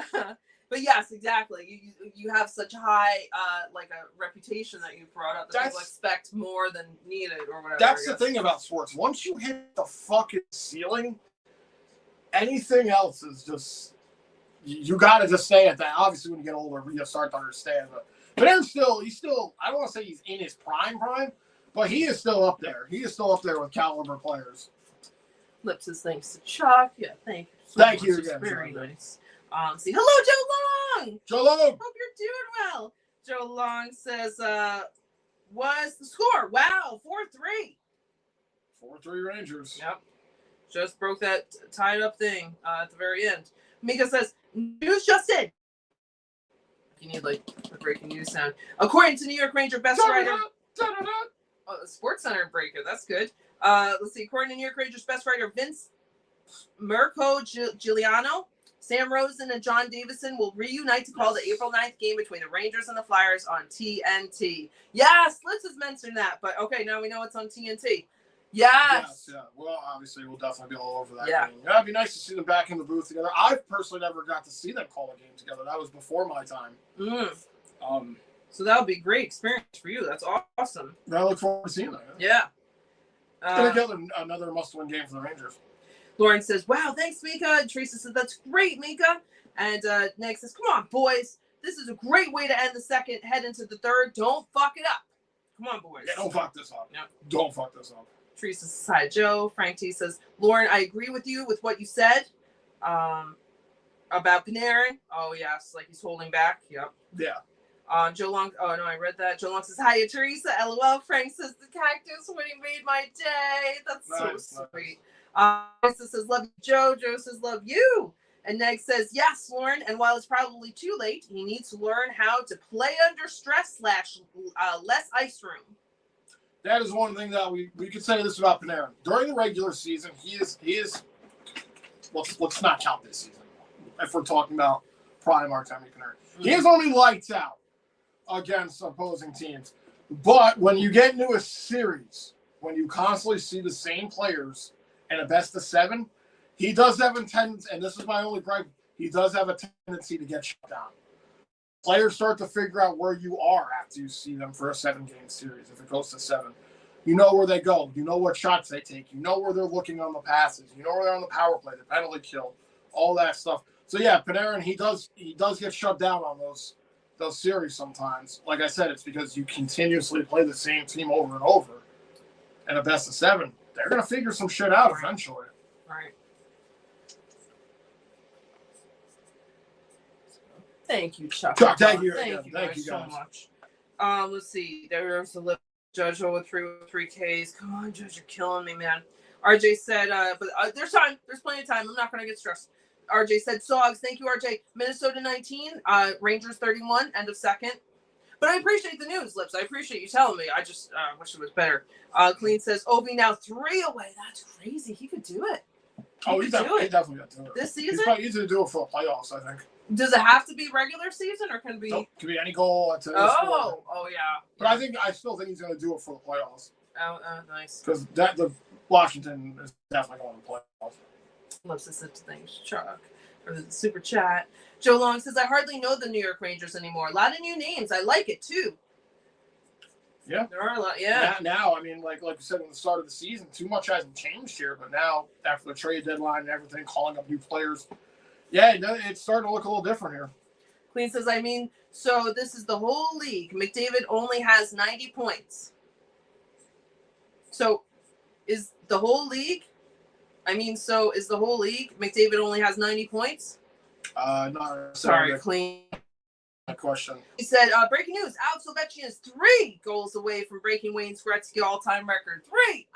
guess. But yes, exactly. You have such a high a reputation that you brought up that people expect more than needed or whatever. That's the thing about sports. Once you hit the fucking ceiling, anything else is just you got to just stay at that. Obviously, when you get older, you start to understand. But he's still. I don't want to say he's in his prime, but he is still up there. He is still up there with caliber players. Lips says thanks to Chuck. Yeah, thank you. Thank you again. Very nice. Hello, Joe Long. Joe Long. Hope you're doing well. Joe Long says, "Was the score? Wow, 4-3. 4-3 Rangers. Yep. Just broke that tied up thing at the very end." Mika says, "News just in." You need a breaking news sound. According to New York Ranger best writer. Sports Center breaker. That's good. Let's see. According to New York Rangers best writer Vince Giuliano, Sam Rosen and John Davison will reunite to call the April 9th game between the Rangers and the Flyers on TNT. Yes, Liz has mentioned that, but okay, now we know it's on TNT. Yes. Yeah. Well, obviously, we'll definitely be all over that game. It'd be nice to see them back in the booth together. I personally never got to see them call a game together. That was before my time. So that would be a great experience for you. That's awesome. I look forward to seeing that. Yeah. Another must-win game for the Rangers. Lauren says, "Wow, thanks, Mika." And Teresa says, "That's great, Mika." And Nick says, "Come on, boys. This is a great way to end the second, head into the third. Don't fuck it up. Come on, boys." Yeah, don't fuck this up. Yep. Don't fuck this up. Teresa says, "Hi, Joe." Frank T says, "Lauren, I agree with you with what you said about Panarin." Oh, yes, like he's holding back. Yep. Yeah. Joe Long. Oh, no, I read that. Joe Long says, "Hiya, Teresa. LOL." Frank says, "The cactus when he made my day." That's so sweet. Teresa says, "Love you, Joe." Joe says, "Love you." And Neg says, "Yes, Lauren. And while it's probably too late, he needs to learn how to play under stress / less ice room." That is one thing that we could say this about Panarin. During the regular season, he is. Let's not count this season. If we're talking about prime Artemi Panarin, he is only lights out against opposing teams. But when you get into a series, when you constantly see the same players in a best of 7, he does have a tendency, and this is my only gripe, he does have a tendency to get shut down. players start to figure out where you are after you see them for a 7-game series. If it goes to 7, you know where they go. You know what shots they take. You know where they're looking on the passes. You know where they're on the power play, the penalty kill, all that stuff. So yeah, Panarin, he does get shut down on those series sometimes. Like I said, it's because you continuously play the same team over and over. And a best of 7, they're gonna figure some shit out eventually. Right. Thank you, Chuck. Thank you guys so much. Let's see. There's a little Jojo with 3 Ks. Come on, Jojo, you're killing me, man. RJ said, but there's time. There's plenty of time. I'm not gonna get stressed. RJ said, Sogs. Thank you, RJ. Minnesota 19, Rangers 31, end of second. But I appreciate the news, Lips. I appreciate you telling me. I just wish it was better. Clean says, Ovi now 3 away. That's crazy. He could do it. He definitely got to do it. This season? He's probably easy to do it for the playoffs, I think. Does it have to be regular season or can it be? Nope. Could be any goal. Oh, yeah. But I still think he's going to do it for the playoffs. Oh, nice. Because the Washington is definitely going to playoffs. Loves to sit to things, Chuck. Or the super chat. Joe Long says, I hardly know the New York Rangers anymore. A lot of new names. I like it too. Yeah. There are a lot, yeah. Now, I mean, like you said in the start of the season, too much hasn't changed here. But now, after the trade deadline and everything, calling up new players, yeah, it's starting to look a little different here. Clean says, so this is the whole league. McDavid only has 90 points. So is the whole league? Is the whole league? McDavid only has 90 points? No. Sorry, Clean. Question. He said, breaking news, Alex Ovechkin is 3 goals away from breaking Wayne Gretzky all-time record. 3!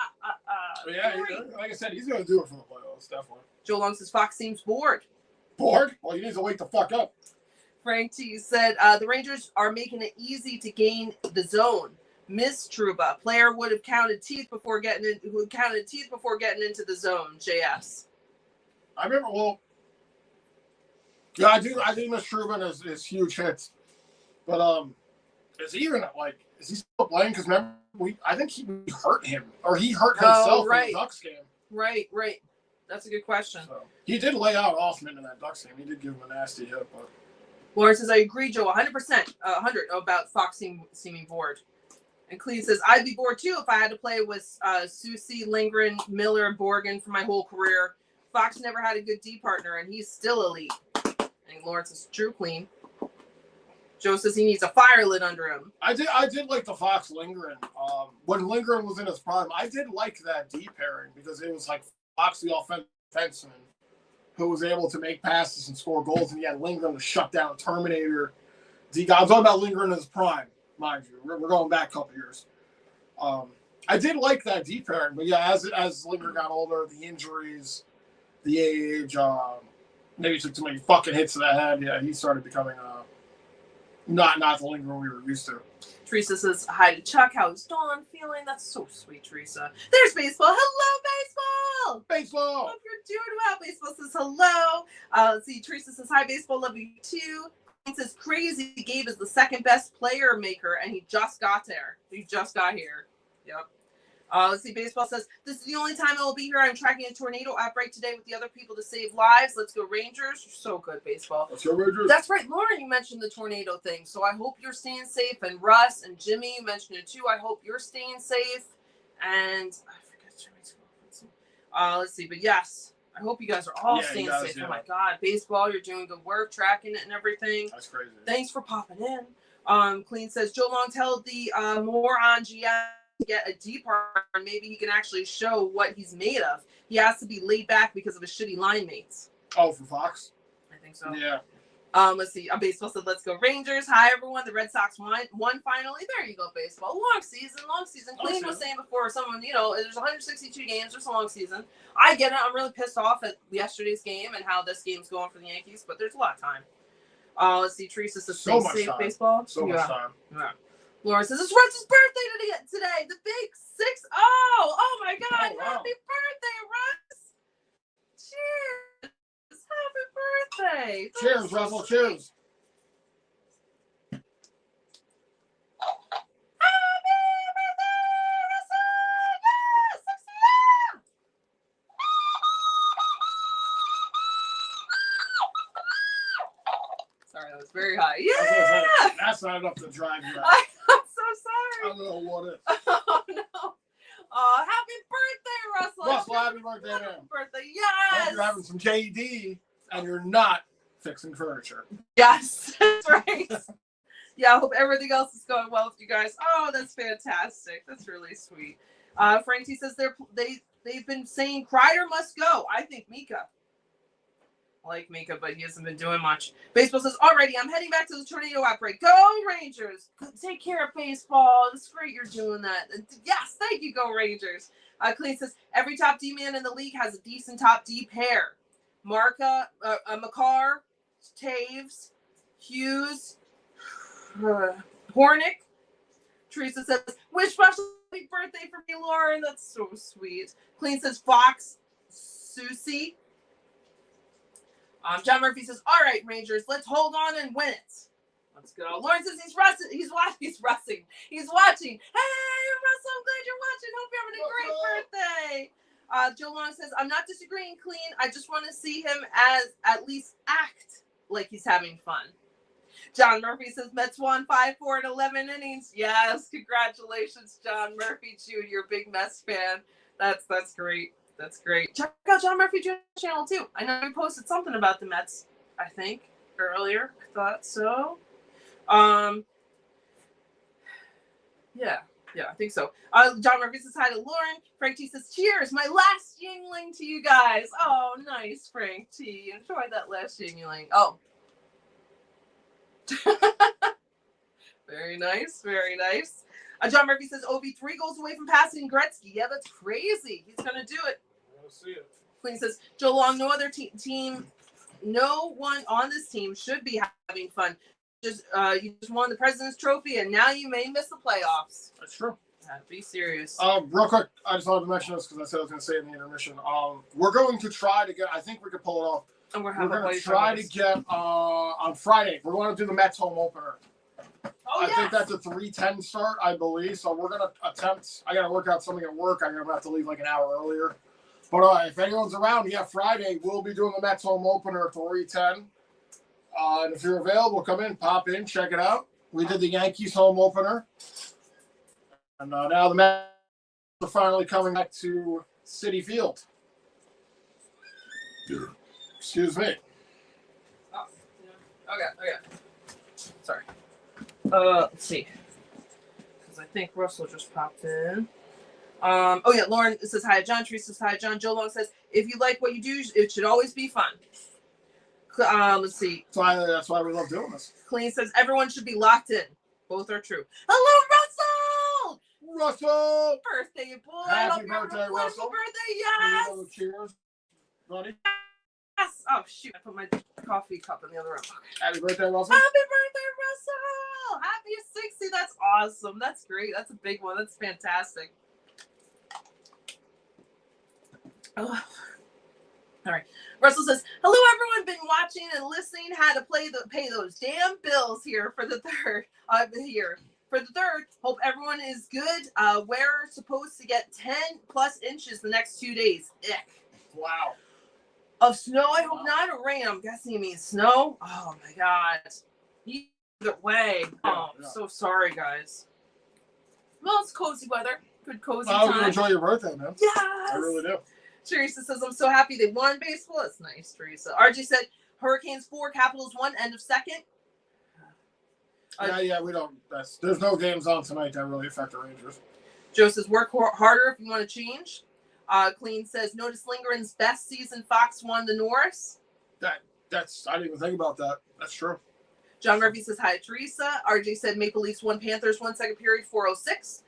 Yeah, 3. Like I said, he's going to do it for the playoffs, definitely. Joe Long says, Fox seems bored. Bored? Well, he needs to wake the fuck up. Frank T said, the Rangers are making it easy to gain the zone. Miss Trouba, player would have counted teeth before getting into the zone. JS. I remember. Well, yeah, I do miss Trouba and his huge hits, but is he still playing? Because remember, I think he hurt him or he hurt himself in the Ducks game. Right. That's a good question. So, he did lay out Hoffman in that Ducks game. He did give him a nasty hit, but. Lauren says, I agree, Joe, 100%, 100 about Fox seeming bored. And Cleve says, I'd be bored too if I had to play with Susie, Lindgren, Miller, Borgen for my whole career. Fox never had a good D partner, and he's still elite. And Lawrence says, true, Clean. Joe says he needs a fire lit under him. I did like the Fox Lindgren. When Lindgren was in his prime, I did like that D pairing because it was like Fox, the offenseman, who was able to make passes and score goals, and he had Lindgren to shut down Terminator. I'm talking about Lindgren in his prime, mind you. We're going back a couple years. I did like that D pairing, but yeah, as Lindgren got older, the injuries, the age, maybe took too many fucking hits to the head. Yeah, he started becoming not the Lindgren we were used to. Teresa says, hi to Chuck. How's Dawn feeling? That's so sweet, Teresa. There's baseball. Hello, baseball. Baseball. Hope you're doing well. Baseball says hello. Let's see. Teresa says, hi, baseball. Love you too. He says, crazy. Gabe is the second best player maker, and he just got there. He just got here. Yep. Let's see. Baseball says, this is the only time I will be here. I'm tracking a tornado outbreak today with the other people to save lives. Let's go, Rangers. You're so good, baseball. Let's go, Rangers. That's right. Lauren, you mentioned the tornado thing. So I hope you're staying safe. And Russ and Jimmy, you mentioned it too. I hope you're staying safe. And I forget Jimmy's girlfriend. Let's see. But yes, I hope you guys are all staying safe. Yeah. Oh my God. Baseball, you're doing good work, tracking it and everything. That's crazy. Thanks for popping in. Clean says, Joe Long, tell the moron GM get a D partner, and maybe he can actually show what he's made of. He has to be laid back because of his shitty line mates. Oh, for Fox? I think so. Yeah. Let's see. Baseball said, let's go Rangers. Hi, everyone. The Red Sox won finally. There you go, baseball. Long season. Clean was saying before someone, there's 162 games. There's a long season. I get it. I'm really pissed off at yesterday's game and how this game's going for the Yankees, but there's a lot of time. Let's see. Teresa says, so much safe time. Baseball. So much time. Yeah. Laura says, it's Russ's birthday today. The big 6-0. Oh, my God. Oh, wow. Happy birthday, Russ. Cheers. Happy birthday. Cheers, Russell. Cheers. Happy birthday, Russell. Yes, 6-0. Sorry, that was very high. Yeah. That's not enough to drive you out. I'm so I sorry. don't know what it is. Oh no. Happy birthday, Russell. Russell, happy birthday, man. Happy birthday. Hope Yes. you're having some JD and you're not fixing furniture. Yes. That's right. Yeah, I hope everything else is going well with you guys. Oh, that's fantastic. That's really sweet. Frank T says they've been saying Kreider must go. I think Mika. I like Mika, but he hasn't been doing much. Baseball says, alrighty, I'm heading back to the tornado outbreak. Go Rangers. Take care of baseball. It's great you're doing that. Yes, thank you, go Rangers. Clean says, every top D man in the league has a decent top D pair. Makar, Taves, Hughes, Hornick. Teresa says, wish Russell happy birthday for me, Lauren. That's so sweet. Clean says, Fox, Susie. John Murphy says, all right, Rangers, let's hold on and win it. Let's go. Lauren says he's watching. He's watching. Hey, Russell, I'm glad you're watching. Hope you're having a great birthday. Joe Long says, I'm not disagreeing, Clean. I just want to see him at least act like he's having fun. John Murphy says, Mets won 5-4 in 11 innings. Yes, congratulations, John Murphy Jr., big Mets fan. That's great. That's great. Check out John Murphy Jr.'s channel, too. I know he posted something about the Mets, I think, earlier. I thought so. Yeah, I think so. John Murphy says hi to Lauren. Frank T says, cheers, my last yingling to you guys. Oh, nice, Frank T. Enjoy that last yingling. Oh. Very nice, very nice. John Murphy says, Ovi 3 goals away from passing Gretzky. Yeah, that's crazy. He's going to do it. I want to see it. Clean says, Joe Long, no other team, no one on this team should be having fun. You just won the President's Trophy, and now you may miss the playoffs. That's true. Be serious. Real quick, I just wanted to mention this because I said I was going to say it in the intermission. We're going to try to get, I think we could pull it off. And we're going to try to get, on Friday, we're going to do the Mets home opener. Oh, I think that's a 3:10 start, I believe. So we're going to attempt, I got to work out something at work. I'm going to have to leave like an hour earlier. But if anyone's around, yeah, Friday, we'll be doing the Mets home opener at 3:10. And if you're available, come in, pop in, check it out. We did the Yankees home opener. And now the Mets are finally coming back to Citi Field. Excuse me. Oh, okay. Sorry. Let's see. Because I think Russell just popped in. Oh yeah, Lauren says hi. John Teresa says hi. John Joe Long says, if you like what you do, it should always be fun. Let's see. That's why we love doing this. Clean says everyone should be locked in. Both are true. Hello, Russell! Russell! Birthday boy. Happy birthday, Russell. Birthday, yes! Cheers, buddy. Yes! Oh shoot, I put my coffee cup in the other room. Okay. Happy birthday, Russell. Happy birthday, Russell! Happy 60. That's awesome. That's great. That's a big one. That's fantastic. Oh. All right. Russell says, hello, everyone. Been watching and listening. Had to pay those damn bills here for the third. Hope everyone is good. We're supposed to get 10 plus inches the next 2 days. Ick. Wow. Of snow, I hope not, or rain. I'm guessing you mean snow. Oh my God. Either way. Oh, I'm so sorry, guys. Well, it's cozy weather. Good cozy time. I enjoy your birthday, man. Yes. I really do. Teresa says, I'm so happy they won baseball. That's nice, Teresa. RG said, Hurricanes 4, Capitals 1, end of second. We don't. There's no games on tonight that really affect the Rangers. Joe says, work harder if you want to change. Clean says, notice Lindgren's best season. Fox won the Norris. I didn't even think about that. That's true. John Murphy says, hi, Teresa. RJ said, Maple Leafs 1, Panthers 1, second period, 4:06.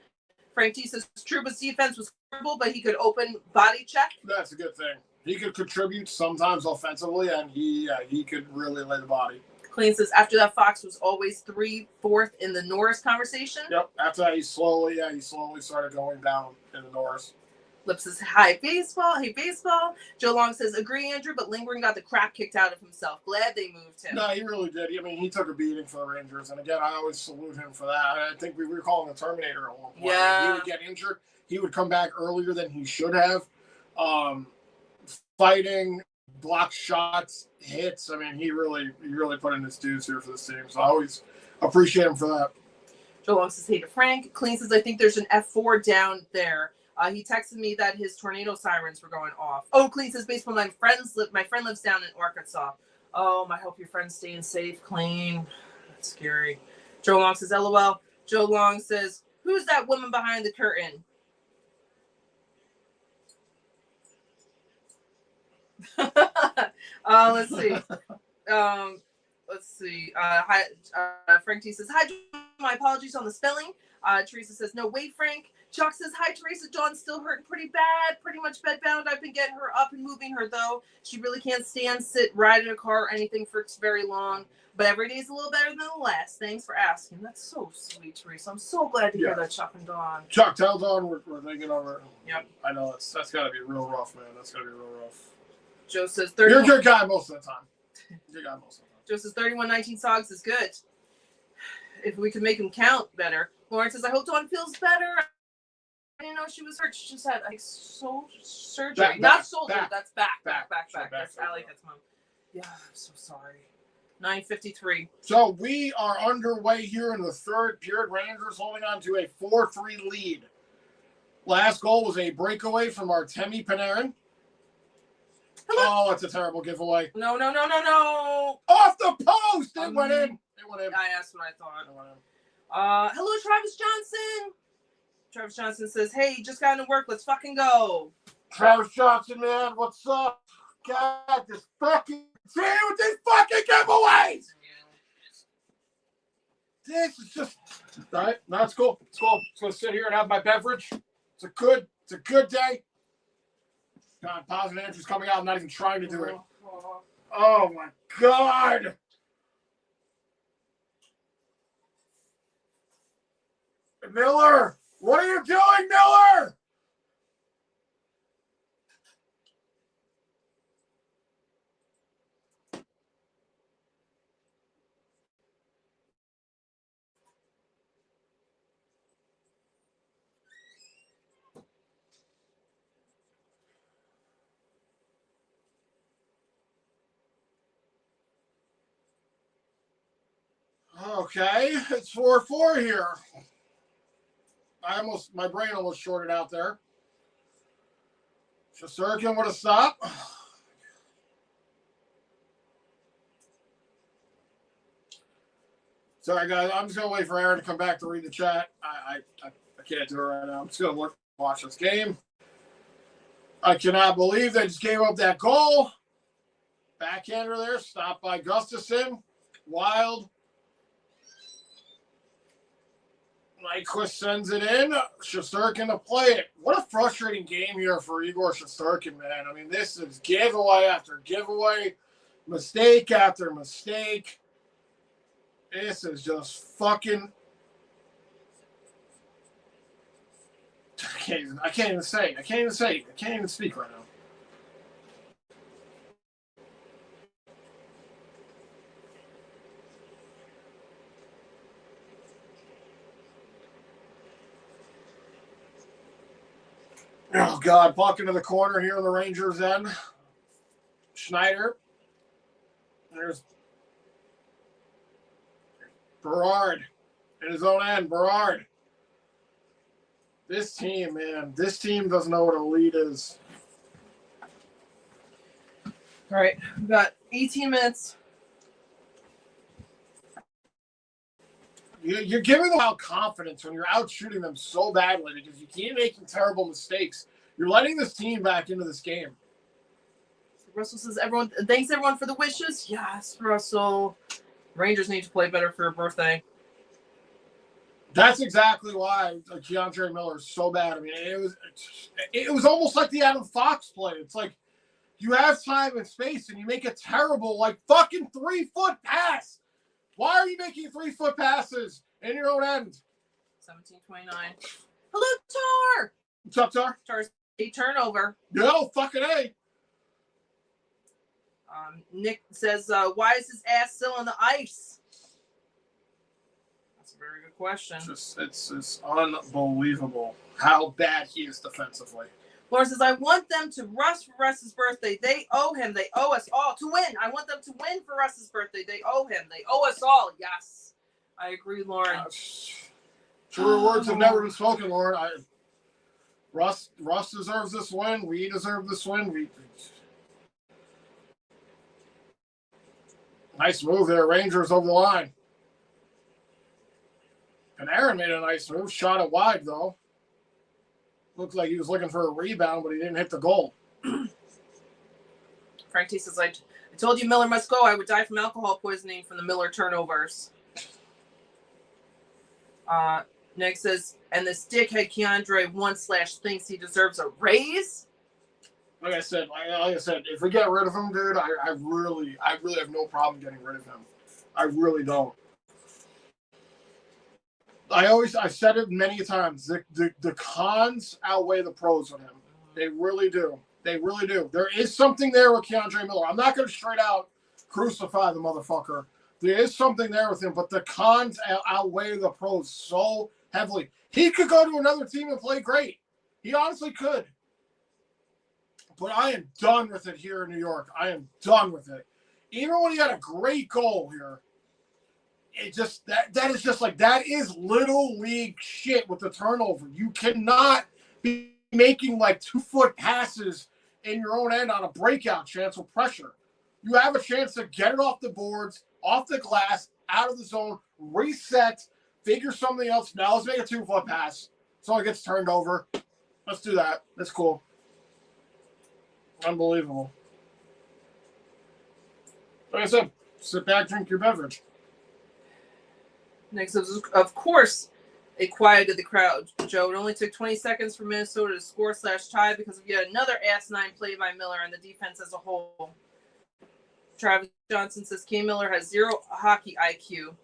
Frank T says, Trouba's defense was horrible, but he could open body check. That's a good thing. He could contribute sometimes offensively, and he could really lay the body. Clean says, after that, Fox was always 3/4 in the Norris conversation. Yep. After that, he slowly started going down in the Norris. Lip says, hi, baseball. Hey, baseball. Joe Long says, agree, Andrew, but Lindgren got the crap kicked out of himself. Glad they moved him. No, he really did. I mean, he took a beating for the Rangers. And again, I always salute him for that. I think we were calling the Terminator at one point. Yeah. I mean, he would get injured. He would come back earlier than he should have. Fighting, block shots, hits. I mean, he really put in his dues here for this team. So I appreciate him for that. Joe Long says, hey to Frank. Clean says, I think there's an F4 down there. He texted me that his tornado sirens were going off. Oh, Clean says, baseball, my friend lives down in Arkansas. Oh, I hope your friend's staying safe, Clean. That's scary. Joe Long says, LOL. Joe Long says, who's that woman behind the curtain? Let's see. Hi, Frank T says, hi, my apologies on the spelling. Teresa says, no way, Frank. Chuck says, hi, Teresa. Dawn's still hurting pretty bad. Pretty much bedbound. I've been getting her up and moving her, though. She really can't stand, sit, ride in a car or anything for very long. But every day's a little better than the last. Thanks for asking. That's so sweet, Teresa. I'm so glad to hear that, Chuck and Dawn. Chuck, tell Dawn we're thinking of her. Yep. I know that's got to be real rough, man. That's got to be real rough. Joe says, You're a good guy most of the time. Good guy most of the time. Joe says 3119 Sogs is good. If we could make him count better. Lauren says, I hope Dawn feels better. I didn't know she was hurt. She just had like surgery. Not shoulder. That's back. That's Allie. That's mom. Yeah, I'm so sorry. 9:53. So we are underway here in the third period. Rangers holding on to a 4-3 lead. Last goal was a breakaway from Artemi Panarin. Hello? Oh, that's a terrible giveaway. No. Off the post! It went in. That's what I thought. Hello, Travis Johnson. Travis Johnson says, hey, just got into work. Let's fucking go. Travis Johnson, man, what's up? God, this fucking team with these fucking giveaways! This is just... All right, no, it's cool. It's cool. Just going to sit here and have my beverage. It's a good day. God, positive answers coming out. I'm not even trying to do it. Oh, my God. Miller, what are you doing, Miller? Okay, it's 4-4 here. My brain almost shorted out there. Shesterkin with a stop. Sorry, guys. I'm just going to wait for Aaron to come back to read the chat. I can't do it right now. I'm just going to watch this game. I cannot believe they just gave up that goal. Backhander there. Stopped by Gustafsson. Wild. Nyquist sends it in. Shesterkin to play it. What a frustrating game here for Igor Shesterkin, man. I mean, this is giveaway after giveaway, mistake after mistake. This is just fucking... I can't even speak right now. Oh, God. Puck into the corner here in the Rangers' end. Schneider. There's Berard in his own end. Berard. This team, man. This team doesn't know what a lead is. All right. We've got 18 minutes. You're giving them out confidence when you're out shooting them so badly because you keep making terrible mistakes. You're letting this team back into this game. Russell says, thanks everyone for the wishes. Yes, Russell. Rangers need to play better for your birthday. That's exactly why Keandre Miller is so bad. I mean, it was almost like the Adam Fox play. It's like you have time and space and you make a terrible, like, fucking 3-foot pass. Why are you making 3-foot passes in your own end? 17:29. Hello, Tar. What's up, Tar? Tar's a turnover. No, fucking A. Nick says, why is his ass still on the ice? That's a very good question. It's unbelievable how bad he is defensively. Laura says, I want them to rush for Russ's birthday. They owe him. They owe us all to win. I want them to win for Russ's birthday. They owe him. They owe us all. Yes. I agree, Lauren. Truer words have never been spoken, Lauren. Russ deserves this win. We deserve this win. Nice move there. Rangers over the line. Panarin made a nice move. Shot it wide, though. Looked like he was looking for a rebound, but he didn't hit the goal. Frank T says, I told you Miller must go. I would die from alcohol poisoning from the Miller turnovers. Nick says, and this dickhead Keandre /thinks he deserves a raise. Like I said, if we get rid of him, dude, I really have no problem getting rid of him. I really don't. I've said it many times. The cons outweigh the pros with him. They really do. They really do. There is something there with Keandre Miller. I'm not going to straight out crucify the motherfucker. There is something there with him, but the cons outweigh the pros so heavily. He could go to another team and play great. He honestly could. But I am done with it here in New York. I am done with it. Even when he had a great goal here, it just that is just like that is little league shit with the turnover. You cannot be making like 2-foot passes in your own end on a breakout chance with pressure. You have a chance to get it off the boards, off the glass, out of the zone, reset, figure something else. Now let's make a 2-foot pass. So it gets turned over. Let's do that. That's cool. Unbelievable. Like I said, sit back, drink your beverage. Next, of course, it quieted the crowd. Joe, it only took 20 seconds for Minnesota to score/tie because of yet another asinine play by Miller and the defense as a whole. Travis Johnson says K. Miller has zero hockey IQ.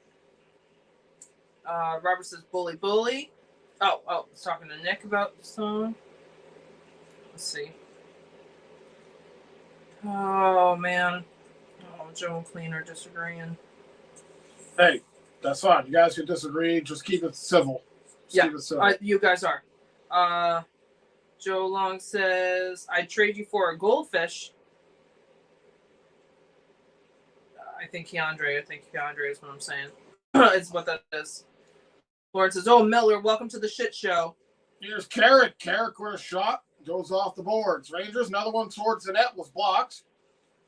Robert says bully. Oh, I was talking to Nick about the song. Let's see. Oh, man. Oh, Joe and Clean are disagreeing. Hey, that's fine. You guys can disagree. Just keep it civil. Keep it civil. You guys are. Joe Long says, I'd trade you for a goldfish. I think Keandre is what I'm saying. It's what that is. Lauren says, oh, Miller, welcome to the shit show. Here's Carrick. Carrick with a shot. Goes off the boards. Rangers, another one towards the net was blocked.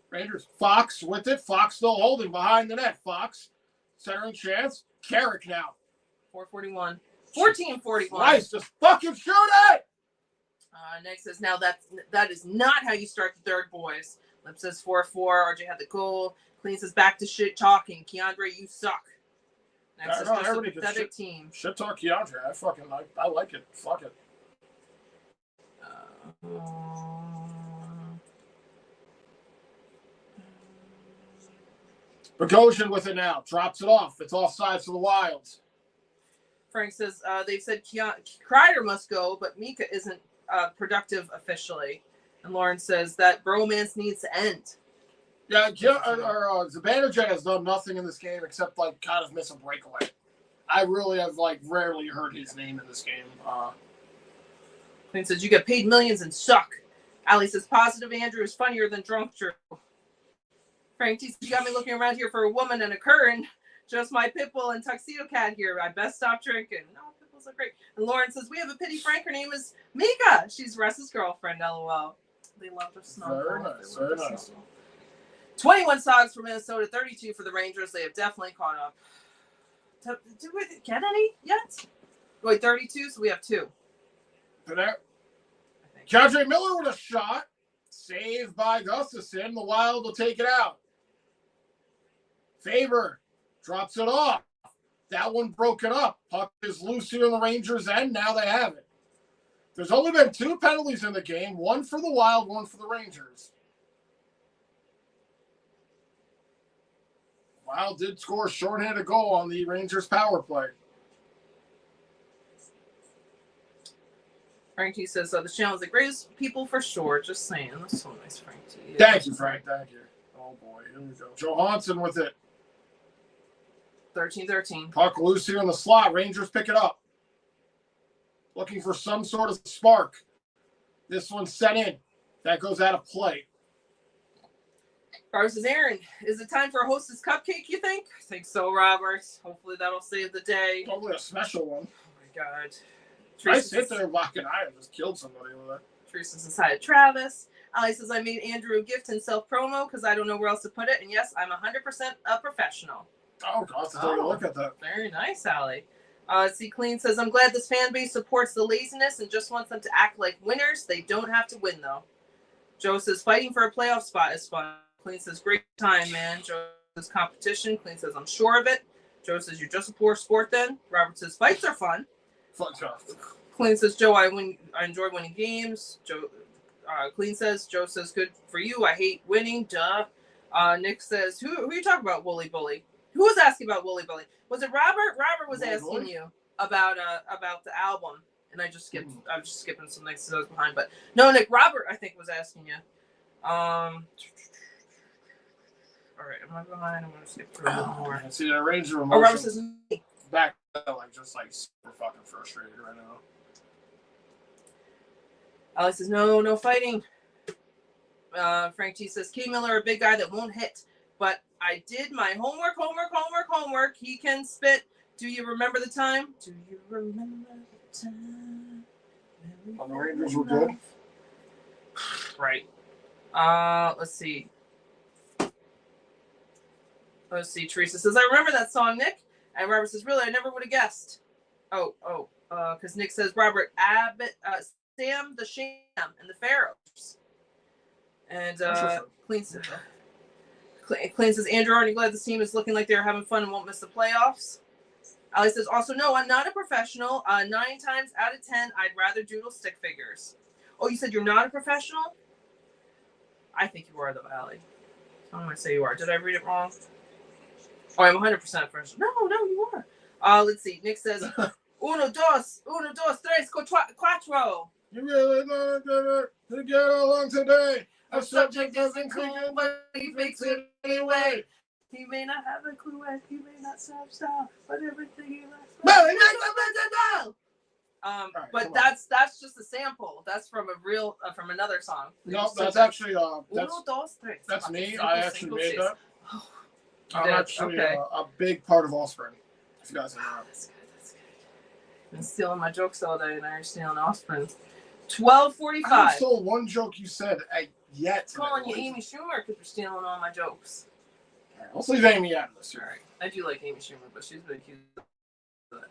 Rangers, Fox with it. Fox still holding behind the net. Fox, centering chance. Carrick now. 4:41. 14:41. Nice, just fucking shoot it! Nick says, now that is not how you start the third, boys. Lip says 4-4. RJ had the goal. Clean says, back to shit talking. Keandre, you suck. Next is just a pathetic team. Shit talk Keandre. I like it. Fuck it. Bogosian with it now. Drops it off. It's offsides to the Wilds. Frank says they've said Kreider must go, but Mika isn't productive officially. And Lauren says that bromance needs to end. Yeah, Zibanejad has done nothing in this game except kind of miss a breakaway. I really have rarely heard his name in this game. Clint says you get paid millions and suck. Ali says positive Andrew is funnier than drunk Drew. Frank T says you got me looking around here for a woman and a current. Just my pitbull and tuxedo cat here. I best stop drinking. No, pitbulls are great. And Lauren says we have a pity Frank. Her name is Mika. She's Russ's girlfriend. LOL. They love their snow. Very nice. Very nice. 21 Sogs for Minnesota, 32 for the Rangers. They have definitely caught up. Did we get any yet? Wait, 32, so we have 2. Keandre Miller with a shot. Saved by Gustafson. The Wild will take it out. Faber drops it off. That one broken up. Puck is loose here in the Rangers' end. Now they have it. There's only been 2 penalties in the game. One for the Wild, one for the Rangers. Wild did score a shorthanded goal on the Rangers power play. Frank T says, the channel is the greatest people for sure. Just saying. That's so nice, Frank T. Thank you, Frank. Thank you. Oh, boy. Here we go. Johansson with it. 13-13. Puck loose here in the slot. Rangers pick it up. Looking for some sort of spark. This one's sent in. That goes out of play. Robert says, Aaron, is it time for a Hostess cupcake, you think? I think so, Robert. Hopefully that'll save the day. Probably a special one. Oh, my God. I sit there walking out and just killed somebody with it. Teresa says, hi to Travis. Ali says, I made Andrew a gift and self-promo because I don't know where else to put it. And yes, I'm 100% a professional. Oh, God, to take a look at that. Very nice, Ali. C. Clean says, I'm glad this fan base supports the laziness and just wants them to act like winners. They don't have to win, though. Joe says, fighting for a playoff spot is fun. Clean says, great time, man. Joe says, competition. Clean says, I'm sure of it. Joe says, you're just a poor sport then. Robert says, fights are fun. Fun stuff. Clean says, Joe, I enjoy winning games. Joe, Clean says, Joe says, good for you. I hate winning. Duh. Nick says, who are you talking about, Wooly Bully? Who was asking about Wooly Bully? Was it Robert? Robert was asking you about the album, and I just skipped. I'm just skipping some next to those behind, but no, Nick. Robert, I think, was asking you. All right, am I behind? I'm gonna skip through a little more. See the range of emotion. Oh, Robert says me. Back just super fucking frustrated right now. Alex says no fighting. Frank T says K Miller, a big guy that won't hit, but I did my homework. He can spit. Do you remember the time? Do you remember the time? The Rangers were good. Right. Let's see. Teresa says, I remember that song, Nick. And Robert says, really? I never would have guessed. Because Nick says, Robert, Abbott, Sam the Sham and the Pharaohs. And Clean says, Andrew, aren't you glad this team is looking like they're having fun and won't miss the playoffs? Ali says, also, no, I'm not a professional. 9 times out of 10, I'd rather doodle stick figures. Oh, you said you're not a professional? I think you are, though, Ali. I'm going to say you are. Did I read it wrong? Oh, I'm 100% professional. No, you are. Let's see. Nick says, uno, dos, tres, cuatro. You really not to get along today. Our subject isn't cool, but he makes it anyway. He may not have a clue, and he may not have style, but everything he likes. But that's just a sample. That's from a real from another song. No, that's actually that's me. I actually made that. I'm actually a big part of Offspring. If you guys know that. That's good. I've been stealing my jokes all day, and now you're stealing Offspring. 12:45. I stole one joke you said yet. Calling you Amy Schumer because you're stealing all my jokes. All right, let's leave Amy out of this year. I do like Amy Schumer, but she's been accused of it.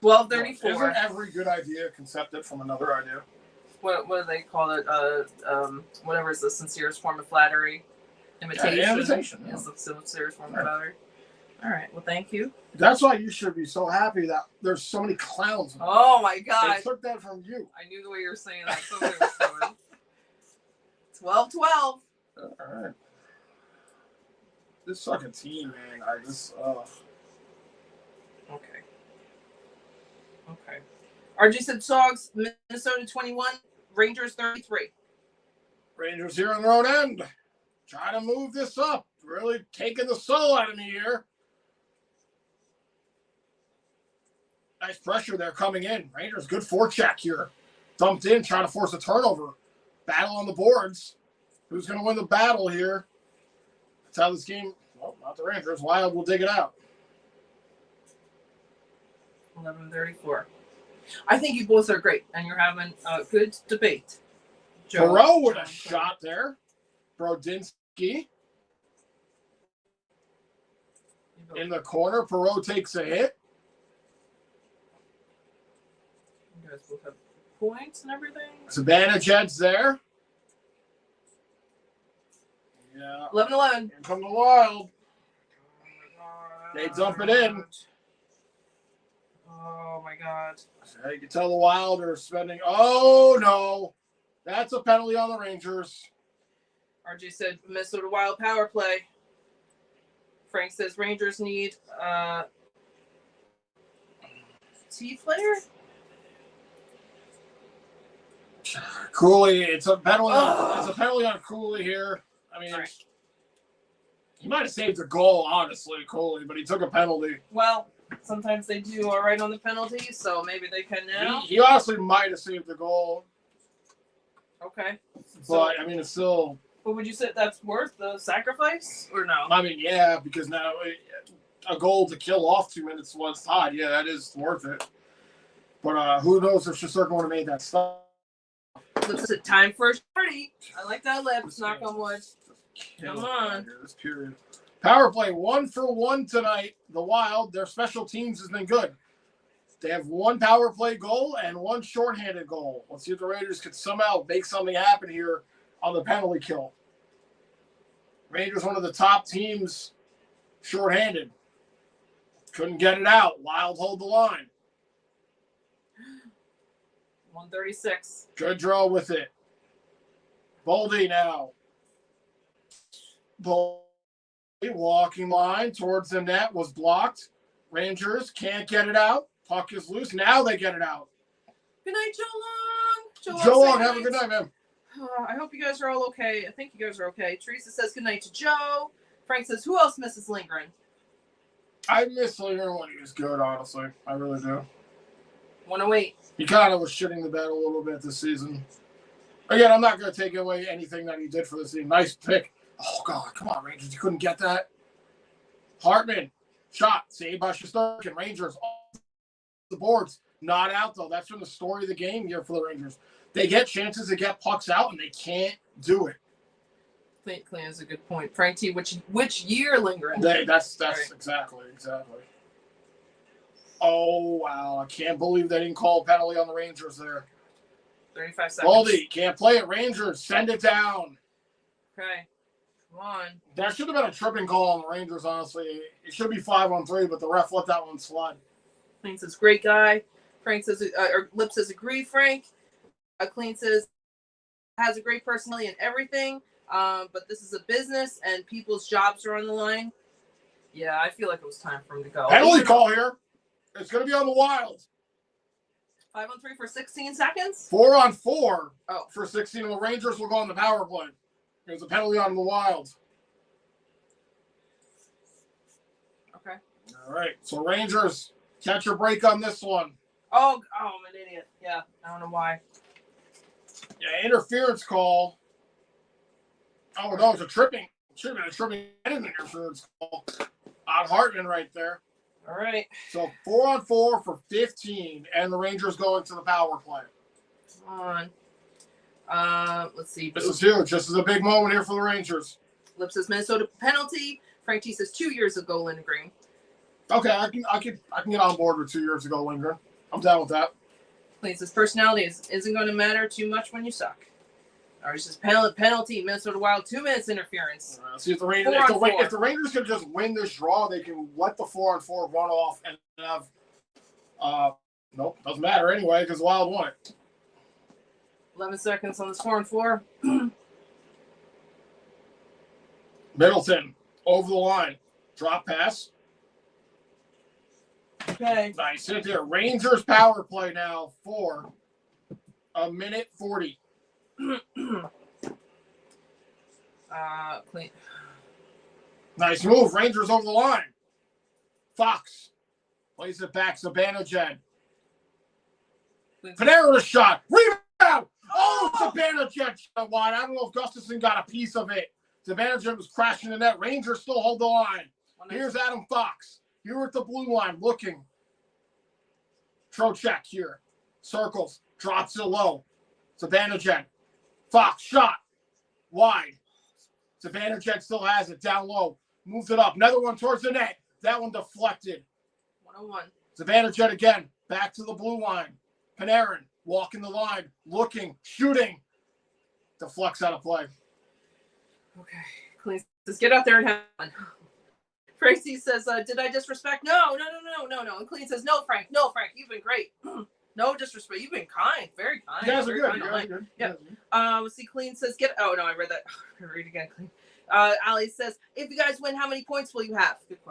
12:34. Isn't every good idea concepted from another idea? What do they call it? Whatever is the sincerest form of flattery. Imitation. Yeah, imitation. Yeah. Is the sincerest form of flattery. All right. Well, thank you. That's why you should be so happy that there's so many clowns. Oh my God! They took that from you. I knew the way you were saying that. Somebody was doing. 12-12. All right. This fucking team, man. Okay. RG said Sogs, Minnesota 21, Rangers 33. Rangers here on their own end. Trying to move this up. Really taking the soul out of me here. Nice pressure there coming in. Rangers, good forecheck here. Dumped in, trying to force a turnover. Battle on the boards. Who's going to win the battle here? That's how this game, well, not the Rangers. Wild will dig it out. 11:34. I think you both are great, and you're having a good debate. Perot with a shot there. Brodinski. In the corner, Perot takes a hit. You guys both have points and everything. Zibanejad's there. Yeah. 11-11. Here come the Wild. They dump it in. Oh my God. So you can tell the Wild are spending. Oh no. That's a penalty on the Rangers. RJ said Minnesota Wild power play. Frank says Rangers need T player. Cuylle, it's a penalty. It's a penalty on Cuylle here. I mean, right. He might have saved a goal, honestly, Cuylle, but he took a penalty. Well, sometimes they do all right on the penalty, so maybe they can now. He honestly might have saved the goal. Okay. But, I mean, it's still But would you say that's worth the sacrifice or no? I mean, yeah, because now a goal to kill off 2 minutes once tied. Yeah, that is worth it. But who knows if Shesterkin would have made that stuff. Lips is time for a party. I like that Lips. Knock on wood. Come on. This period. Power play 1-for-1 tonight. The Wild, their special teams has been good. They have 1 power play goal and 1 shorthanded goal. Let's see if the Rangers could somehow make something happen here on the penalty kill. Rangers, one of the top teams, shorthanded. Couldn't get it out. Wild hold the line. 136. Good draw with it. Boldy now. Boldy walking line towards the net was blocked. Rangers can't get it out. Puck is loose. Now they get it out. Good night, Joe Long. Joe Long, have a good night, man. I hope you guys are all okay. I think you guys are okay. Teresa says good night to Joe. Frank says, who else misses Lindgren? I miss Lindgren when he was good, honestly. I really do. 108. He kind of was shitting the bed a little bit this season. Again, I'm not going to take away anything that he did for this team. Nice pick. Oh, God, come on, Rangers. You couldn't get that. Hartman, shot, saved by Shesterkin. Rangers off the boards. Not out, though. That's been the story of the game here for the Rangers. They get chances to get pucks out, and they can't do it. Clint has a good point. Frank T, which year Lindgren? That's right. exactly. Oh, wow. I can't believe they didn't call a penalty on the Rangers there. 35 seconds. Boldy, can't play it. Rangers, send it down. Okay. Come on. That should have been a tripping call on the Rangers, honestly. It should be 5-on-3, but the ref let that one slide. Clint says, great guy. Frank says, or Lip says, agree, Frank. Clint says, has a great personality and everything, but this is a business and people's jobs are on the line. Yeah, I feel like it was time for him to go. Penalty call here. It's going to be on the Wild. 5-on-3 for 16 seconds? 4-on-4 Oh. for 16, and the Rangers will go on the power play. There's a penalty on the Wild. Okay. All right, so Rangers, catch a break on this one. Oh, I'm an idiot. Yeah, I don't know why. Yeah, interference call. Oh, no, it's a tripping. Should have been a tripping and an interference call on Hartman right there. All right. So 4-on-4 for 15, and the Rangers going to the power play. Come on. Let's see. This is huge. This is a big moment here for the Rangers. Lip says Minnesota penalty. Frank T says 2 years ago, Lindgren. Okay, I can get on board with 2 years ago, Lindgren. I'm down with that. Clint says personality isn't going to matter too much when you suck. Or it's just penalty. Minnesota Wild 2 minutes interference. See if the Rangers if the Rangers can just win this draw, they can let the 4-on-4 run off and have nope, doesn't matter anyway because the Wild won it. 11 seconds on this 4-on-4. Middleton over the line, drop pass. Okay. Nice hit there. Rangers power play now for 1:40. Clint. Nice move. Rangers over the line. Fox plays it back. Zibanejad. Panarin a shot. Rebound. Oh, Zibanejad shot wide. I don't know if Gustafson got a piece of it. Zibanejad was crashing the net. Rangers still hold the line. Here's Adam Fox. Here at the blue line looking. Trocheck here. Circles. Drops it low. Zibanejad. Fox shot. Wide. Zibanejad still has it. Down low. Moves it up. Another one towards the net. That one deflected. 101. Zibanejad again. Back to the blue line. Panarin walking the line. Looking. Shooting. Deflects out of play. Okay. Clint says get out there and have fun. Tracy says, did I disrespect? No. And Clean says, no, Frank, you've been great. No disrespect. You've been kind, very kind. You guys are good. Yeah. Let's see, Clean says, oh, no, I read that. Read again, Clean. Ali says, if you guys win, how many points will you have? Good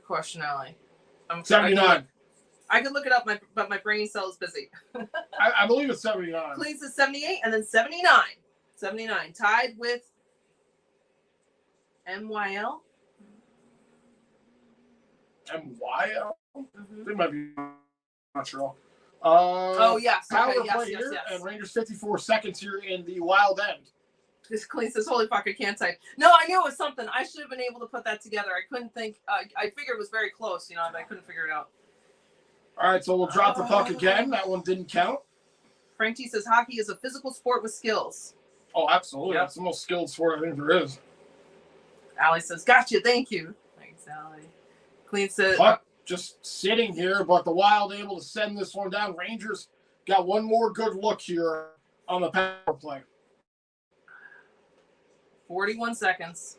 question, Ali. 79. I could look it up, but my brain cell is busy. I believe it's 79. Clean says 78 and then 79. 79. Tied with MYL. MYL? Mm-hmm. They might be not sure. Oh, yes. Power Okay, play yes. here, and Rangers 54 seconds here in the Wild end. This Clean says, holy fuck, I can't type. No, I knew it was something. I should have been able to put that together. I couldn't think. I figured it was very close, but I couldn't figure it out. All right, so we'll drop the puck again. That one didn't count. Frank T says, hockey is a physical sport with skills. Oh, absolutely. Yep. That's the most skilled sport I think there is. Allie says, gotcha, thank you. Thanks, Allie. Clean says... Puck just sitting here, but the Wild able to send this one down. Rangers got one more good look here on the power play. 41 seconds.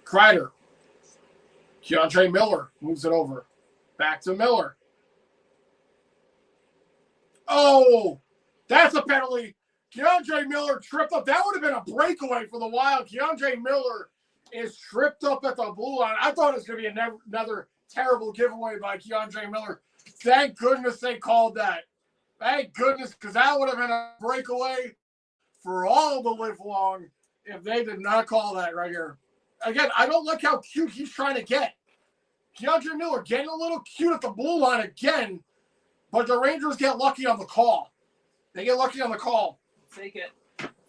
Kreider. K'Andre Miller moves it over. Back to Miller. Oh, that's a penalty. K'Andre Miller tripped up. That would have been a breakaway for the Wild. K'Andre Miller is tripped up at the blue line. I thought it was going to be another terrible giveaway by K'Andre Miller. Thank goodness they called that. Thank goodness, because that would have been a breakaway for all the live long if they did not call that right here. Again, I don't like how cute he's trying to get. K'Andre Miller getting a little cute at the blue line again, but the Rangers get lucky on the call. They get lucky on the call. Take it.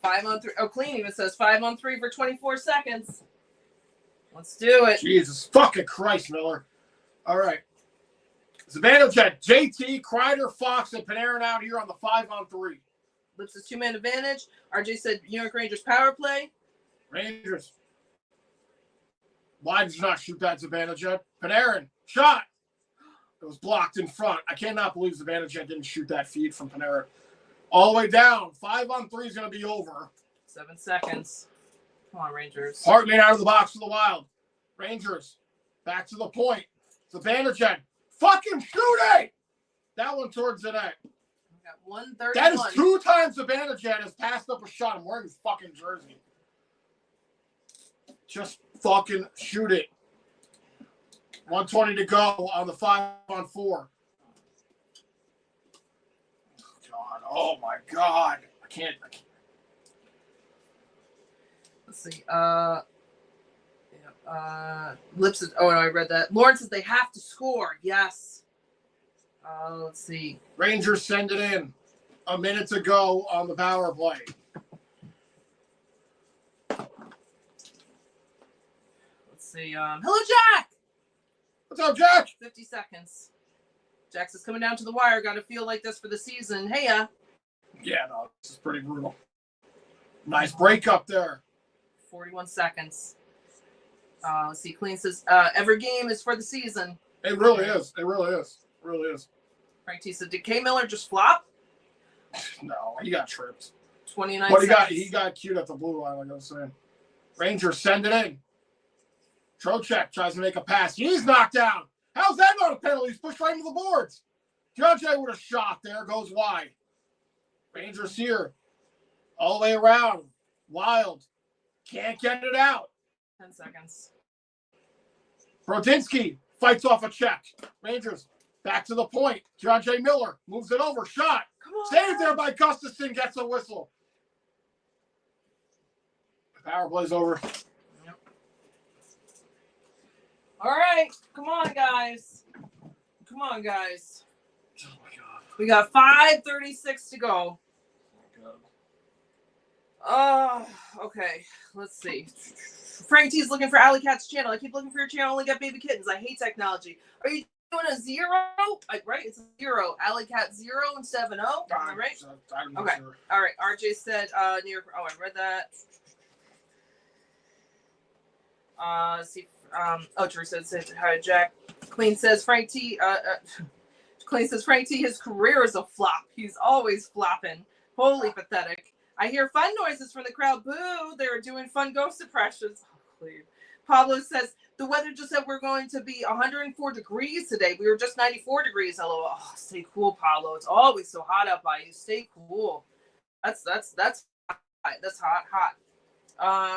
5-on-3. Oh, Clean even says 5-on-3 for 24 seconds. Let's do it. Jesus fucking Christ, Miller. All right. Zibanejad, JT, Kreider, Fox, and Panarin out here on the 5-on-3. Lips is 2-man advantage. RJ said New York Rangers power play. Rangers. Why did you not shoot that, Zibanejad? Panarin, shot. It was blocked in front. I cannot believe Zibanejad didn't shoot that feed from Panarin. All the way down. 5-on-3 is going to be over. 7 seconds. Come on, Rangers. Hartman out of the box for the Wild. Rangers. Back to the point. Zibanejad. Fucking shoot it! That one towards the net. We got 131. That is 2 times Zibanejad has passed up a shot. I'm wearing his fucking jersey. Just fucking shoot it. 1:20 to go on the 5-on-4. God, oh my God. I can't. Let's see. Lips is, oh no, I read that. Lawrence says they have to score. Yes. Let's see. Rangers send it in. A minute to go on the power play. Let's see. Hello, Jack. What's up, Jack? 50 seconds. Jax is coming down to the wire. Got to feel like this for the season. Hey, yeah. Yeah, no, this is pretty brutal. Nice break up there. 41 seconds. Let's see. Clean says every game is for the season. It really is. It really is. It really is. Frank T said, did K Miller just flop? No, he got tripped. 29 but seconds. he got cute at the blue line, like I was saying. Rangers send it in. Trocheck tries to make a pass. He's knocked down. How's that not a penalty? He's pushed right into the boards. K'Andre with a shot there. Goes wide. Rangers here. All the way around. Wild. Can't get it out. 10 seconds. Brodinski fights off a check. Rangers back to the point. K'Andre Miller moves it over. Shot. Come on. Saved there by Gustafsson. Gets a whistle. The power play's over. Yep. All right. Come on, guys. Come on, guys. Oh, my God. We got 5:36 to go. Okay. Let's see. Frank T's looking for Alley Cat's channel. I keep looking for your channel. Only got baby kittens. I hate technology. Are you doing a 0? Right? It's a 0. Alley Cat 0 instead of an O. All right. Okay. Sure. All right. RJ said New York. Oh, I read that. Let's see. Teresa said hi, Jack. Clean says Frank T. Clean says Frank T. His career is a flop. He's always flopping. Holy pathetic. I hear fun noises from the crowd. Boo! They were doing fun ghost impressions. Oh, Cleve. Pablo says the weather just said we're going to be 104 degrees today. We were just 94 degrees. LOL. Oh, stay cool, Pablo. It's always so hot out by you. Stay cool. That's hot.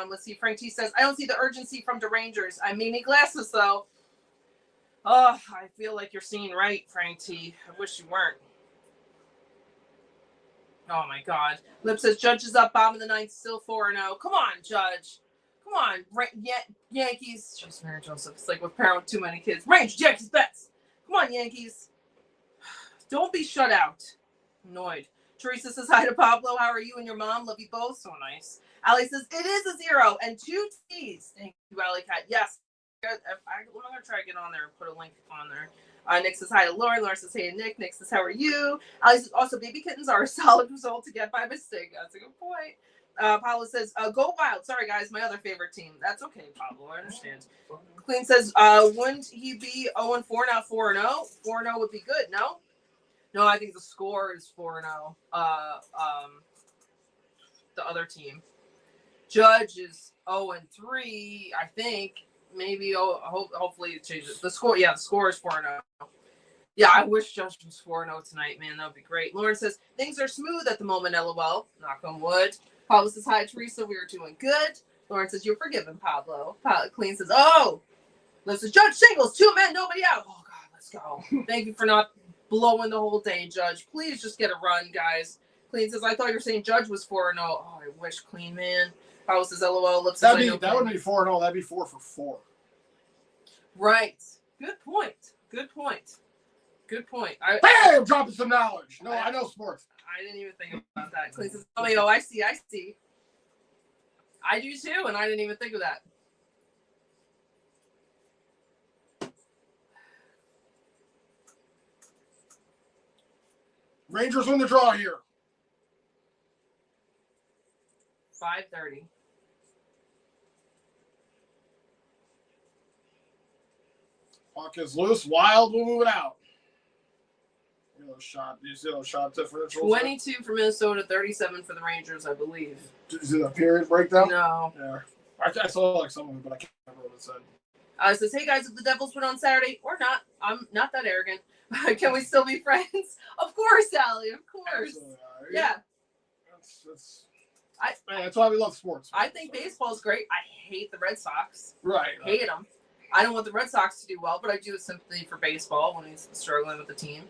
Let's see. Frank T says I don't see the urgency from the Rangers. I may need glasses though. Oh, I feel like you're seeing right, Frank T. I wish you weren't. Oh my God. Lip says Judge is up, bottom of the ninth, still 4-0. Come on, Judge. Come on, Yankees. Just Mary Joseph. It's like with parent with too many kids. Range, Yankees bets. Come on, Yankees. Don't be shut out. Annoyed. Teresa says hi to Pablo. How are you and your mom? Love you both. So nice. Allie says it is a 0 and 2 T's. Thank you, Alley Cat. Yes. I'm going to try to get on there and put a link on there. Nick says hi to Lauren. Lauren says hey, Nick. Nick says how are you? Allie says also baby kittens are a solid result to get by mistake. That's a good point. Pablo says go Wild. Sorry guys, my other favorite team. That's okay, Pablo. I understand. Clean says wouldn't he be 0-4 now 4-0? 4-0 would be good. No, I think the score is 4-0. The other team. Judge is 0-3. I think. Maybe hopefully it changes. The score, the score is 4-0. Yeah, I wish Judge was 4-0 tonight, man. That would be great. Lauren says things are smooth at the moment, LOL. Knock on wood. Pablo says hi, Teresa. We are doing good. Lauren says you're forgiven, Pablo. Clean says, oh, this is Judge singles, 2 men, nobody out. Oh God, let's go. Thank you for not blowing the whole day, Judge. Please just get a run, guys. Clean says I thought you were saying Judge was 4-0. Oh, I wish, Clean man. Pablo says LOL. Lips that wouldn't be 4-0. That'd be 4 for 4. Right. Good point. Bam! Dropping some knowledge. No, I know sports. I didn't even think about that. Clean says, oh, I see. I do too, and I didn't even think of that. Rangers win the draw here. 5:30. Puck is loose. Wild will move it out. Do you see those shot differentials? 22 for Minnesota, 37 for the Rangers, I believe. Is it a period breakdown? No. Yeah. I saw like some of it, but I can't remember what it said. It says, hey guys, if the Devils win on Saturday or not, I'm not that arrogant. Can we still be friends? Of course, Allie. Of course. Yeah. That's why we love sports. I think baseball's great. I hate the Red Sox. Right. Hate them. I don't want the Red Sox to do well, but I do have sympathy for baseball when he's struggling with the team.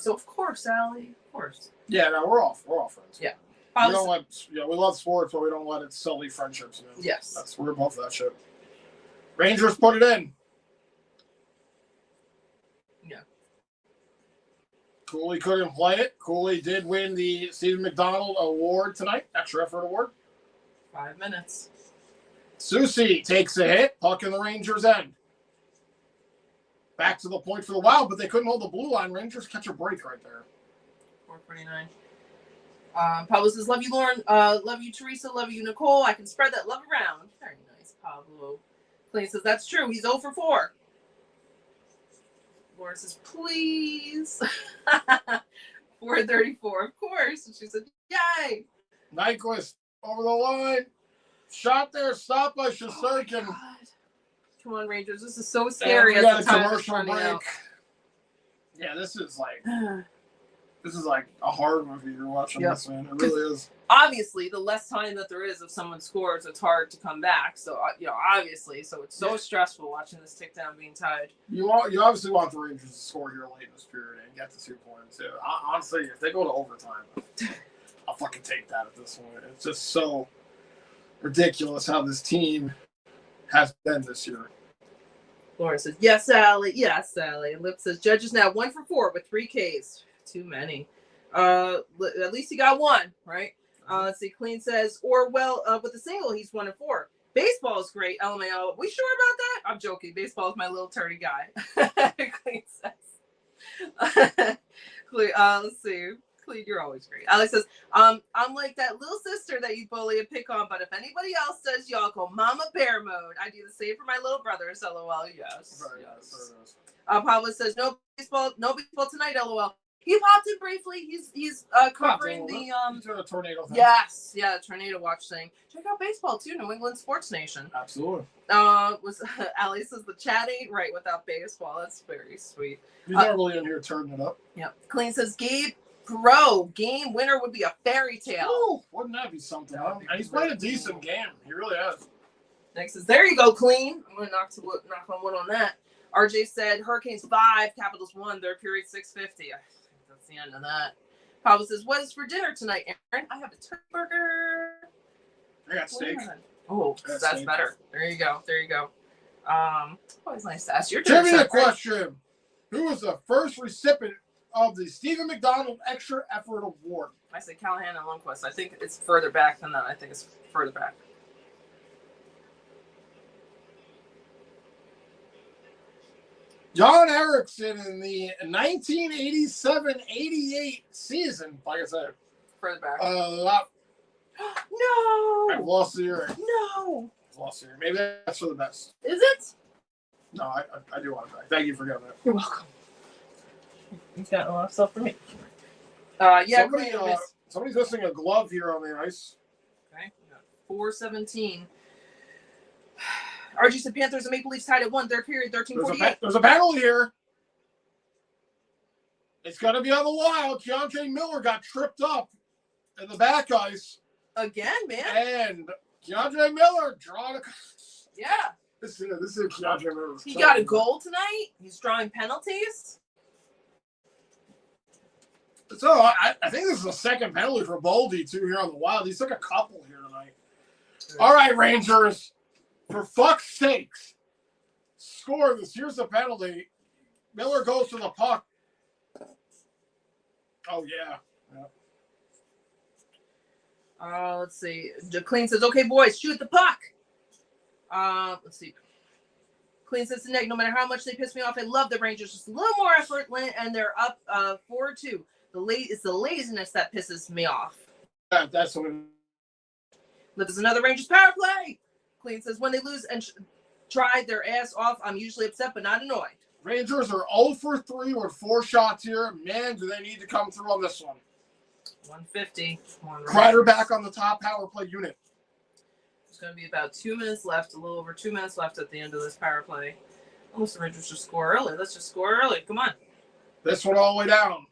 So of course, Allie, of course. Yeah, no, we're all friends. Yeah. We don't we love sports, but we don't let it sully friendships. Man. Yes. We're above that shit. Rangers put it in. Yeah. Cuylle couldn't play it. Cuylle did win the Stephen McDonald Award tonight, extra effort award. 5 minutes. Susie takes a hit. Puck in the Rangers' end. Back to the point for the Wild, but they couldn't hold the blue line. Rangers catch a break right there. 4:29. Pablo says, love you, Lauren. Love you, Teresa. Love you, Nicole. I can spread that love around. Very nice, Pablo. Clayton says, that's true. He's 0 for 4. Lauren says, please. 4:34, of course. And she said, yay. Nyquist over the line. Shot there. Stop by Shesterkin. Oh, come on, Rangers. This is so scary. We got a commercial break. Out. Yeah, this is like a horror movie you're watching. This, man. It really is. Obviously, the less time that there is if someone scores, it's hard to come back. So obviously, so it's so stressful watching this tick down being tied. You obviously want the Rangers to score here late in this period and get the 2 points. Yeah, honestly, if they go to overtime, I'll fucking take that at this point. It's just so ridiculous how this team has been this year. Laura says, yes, Allie. Yes, Allie. And Lip says, Judge is now 1 for 4 with 3 Ks. Too many. At least he got 1, right? Let's see. Clean says, with a single, he's 1 and 4. Baseball is great. LMAO. We sure about that? I'm joking. Baseball is my little turdy guy. Clean says. Let's see. Clean, you're always great. Alex says, I'm like that little sister that you bully and pick on, but if anybody else does, y'all go Mama Bear mode. I do the same for my little brothers. LOL. Yes. Right, yes. Pablo says, no baseball tonight. LOL. He popped in briefly. He's covering the He's doing a tornado thing. Yes, yeah, tornado watch thing. Check out baseball too, New England Sports Nation. Absolutely. Ali says the chat ain't right without baseball. That's very sweet. He's not really in here turning it up. Yeah. Clean says Gabe Pro game winner would be a fairy tale. Ooh, wouldn't that be something? And he's played a decent game. He really has. Next is there you go, Clean. I'm gonna knock on wood on that. RJ said Hurricanes 5, Capitals 1. Third period 6:50. That's the end of that. Pablo says, what is for dinner tonight, Aaron? I have a turkey burger. I got steak. Oh, that's steak. Better. There you go. Always nice to ask your Trivia question. Who was the first recipient of the Stephen McDonald Extra Effort Award. I said Callahan and Lundqvist. I think it's further back than that. I think it's further back. John Erickson in the 1987-88 season, like I said. Further back. No! I've lost the year. No! I've lost the year. Maybe that's for the best. Is it? No, I do want to back. Thank you for getting that. You're welcome. You've got a lot of stuff for me. Yeah, somebody's missing a glove here on the ice. Okay, 4:17. RG said Panthers and Maple Leafs tied at 1, third period, 13:48. There's a penalty here. It's going to be on the Wild. Keandre Miller got tripped up in the back ice. Again, man. And Keandre Miller drawing a... Yeah. This is Keandre Miller. He got a goal tonight. He's drawing penalties. So I think this is the second penalty for Boldy, too, here on the Wild. He took a couple here tonight. All right, Rangers. For fuck's sakes, score this. Here's the penalty. Miller goes to the puck. Oh, yeah. Let's see. Clean says, okay, boys, shoot the puck. Let's see. Clean says to Nick, no matter how much they piss me off, I love the Rangers. Just a little more effort, and they're up 4-2. It's the laziness that pisses me off. That's what There's another Rangers power play. Clean says, when they lose and try their ass off, I'm usually upset but not annoyed. Rangers are 0 for 3 with 4 shots here. Man, do they need to come through on this one. 150. Kreider back on the top power play unit. There's going to be about 2 minutes left, a little over 2 minutes left at the end of this power play. Almost the Rangers just score early. Let's just score early. Come on. This one all the way down.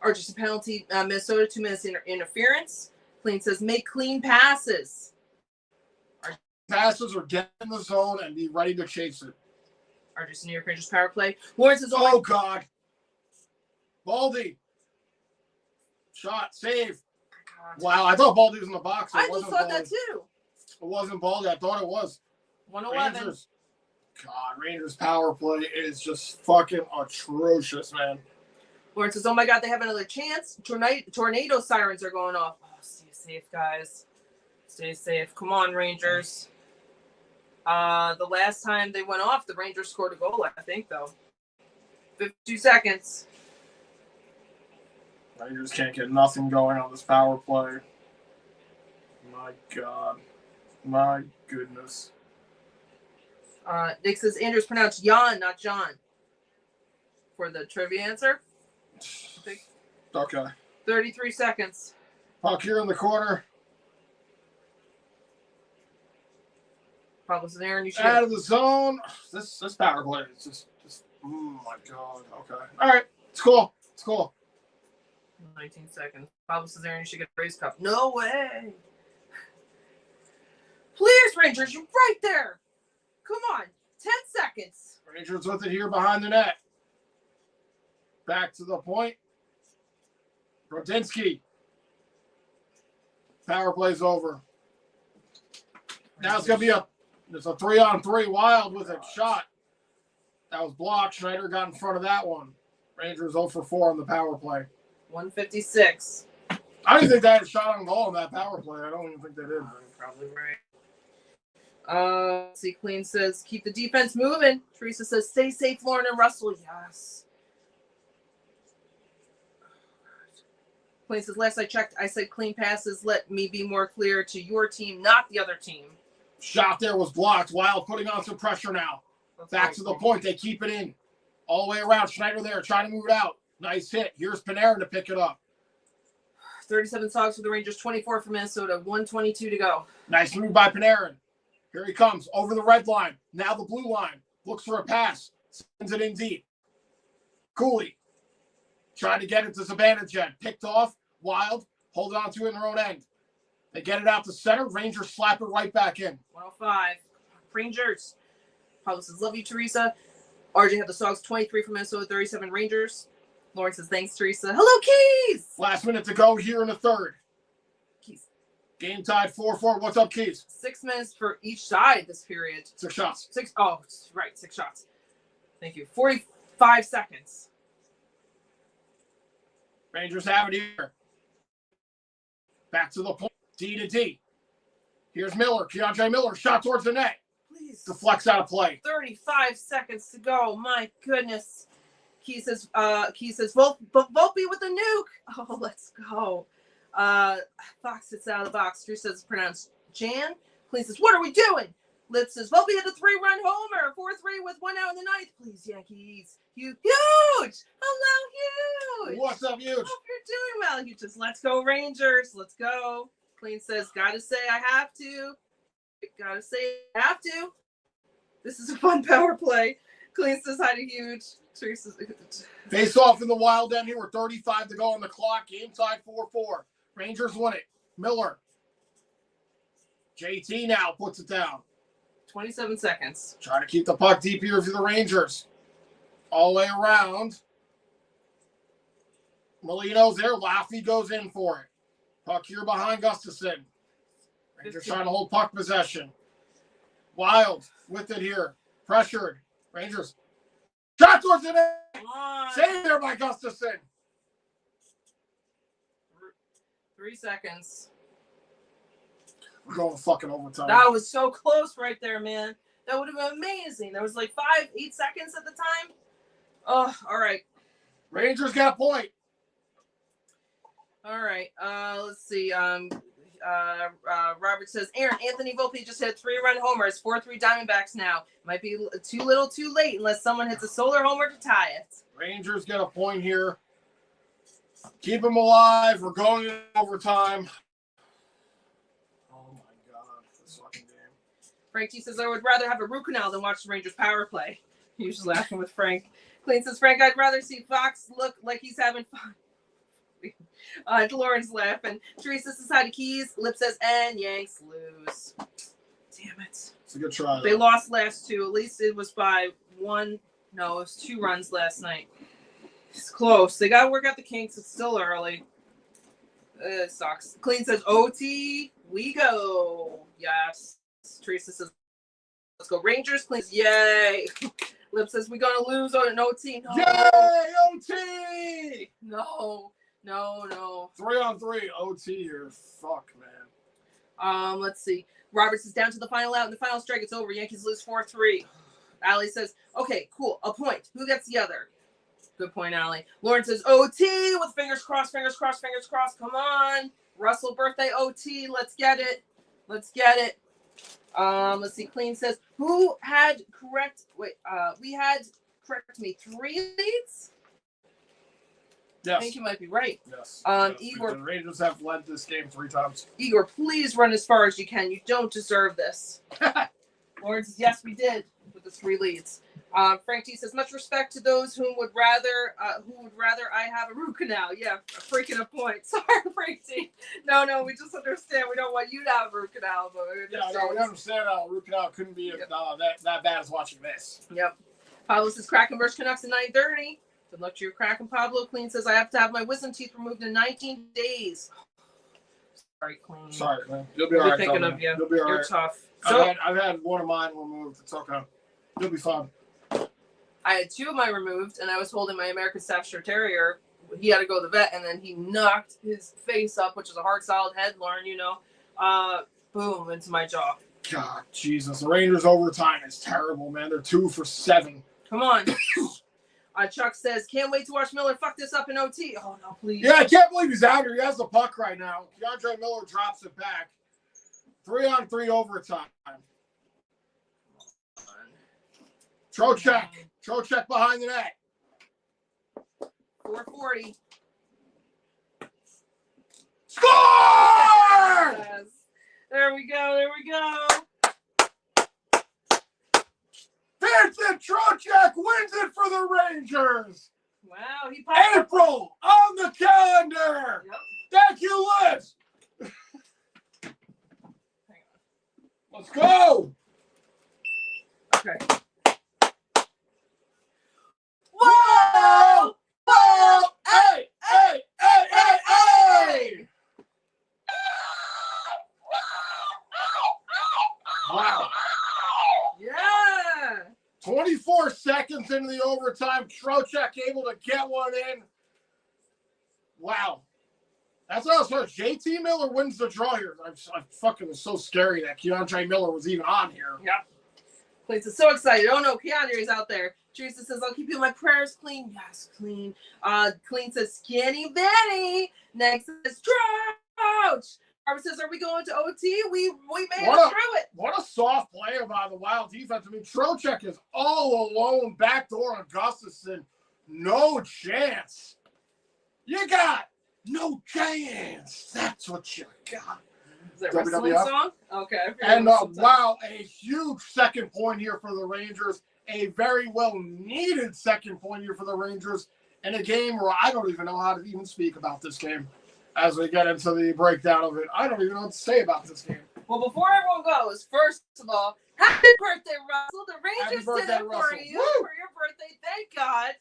Or just a penalty. Minnesota, 2 minutes interference. Clean says, make clean passes. Passes or get in the zone and be ready to chase it. Or just New York Rangers power play. Lawrence is oh, God. Baldy. Shot. Save. God. Wow, I thought Baldy was in the box. I just thought that too. It wasn't Baldy. I thought it was. 111. Rangers. God, Rangers power play is just fucking atrocious, man. Lawrence says, oh my God, they have another chance. Tornado sirens are going off. Oh, stay safe, guys. Stay safe. Come on, Rangers. The last time they went off, the Rangers scored a goal, I think, though. 52 seconds. Rangers can't get nothing going on this power play. My God. My goodness. Nick says, Andrew's pronounced Jan, not John. For the trivia answer. Okay. 33 seconds. Puck here in the corner. Probably Aaron, you should out of the zone. This power play is just oh my God. Okay. All right. It's cool. It's cool. 19 seconds. Pablo Aaron, you should get a race cup. No way. Please, Rangers, you're right there. Come on. 10 seconds. Rangers with it here behind the net. Back to the point. Brodinski. Power play's over. Now it's going to be a 3-on-3 Wild with a shot. That was blocked. Schneider got in front of that one. Rangers 0 for 4 on the power play. 156. I don't even think they had a shot on goal in that power play. I don't even think they did. Probably right. See, Clean says, keep the defense moving. Teresa says, stay safe, Lauren and Russell. Yes. Clean says, last I checked, I said clean passes. Let me be more clear to your team, not the other team. Shot there was blocked. Wild putting on some pressure now. Back to the point. They keep it in. All the way around. Schneider there trying to move it out. Nice hit. Here's Panarin to pick it up. 37 Sogs for the Rangers, 24 for Minnesota, 122 to go. Nice move by Panarin. Here he comes. Over the red line. Now the blue line. Looks for a pass. Sends it in deep. Cuylle. Trying to get it to Zibanejad. Picked off. Wild. Hold on to it in their own end. They get it out to center. Rangers slap it right back in. 105. Rangers. Pablo says, love you, Teresa. RJ had the Sogs, 23 for Minnesota, 37 Rangers. Lauren says, thanks, Teresa. Hello, Keys! Last minute to go here in the third. Keys. Game tied 4-4. What's up, Keys? 6 minutes for each side this period. 6 shots. 6 shots. Thank you. 45 5 seconds. Rangers have it here. Back to the point. D to D. Here's Miller. Keandre Miller. Shot towards the net. Please. Deflects out of play. 35 seconds to go. My goodness. Key says, Volpe with the nuke. Oh, let's go. Fox sits out of the box. Drew says it's pronounced Jan. Clean says, what are we doing? Lip says, Volpe hit a 3-run homer. 4-3 with 1 out in the ninth. Please, Yankees. Huge. Hello, Huge. What's up, Huge? Hope you're doing well. Huge says, let's go, Rangers. Let's go. Clean says, gotta say I have to. Gotta say I have to. This is a fun power play. Clean says hi to Huge. Teresa says, face off in the Wild end here with 35 to go on the clock. Game tied 4-4. Rangers win it. Miller. JT now puts it down. 27 seconds. Trying to keep the puck deep here for the Rangers. All the way around. Molino's there. Laffy goes in for it. Puck here behind Gustafson. Rangers trying to hold puck possession. Wild with it here. Pressured. Rangers. Shot towards the net. Saved there by Gustafson. 3 seconds. We're going fucking overtime. That was so close right there, man. That would have been amazing. There was like 8 seconds at the time. Oh, all right. Rangers got a point. All right. Let's see. Robert says, Aaron, Anthony Volpe just hit 3-run homers. 4-3 Diamondbacks now. Might be too little too late unless someone hits a solar homer to tie it. Rangers get a point here. Keep them alive. We're going in overtime. Oh, my God. This fucking game. Frank T says, I would rather have a root canal than watch the Rangers power play. He's just laughing with Frank. Clean says, Frank, I'd rather see Fox look like he's having fun. Lauren's laughing. Teresa says hi to Keys. Lip says, and Yanks lose. Damn it. It's a good try. They lost last 2. At least it was by 1. No, it was 2 runs last night. It's close. They got to work out the kinks. It's still early. It sucks. Clean says, OT, we go. Yes. Teresa says, let's go Rangers. Clean says, yay. Lip says, we're going to lose on an OT. No. Yay, OT! No. 3-on-3 OT here. Fuck, man. Let's see. Roberts is down to the final out, and the final strike. It's over. Yankees lose 4-3. Allie says, okay, cool. A point. Who gets the other? Good point, Allie. Lauren says, OT with fingers crossed, fingers crossed, fingers crossed. Come on. Russell birthday OT. Let's get it. Let's see. Clean says, who had correct? Wait, we had, correct me, 3 leads? Yes. I think you might be right. Yes. Igor. The Rangers have led this game 3 times. Igor, please run as far as you can. You don't deserve this. Lauren says, yes, we did with the 3 leads. Frank T says, much respect to those who would rather I have a root canal. Yeah, freaking a point. Sorry, Frank T. No, we just understand. We don't want you to have a root canal. But we understand root canal couldn't be that bad as watching this. Yep. Pablo says, Kraken versus Canucks at 9:30. Good luck to your Kraken. Pablo. Clean says, I have to have my wisdom teeth removed in 19 days. Sorry, Clean. Sorry, man. You'll be all right. Thinking of you. You'll be all right. You're tough. So, I've had one of mine removed. It's okay. You'll be fine. I had 2 of mine removed, and I was holding my American Staffordshire Terrier. He had to go to the vet, and then he knocked his face up, which is a hard, solid head, Lauren, boom, into my jaw. God, Jesus. The Rangers' overtime is terrible, man. They're 2 for 7. Come on. Chuck says, can't wait to watch Miller fuck this up in OT. Oh, no, please. Yeah, I can't believe he's out here. He has the puck right now. Keandre Miller drops it back. 3-on-3 overtime. Trocheck behind the net. 440. Score! Yes. There we go. Vincent Trocheck wins it for the Rangers. Wow, he popped up. April on the calendar. Yep. Thank you, Liz. Hang on. Let's go. Okay. Whoa! Whoa! Hey! Wow. Yeah. 24 seconds into the overtime. Trocheck able to get one in. Wow. That's how it starts. JT Miller wins the draw here. I fucking was so scary that Keandre Miller was even on here. Yep. Clean says, so excited. Oh no, Keandre's out there. Teresa says, I'll keep you in my prayers clean. Yes, clean. Clean says, skinny Benny. Next says, Crouch. Robert says, are we going to OT? We made it through it. What a soft player by the Wild defense. I mean, Trocheck is all alone. Backdoor on Gustafson. No chance. You got no chance. That's what you got. Is that a wrestling song? Okay. And wow, a huge second point here for the Rangers. A very well needed second point here for the Rangers. In a game where I don't even know how to even speak about this game as we get into the breakdown of it. I don't even know what to say about this game. Well, before everyone goes, first of all, happy birthday, Russell. The Rangers did it for you for your birthday. Thank God.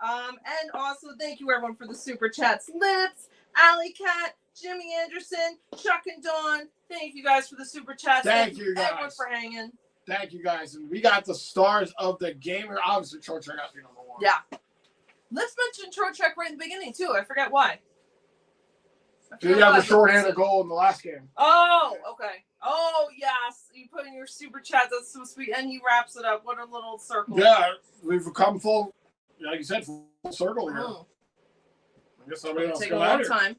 And also thank you everyone for the super chats. Lips, Alley Cat, Jimmy Anderson, Chuck and Dawn. Thank you guys for the super chats. Thank you guys. Everyone for hanging. Thank you guys. And we got the stars of the game here. Obviously, Trocheck has to be number one. Yeah. Let's mention Trocheck right in the beginning too. I forget why. Did you have a shorthanded goal in the last game? Oh, okay. Oh, yes. You put in your super chat. That's so sweet. And he wraps it up. What a little circle. Yeah, we've come full, like you said, full circle here. Oh. I guess somebody else take a long time.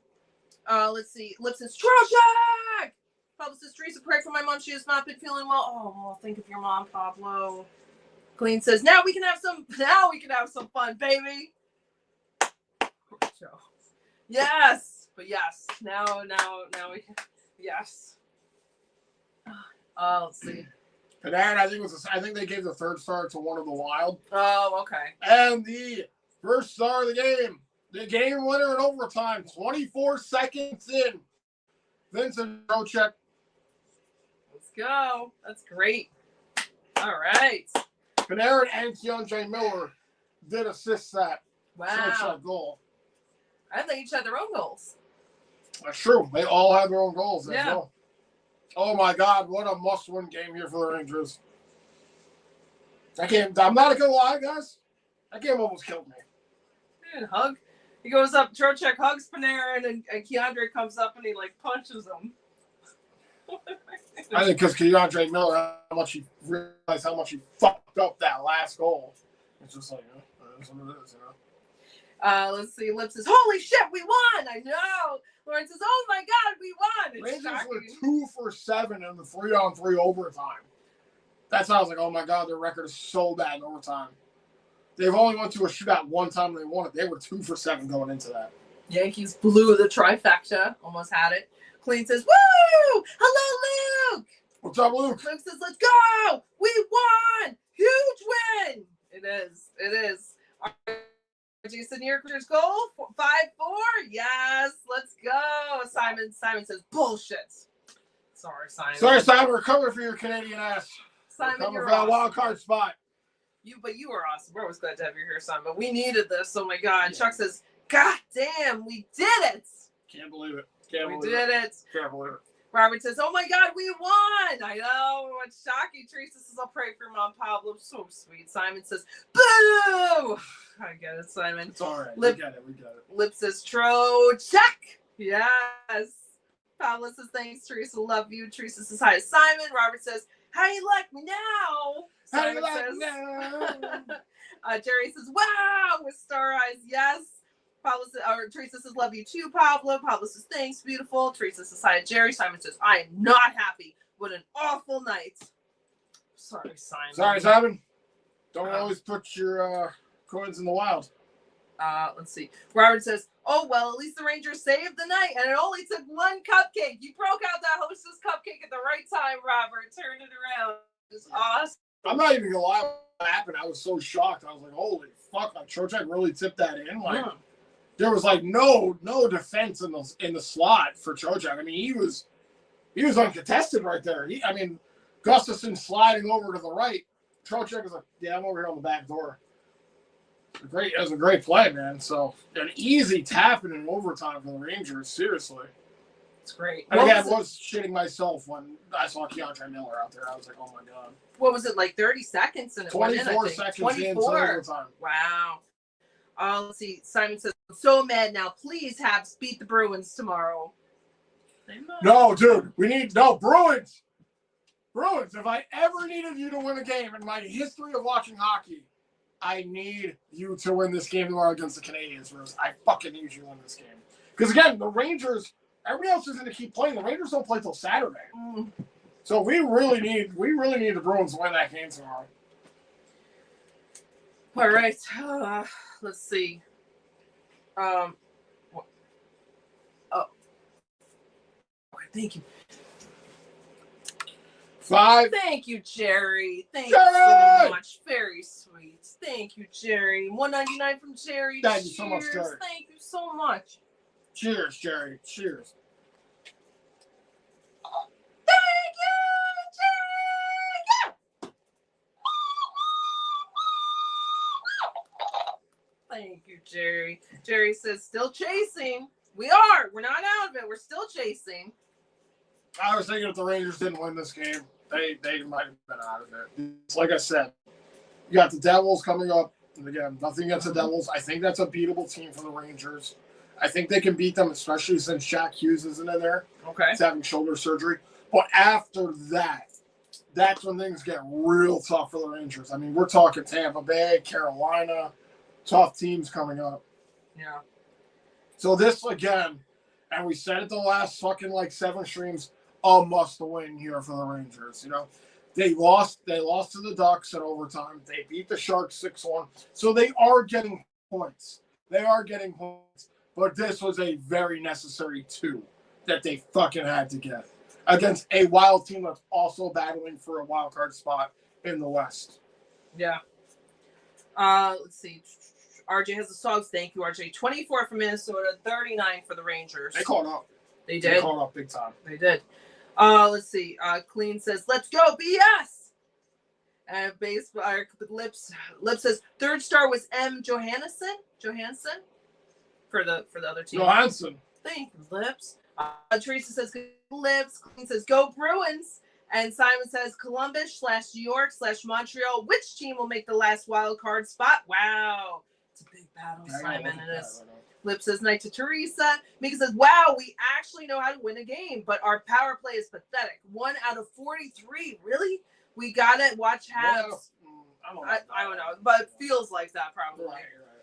Let's see. Lips says, Trocheck! Pablo says, Teresa, pray for my mom. She has not been feeling well. Oh, well, think of your mom, Pablo. Clean says, now we can have some fun, baby. Yes. But yes, now we can. Yes. Let's see. Panarin, I think they gave the third star to one of the Wild. Oh, okay. And the first star of the game winner in overtime, 24 seconds in, Vincent Trocheck. Let's go. That's great. All right. Panarin and Keandre Miller did assist that Trocheck goal. And they each had their own goals. That's true. They all have their own goals as well. Oh my God, what a must-win game here for the Rangers. I'm not gonna lie, guys. That game almost killed me. Dude, hug. He goes up, Trocheck hugs Panarin, and Keandre comes up and he punches him. I think because Keandre Miller, realized how much he fucked up that last goal. It's just like, that's what it is, Let's see. Lips says, holy shit, we won! I know. Lauren says, oh my God, we won! Rangers were 2 for 7 in the 3-on-3 overtime. That's how I was like, oh my God, their record is so bad in overtime. They've only went to a shootout one time and they won it. They were 2 for 7 going into that. Yankees blew the trifecta. Almost had it. Clean says, woo! Hello, Luke! What's up, Luke? Luke says, let's go! We won! Huge win! It is. Jason Yerker's goal, 5-4. Yes, let's go. Simon says bullshit. Sorry, Simon. Sorry, Simon. We're coming for your Canadian ass. Simon, you're for that awesome. wild card spot. You were awesome. We're always glad to have you here, Simon. But we needed this. Oh my God. Yeah. Chuck says, God damn, we did it. Can't believe it. We did it. Can't believe it. Robert says, oh my God, we won. I know. It's shocking. Teresa says, I'll pray for Mom Pablo. So sweet. Simon says, boo. I get it, Simon. It's all right. We get it. Lip says, Trocheck. Yes. Pablo says, thanks, Teresa. Love you. Teresa says, hi, Simon. Robert says, how you like me now? How you like me now? Jerry says, wow, with star eyes. Yes. Pablo says, or Teresa says, love you too, Pablo. Pablo says, thanks, beautiful. Teresa says, hi, Jerry. Simon says, I am not happy. What an awful night. Sorry, Simon. Don't always put your coins in the Wild. Let's see. Robert says, oh, well, at least the Rangers saved the night, and it only took one cupcake. You broke out that Hostess cupcake at the right time, Robert. Turned it around. It's awesome. I'm not even going to lie what happened. I was so shocked. I was like, holy fuck, like Trocheck really tipped that in. Like, there was like no defense in the slot for Trocheck. I mean, he was uncontested right there. Gustafson sliding over to the right. Trocheck was like, yeah, I'm over here on the back door. It was a great play, man. So an easy tap in overtime for the Rangers. Seriously. It's great. And again, I was shitting myself when I saw Keandre Miller out there. I was like, oh my God. What was it, like 30 seconds? And it 24 went in, seconds 24. into overtime. Wow. Let's see. Simon says, I'm so mad now. Please, Habs, beat the Bruins tomorrow. No, dude. Bruins. Bruins, if I ever needed you to win a game in my history of watching hockey, I need you to win this game tomorrow against the Canadiens. I fucking need you to win this game. Because, again, the Rangers, everybody else is going to keep playing. The Rangers don't play till Saturday. So we really need the Bruins to win that game tomorrow. All right. Let's see. Thank you. 5. Thank you, Jerry. Thank Jerry! you so much. Very sweet. Thank you, Jerry. $1.99 from Jerry. Thank you so much, Jerry. Thank you so much. Cheers, Jerry. Cheers. Thank you, Jerry. Thank you, Jerry. Jerry says, still chasing. We are. We're not out of it. We're still chasing. I was thinking if the Rangers didn't win this game, they might have been out of it. It's like I said, you got the Devils coming up. And again, nothing against the Devils. I think that's a beatable team for the Rangers. I think they can beat them, especially since Jack Hughes isn't in there. Okay. He's having shoulder surgery. But after that, that's when things get real tough for the Rangers. I mean, we're talking Tampa Bay, Carolina, tough teams coming up. Yeah. So this, again, and we said it the last fucking 7 streams, a must-win here for the Rangers. You know, they lost to the Ducks in overtime. They beat the Sharks 6-1. So they are getting points. But this was a very necessary 2 that they fucking had to get against a Wild team that's also battling for a wild card spot in the West. Yeah. Let's see. RJ has the Sogs. Thank you, RJ. 24 for Minnesota, 39 for the Rangers. They caught up. They did. They caught up big time. They did. Let's see. Clean says, "Let's go, BS." And Lips says, third star was M. Johansson for the other team. Johansson. Thank you, Lips. Teresa says, Lips. Clean says, go Bruins. And Simon says, Columbus/New York/Montreal. Which team will make the last wild card spot? Wow. It's a big battle, Simon. It is. Lip says, night to Teresa. Mika says, wow, we actually know how to win a game, but our power play is pathetic. 1 out of 43. Really? We got to watch Habs. I don't know, but it feels like that probably. Right.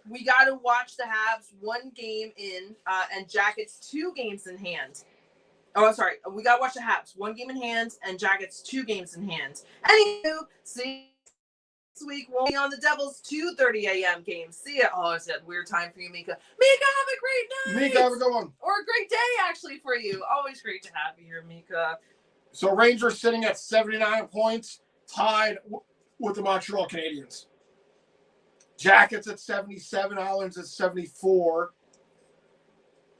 We got to watch the Habs 1 game in and Jackets 2 games in hand. Oh, sorry. We got to watch the Habs 1 game in hand and Jackets 2 games in hand. Anywho, see this week we'll be on the Devils 2:30 a.m. game. See ya. Oh, it's that weird time for you, Mika. Mika, have a great night. Mika, have a good one. Or a great day, actually, for you. Always great to have you here, Mika. So Rangers sitting at 79 points, tied with the Montreal Canadiens. Jackets at 77, Islanders at 74.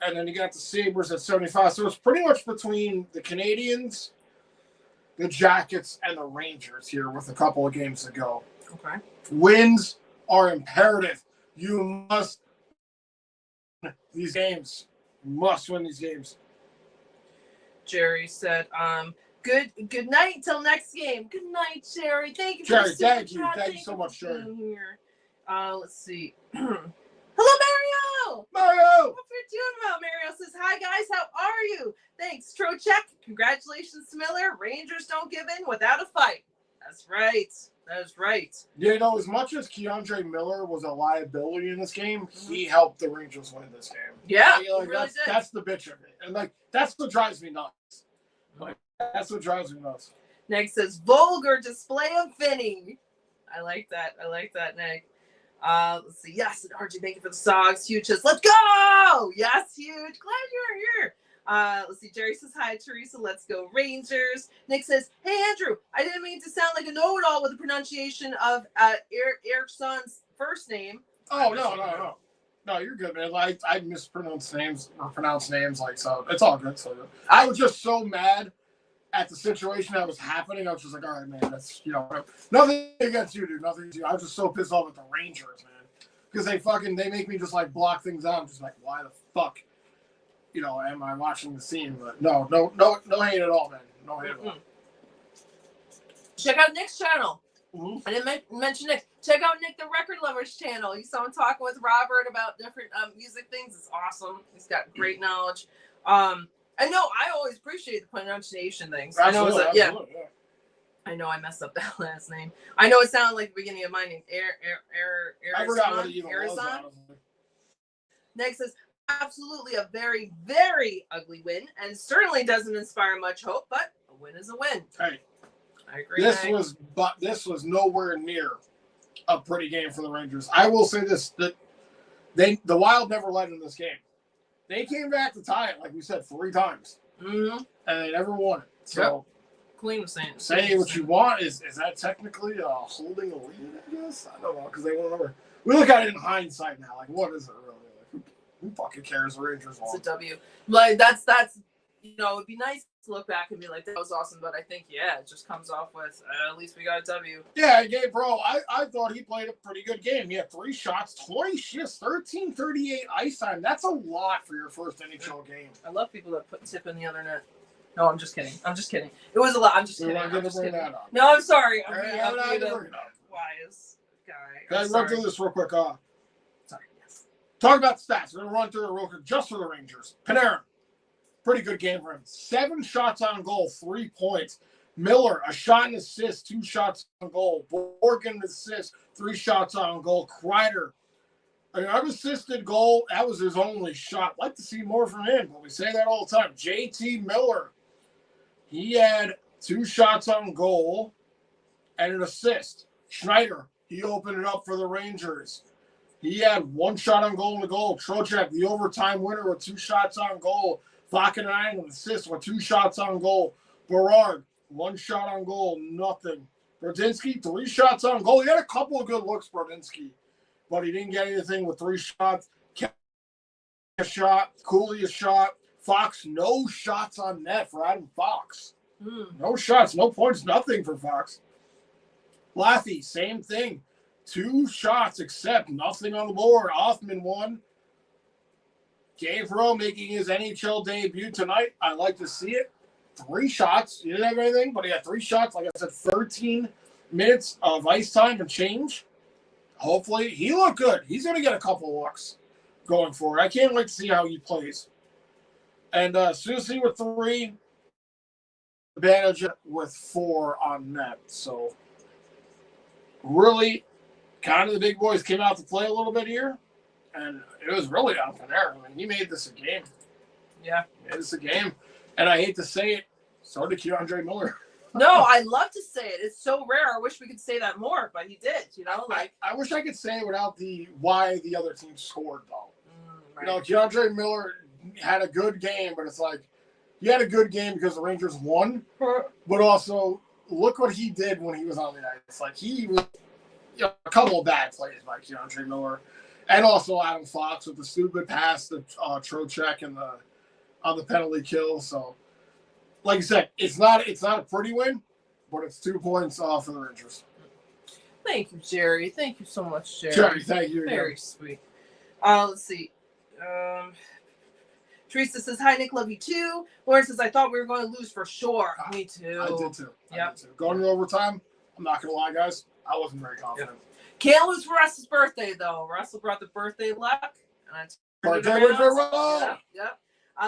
And then you got the Sabres at 75. So it's pretty much between the Canadiens, the Jackets, and the Rangers here with a couple of games to go. Okay. Wins are imperative. You must win these games. You must win these games. Jerry said, good night till next game. Good night, Jerry. Thank you. Jerry, thank you. Thank you so much, Jerry. Let's see. Hello, Mario. Mario! What are you doing, well? Mario says, hi, guys. How are you? Thanks, Trocheck. Congratulations to Miller. Rangers don't give in without a fight. That's right. That is right. You know, as much as Keandre Miller was a liability in this game, he helped the Rangers win this game. Yeah, that's the bitch of it. And, that's what drives me nuts. That's what drives me nuts. Nick says, vulgar display of Vinny. I like that, Nick. Let's see. Yes, and RJ, thank you for the songs. Huge says, let's go! Yes, Huge. Glad you're here. Let's see. Jerry says, hi, Teresa. Let's go, Rangers. Nick says, hey, Andrew, I didn't mean to sound like a know-it-all with the pronunciation of Ericsson's first name. Oh, no. No, you're good, man. I mispronounce names or pronounce names, so it's all good. So I was just so mad at the situation that was happening. I was just like, all right, man, that's, nothing against you, dude. Nothing against you. I was just so pissed off at the Rangers, man. Because they make me just block things out. I'm just like, why the fuck? am I watching the scene? But no hate at all, man. No hate at all. Check out Nick's channel. Mm-hmm. I didn't mention Nick. Check out Nick the Record Lovers channel. You saw him talking with Robert about different music things. It's awesome. He's got great knowledge. I know I always appreciate the pronunciation things. Absolutely, I know I know I messed up that last name. I know it sounded like the beginning of my name. I forgot what it even was. Next says, absolutely a very, very ugly win, and certainly doesn't inspire much hope, but a win is a win. Hey, I agree. This was nowhere near a pretty game for the Rangers. I will say this: that the Wild never led in this game. They came back to tie it, like we said, 3 times, and they never won it. So, Clean was saying, say what you want. Is that technically holding a lead? I guess I don't know because they won over. We look at it in hindsight now. Like, what is it really? Like, who fucking cares? The Rangers won. It's a W. Like that's it'd be nice to look back and be like, that was awesome. But I think it just comes off with at least we got a W. Yeah, Gabe, bro. I thought he played a pretty good game. He had 3 shots, 20 shifts, 13:38 ice time. That's a lot for your first NHL game. I love people that put tip in the other net. No, I'm just kidding. It was a lot. I'm just kidding. No, I'm sorry. I'm being a wise guy. Guys, run through this real quick. Sorry. Yes. Talk about stats. We're going to run through it real quick just for the Rangers. Panarin, pretty good game for him. 7 shots on goal, 3 points. Miller, a shot and assist, 2 shots on goal. Borgen, assist, 3 shots on goal. Kreider, an unassisted goal. That was his only shot. Like to see more from him, but we say that all the time. JT Miller, he had 2 shots on goal and an assist. Schneider, he opened it up for the Rangers. He had 1 shot on goal and a goal. Trocheck, the overtime winner with 2 shots on goal. Panarin, an assist with 2 shots on goal. Berard, 1 shot on goal, nothing. Brodinski, 3 shots on goal. He had a couple of good looks, Brodinski, but he didn't get anything with 3 shots. A shot. Cuylle a shot. Fox, no shots on net for Adam Fox. No shots, no points, nothing for Fox. Laffy, same thing. 2 shots, except nothing on the board. Hoffman 1. Gabriel making his NHL debut tonight. I like to see it. 3 shots. He didn't have anything, but he had 3 shots. Like I said, 13 minutes of ice time and change. Hopefully, he looked good. He's going to get a couple looks going forward. I can't wait to see how he plays. And Susie with 3. Advantage with 4 on net. So, really, kind of the big boys came out to play a little bit here. And it was really on Panarin. I mean, he made this a game. Yeah. He made this a game. And I hate to say it, so did K'Andre Miller. No, I love to say it. It's so rare. I wish we could say that more, but he did. I wish I could say it without why the other team scored, though. Right. K'Andre Miller had a good game, but it's like he had a good game because the Rangers won. But also, look what he did when he was on the ice. Like, he was a couple of bad plays by K'Andre Miller. And also Adam Fox with the stupid pass to Trocheck on the penalty kill. So, like I said, it's not a pretty win, but it's 2 points off for the Rangers. Thank you, Jerry. Thank you so much, Jerry. Jerry, thank you. Very sweet. Let's see. Teresa says, hi, Nick, love you too. Lauren says, I thought we were going to lose for sure. Me too. I did too. Yep. Going to overtime, I'm not going to lie, guys. I wasn't very confident. Yep. Can't lose for Russell's birthday, though. Russell brought the birthday luck. And Yep.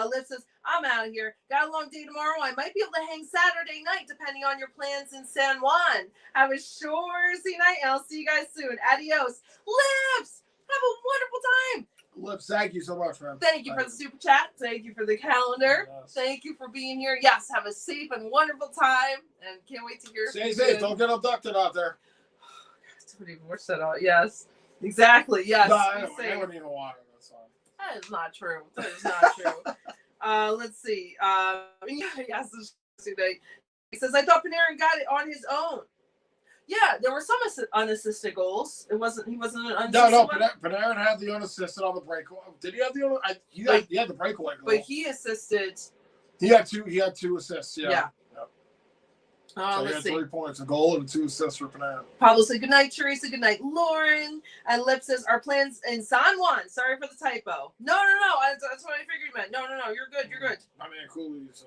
Liv says, I'm out of here. Got a long day tomorrow. I might be able to hang Saturday night, depending on your plans in San Juan. Have a shoresy night, and I'll see you guys soon. Adios. Lips, have a wonderful time. Lips, thank you so much, man. Thank you for the super chat. Thank you for the calendar. Yes. Thank you for being here. Yes, have a safe and wonderful time. And can't wait to hear. Stay safe. Don't get abducted out there. Somebody more said, yes, exactly. Yes. No, they wouldn't even want it. That's fine. That is not true. That is not true. Let's see. Yes, today. He says, I thought Panarin got it on his own. Yeah, there were some unassisted goals. He wasn't an unassisted. No. Panarin had the unassisted on the breakaway. Did he have the he had the breakaway goal. But he assisted. He had two assists. Yeah. So he had 3 points, a goal, and 2 assists for Panarin. Pablo said, good night, Teresa. Good night, Lauren. And Lip says, our plans in San Juan. Sorry for the typo. No. That's what I figured you meant. No. You're good. You're good. I mean, Cuyle's,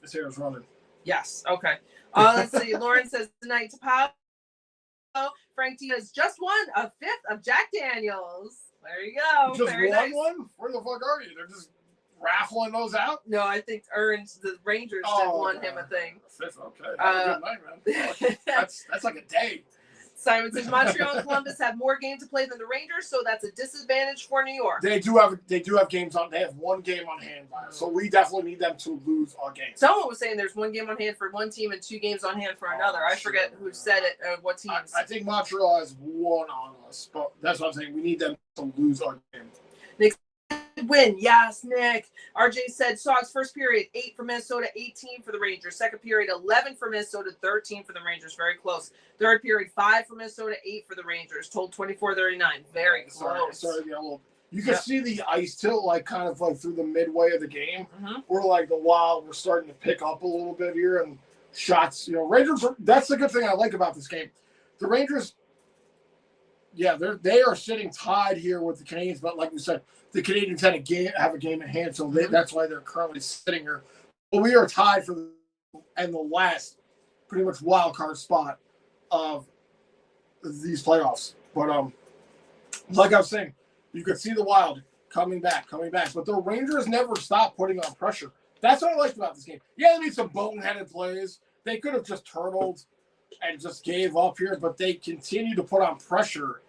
his hair is running. Yes. Okay. Let's see. Lauren says, good night to Pablo. Frank T has just won a 5th of Jack Daniels. There you go. You just Very won nice. one? Where the fuck are you? They're just raffling those out? No, I think the Rangers just won him a thing. 5th, okay. Have a good night, man. That's like a day. Simon says Montreal and Columbus have more games to play than the Rangers, so that's a disadvantage for New York. They do have games on. They have 1 game on hand, so we definitely need them to lose our game. Someone was saying there's 1 game on hand for one team and 2 games on hand for another. I forget who said it. What teams? I think Montreal has 1 on us, but that's what I'm saying. We need them to lose our game. Nick win. Yes, Nick. RJ said Sox first period 8 for Minnesota, 18 for the Rangers. Second period 11 for Minnesota, 13 for the Rangers. Very close. Third period 5 for Minnesota, 8 for the Rangers. Told 24-39. Very close. Sorry, you can see the ice tilt kind of through the midway of the game. Mm-hmm. We're the Wild. We're starting to pick up a little bit here and shots. Rangers. That's the good thing I like about this game. The Rangers. Yeah, they are sitting tied here with the Canadiens, but like we said, the Canadiens have a game in hand, so that's why they're currently sitting here. But we are tied for the last pretty much wild card spot of these playoffs. But like I was saying, you could see the Wild coming back, but the Rangers never stop putting on pressure. That's what I liked about this game. Yeah, they made some boneheaded plays. They could have just turtled and just gave up here, but they continue to put on pressure.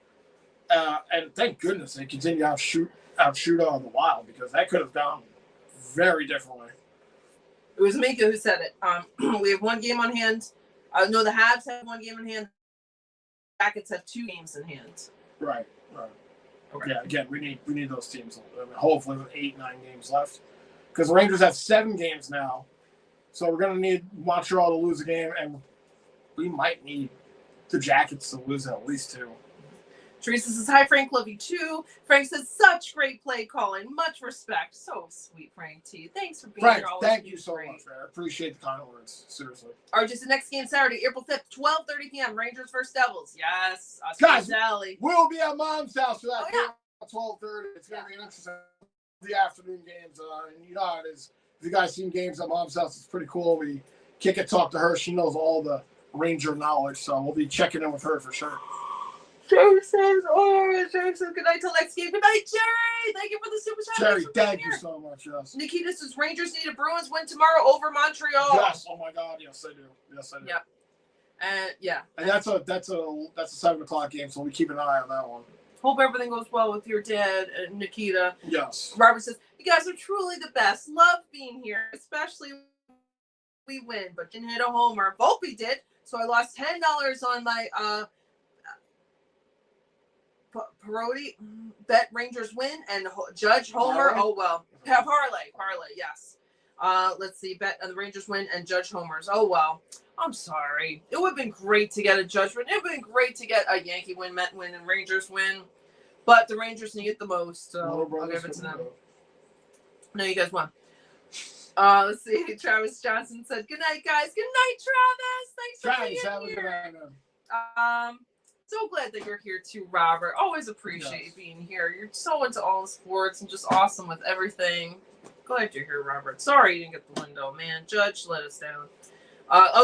And thank goodness they continue to outshoot on the Wild, because that could have gone very differently. It was Mika who said it. We have 1 game on hand. No, the Habs have 1 game in hand. The Jackets have 2 games in hand. Right. Okay. Yeah, again, we need those teams. Hopefully with 8-9 games left, because the Rangers have 7 games now. So we're going to need Montreal to lose a game, and we might need the Jackets to lose at least 2. Teresa says, hi, Frank. Love you too. Frank says, such great play calling. Much respect. So sweet, Frank T. Thanks for being here. Thank you so much, man. I appreciate the kind words. Seriously. RJ, the next game Saturday, April 5th, 12:30 p.m. Rangers versus Devils. Yes. Guys, we'll be at Mom's house for that game at 12:30. It's going to be an interesting afternoon games. And you know how it is. If you guys seen games at Mom's house, it's pretty cool. We kick it, talk to her. She knows all the Ranger knowledge, so we'll be checking in with her for sure. Jerry says, good night till next game. Good night, Jerry. Thank you for the super chat. Jerry, thank you so much. Yes. Nikita says Rangers need a Bruins win tomorrow over Montreal. Yes. Oh my God. Yes, I do. Yep. And that's a 7:00 game, so we keep an eye on that one. Hope everything goes well with your dad, Nikita. Yes. Robert says, you guys are truly the best. Love being here, especially when we win. But didn't hit a homer. Volpe did, so I lost $10 on my Parody bet Rangers win and Judge Homer. Parlay? Oh well, parlay. Yes. Let's see. Bet the Rangers win and Judge Homers. Oh well. I'm sorry. It would have been great to get a judgment. It would have been great to get a Yankee win, Met win, and Rangers win. But the Rangers need it the most, so I'll give it to them. No, you guys won. Let's see. Travis Johnson said, "Good night, guys. Good night, Travis. Thanks for being here." So glad that you're here too, Robert. Always appreciate being here. You're so into all the sports and just awesome with everything. Glad you're here, Robert. Sorry you didn't get the window, man. Judge let us down.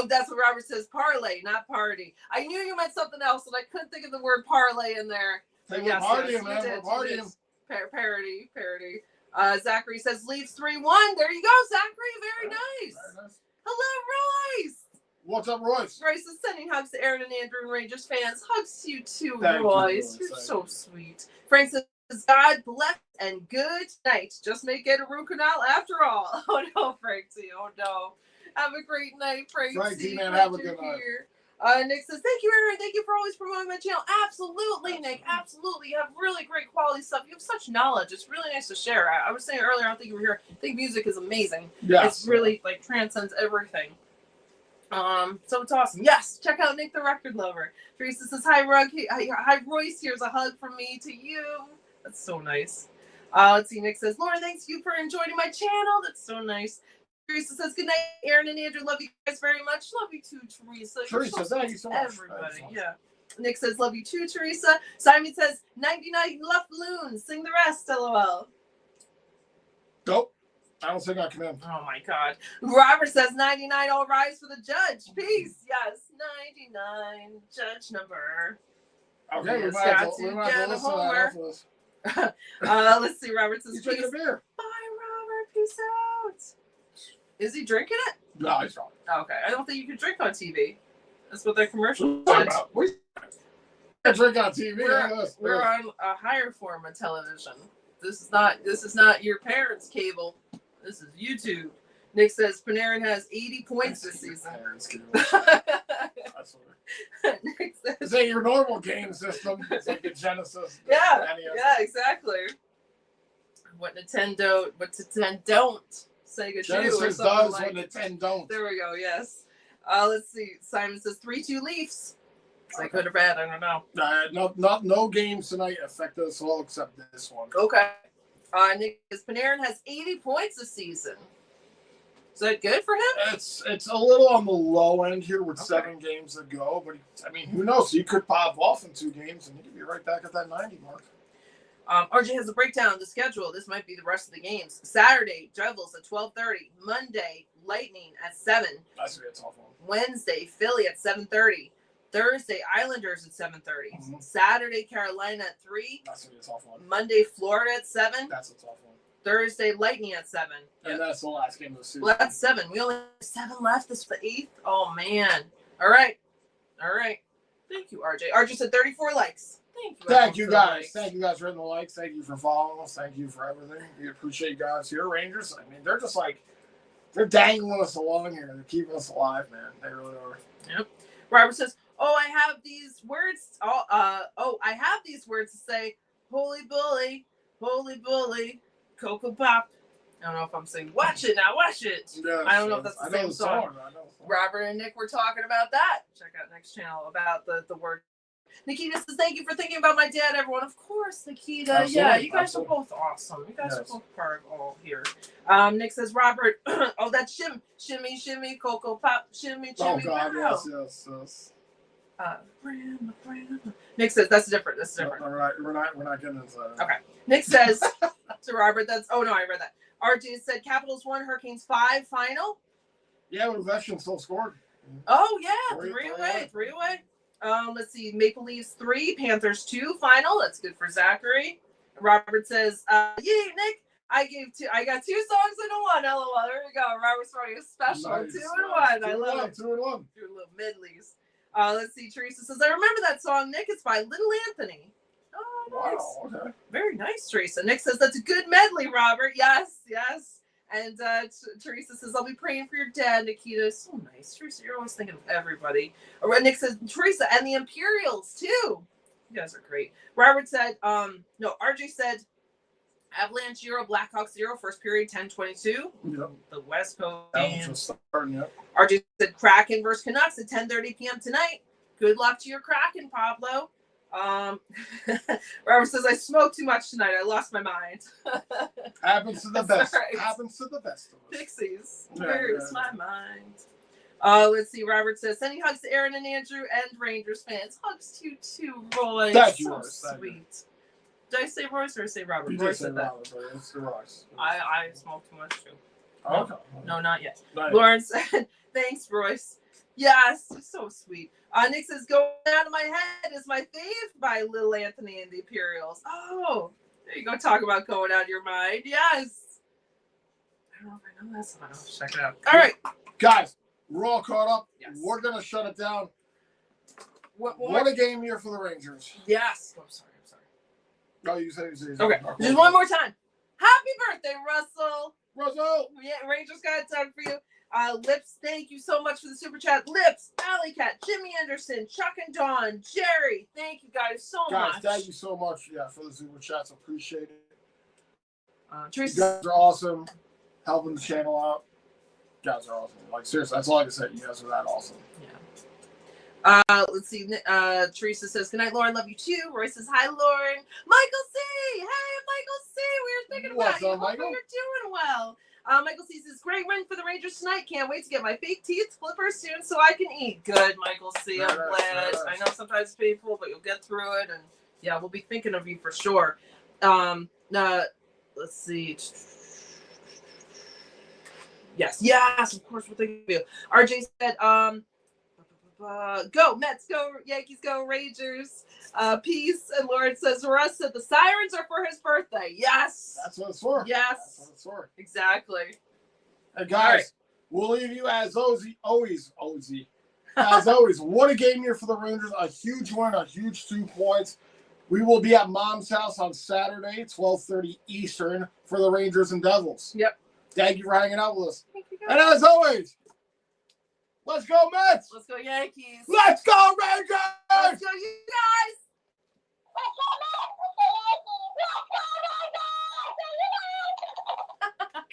That's what Robert says. Parlay, not party. I knew you meant something else, and I couldn't think of the word parlay in there. Yes, partying, man. We're partying. Parody. Zachary says Leafs 3-1. There you go, Zachary. Very nice. Hello, Royce. What's up, Royce? Royce is sending hugs to Aaron and Andrew and Rangers fans. Hugs to you too, Thank Royce. You, You're so sweet. Frank says, God bless and good night. Just may get a root canal after all. Oh no, Frank T. Oh no. Have a great night, Frank T. Man, have a good night. Nick says, thank you, Aaron. Thank you for always promoting my channel. Absolutely, Nick. Absolutely. You have really great quality stuff. You have such knowledge. It's really nice to share. I was saying earlier, I don't think you were here. I think music is amazing. Yes. It's really transcends everything. So it's awesome. Yes, check out Nick the Record Lover. Teresa says, hi, Royce. Here's a hug from me to you. That's so nice. Let's see. Nick says, Lauren, thanks you for enjoying my channel. That's so nice. Teresa says, good night, Aaron and Andrew. Love you guys very much. Love you too, Teresa. Teresa, thank you so much. Everybody, yeah. Nick says, love you too, Teresa. Simon says, 99 left balloons. Sing the rest, LOL. Nope. I don't think I can in. Oh, my God. Robert says, 99 all rise for the judge. Peace. Yes, 99 judge number. Okay, Yes, we might have to the listen to that after this. Let's see. Robert says, He's drinking a beer. bye, Robert. Peace out. Is he drinking it? No, he's not. Okay. I don't think you can drink on TV. That's what their commercial What said. about? We can't drink on TV. We're on a higher form of television. This is not your parents' cable. This is YouTube. Nick says Panarin has 80 points this season. Nick says, is that your normal game system? It's like the Genesis. Yeah, NES. yeah, exactly. What Nintendo don't. Sega Genesis do, does like what Nintendo don't. There we go. Yes. Let's see. Simon says 3-2 Leafs. Is that good or bad? I don't know. No games tonight affect us all except this one. Okay. Nick says Panarin has 80 points this season. Is that good for him? It's a little on the low end here with 7 games to go, but I mean, who knows? He could pop off in 2 games and he could be right back at that 90 mark. RJ has a breakdown of the schedule. This might be the rest of the games. Saturday, Devils at 12:30. Monday, Lightning at 7. That's a tough one. Wednesday, Philly at 7:30. Thursday, Islanders at 7:30. Mm-hmm. Saturday, Carolina at 3. That's gonna be a tough one. Monday, Florida at 7. That's a tough one. Thursday, Lightning at 7. And that's the last game of the season. Well, that's 7. We only have 7 left. This is the 8th. Oh, man. All right. Thank you, RJ. RJ said 34 likes. Thank you guys. Thank you guys for hitting the likes. Thank you for following us. Thank you for everything. We appreciate you guys here. Rangers, I mean, they're just like, they're dangling us along here. They're keeping us alive, man. They really are. Yep. Robert says, I have these words. I have these words to say, holy bully, Cocoa Pop. I don't know if I'm saying, watch it now, watch it. Yes, I don't know if that's the same song. I know. Robert and Nick were talking about that. Check out next channel about the word. Nikita says, thank you for thinking about my dad, everyone. Of course, Nikita. Absolutely. Yeah, you guys are both awesome. You guys are both part of all here. Nick says, Robert, that's shimmy, Cocoa Pop, shimmy. Oh, God, wow. yes. Nick says, that's different. No, we're not getting into that. Okay. Nick says to Robert, I read that. RJ said, Capitals 1, Hurricanes 5 final. Yeah, but Ovechkin still scored. Oh, yeah, 3 away. Let's see, Maple Leafs 3, Panthers 2 final. That's good for Zachary. Robert says, Nick, I got 2 songs in 1. LOL. There we go. Robert's running a special. Nice. 2 in 1. I love it. 2 in 1. Doing little medleys. Let's see, Teresa says, I remember that song, Nick. It's by Little Anthony. Oh, nice. Wow, okay. Very nice, Teresa. Nick says, that's a good medley, Robert. Yes. And Teresa says, I'll be praying for your dad, Nikita. So nice. Teresa, you're always thinking of everybody. Nick says, Teresa, and the Imperials, too. You guys are great. Robert said, RJ said, Avalanche 0, Blackhawks 0, first period 10:22. Yep. The West Coast game. Yep. RJ said, Kraken versus Canucks at 10:30 p.m. tonight. Good luck to your Kraken, Pablo. Robert says, I smoked too much tonight. I lost my mind. Happens to the best. Right. Happens to the best of us. Pixies. Yeah, Where's my mind? Let's see. Robert says, sending hugs to Aaron and Andrew and Rangers fans. Hugs to you too, Royce. Thank you, so Royce. sweet. Did I say Royce or say Robert? You Royce did say said that. Robert, but it's the Royce. I smoked too much too. Okay. No, not yet. Not Lauren said, thanks, Royce. Yes, so sweet. Nick says, going out of my head is my fave by Little Anthony and the Imperials. Oh, there you go. Talk about going out of your mind. Yes. I don't know if I know that song. I'll check it out. All right. Guys, we're all caught up. Yes. We're going to shut it down. What a game here for the Rangers. Yes. I'm sorry. Oh, you say. Okay. Just one more time. Happy birthday, Russell. Yeah, Rangers got it done for you. Lips, thank you so much for the super chat. Lips, Alley Cat, Jimmy Anderson, Chuck and Dawn, Jerry. Thank you guys so much. Thank you so much. Yeah, for the super chats. Appreciate it. Teresa, You guys are awesome. Helping the channel out. You guys are awesome. Like, seriously, that's all I can say. You guys are that awesome. Yeah. Let's see. Teresa says, good night, Lauren. Love you too. Roy says, hi, Lauren. Michael C. Hey, Michael C. We were thinking about you. Hope you're doing well. Michael C says, great win for the Rangers tonight. Can't wait to get my fake teeth flipper soon so I can eat. Good, Michael C. I'm glad. I know sometimes it's painful, but you'll get through it. And yeah, we'll be thinking of you for sure. Let's see. Yes, of course we're thinking of you. RJ said, go Mets, go Yankees, go Rangers. Peace. And Lauren says, Russ said the sirens are for his birthday. Yes. That's what it's for. Yes. That's what it's for. Exactly. And guys, we'll leave you as always. As always, what a game here for the Rangers. A huge win, a huge 2 points. We will be at Mom's house on Saturday, 12:30 Eastern, for the Rangers and Devils. Yep. Thank you for hanging out with us. Thank you, And as always, let's go Mets! Let's go Yankees! Let's go Rangers! Let's go you guys!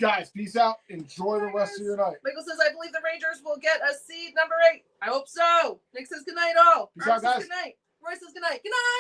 Guys, peace out. Enjoy the rest of your night. Michael says, I believe the Rangers will get a seed number 8. I hope so. Nick says, good night, all. Peace out, guys. Good night. Roy says, good night. Good night!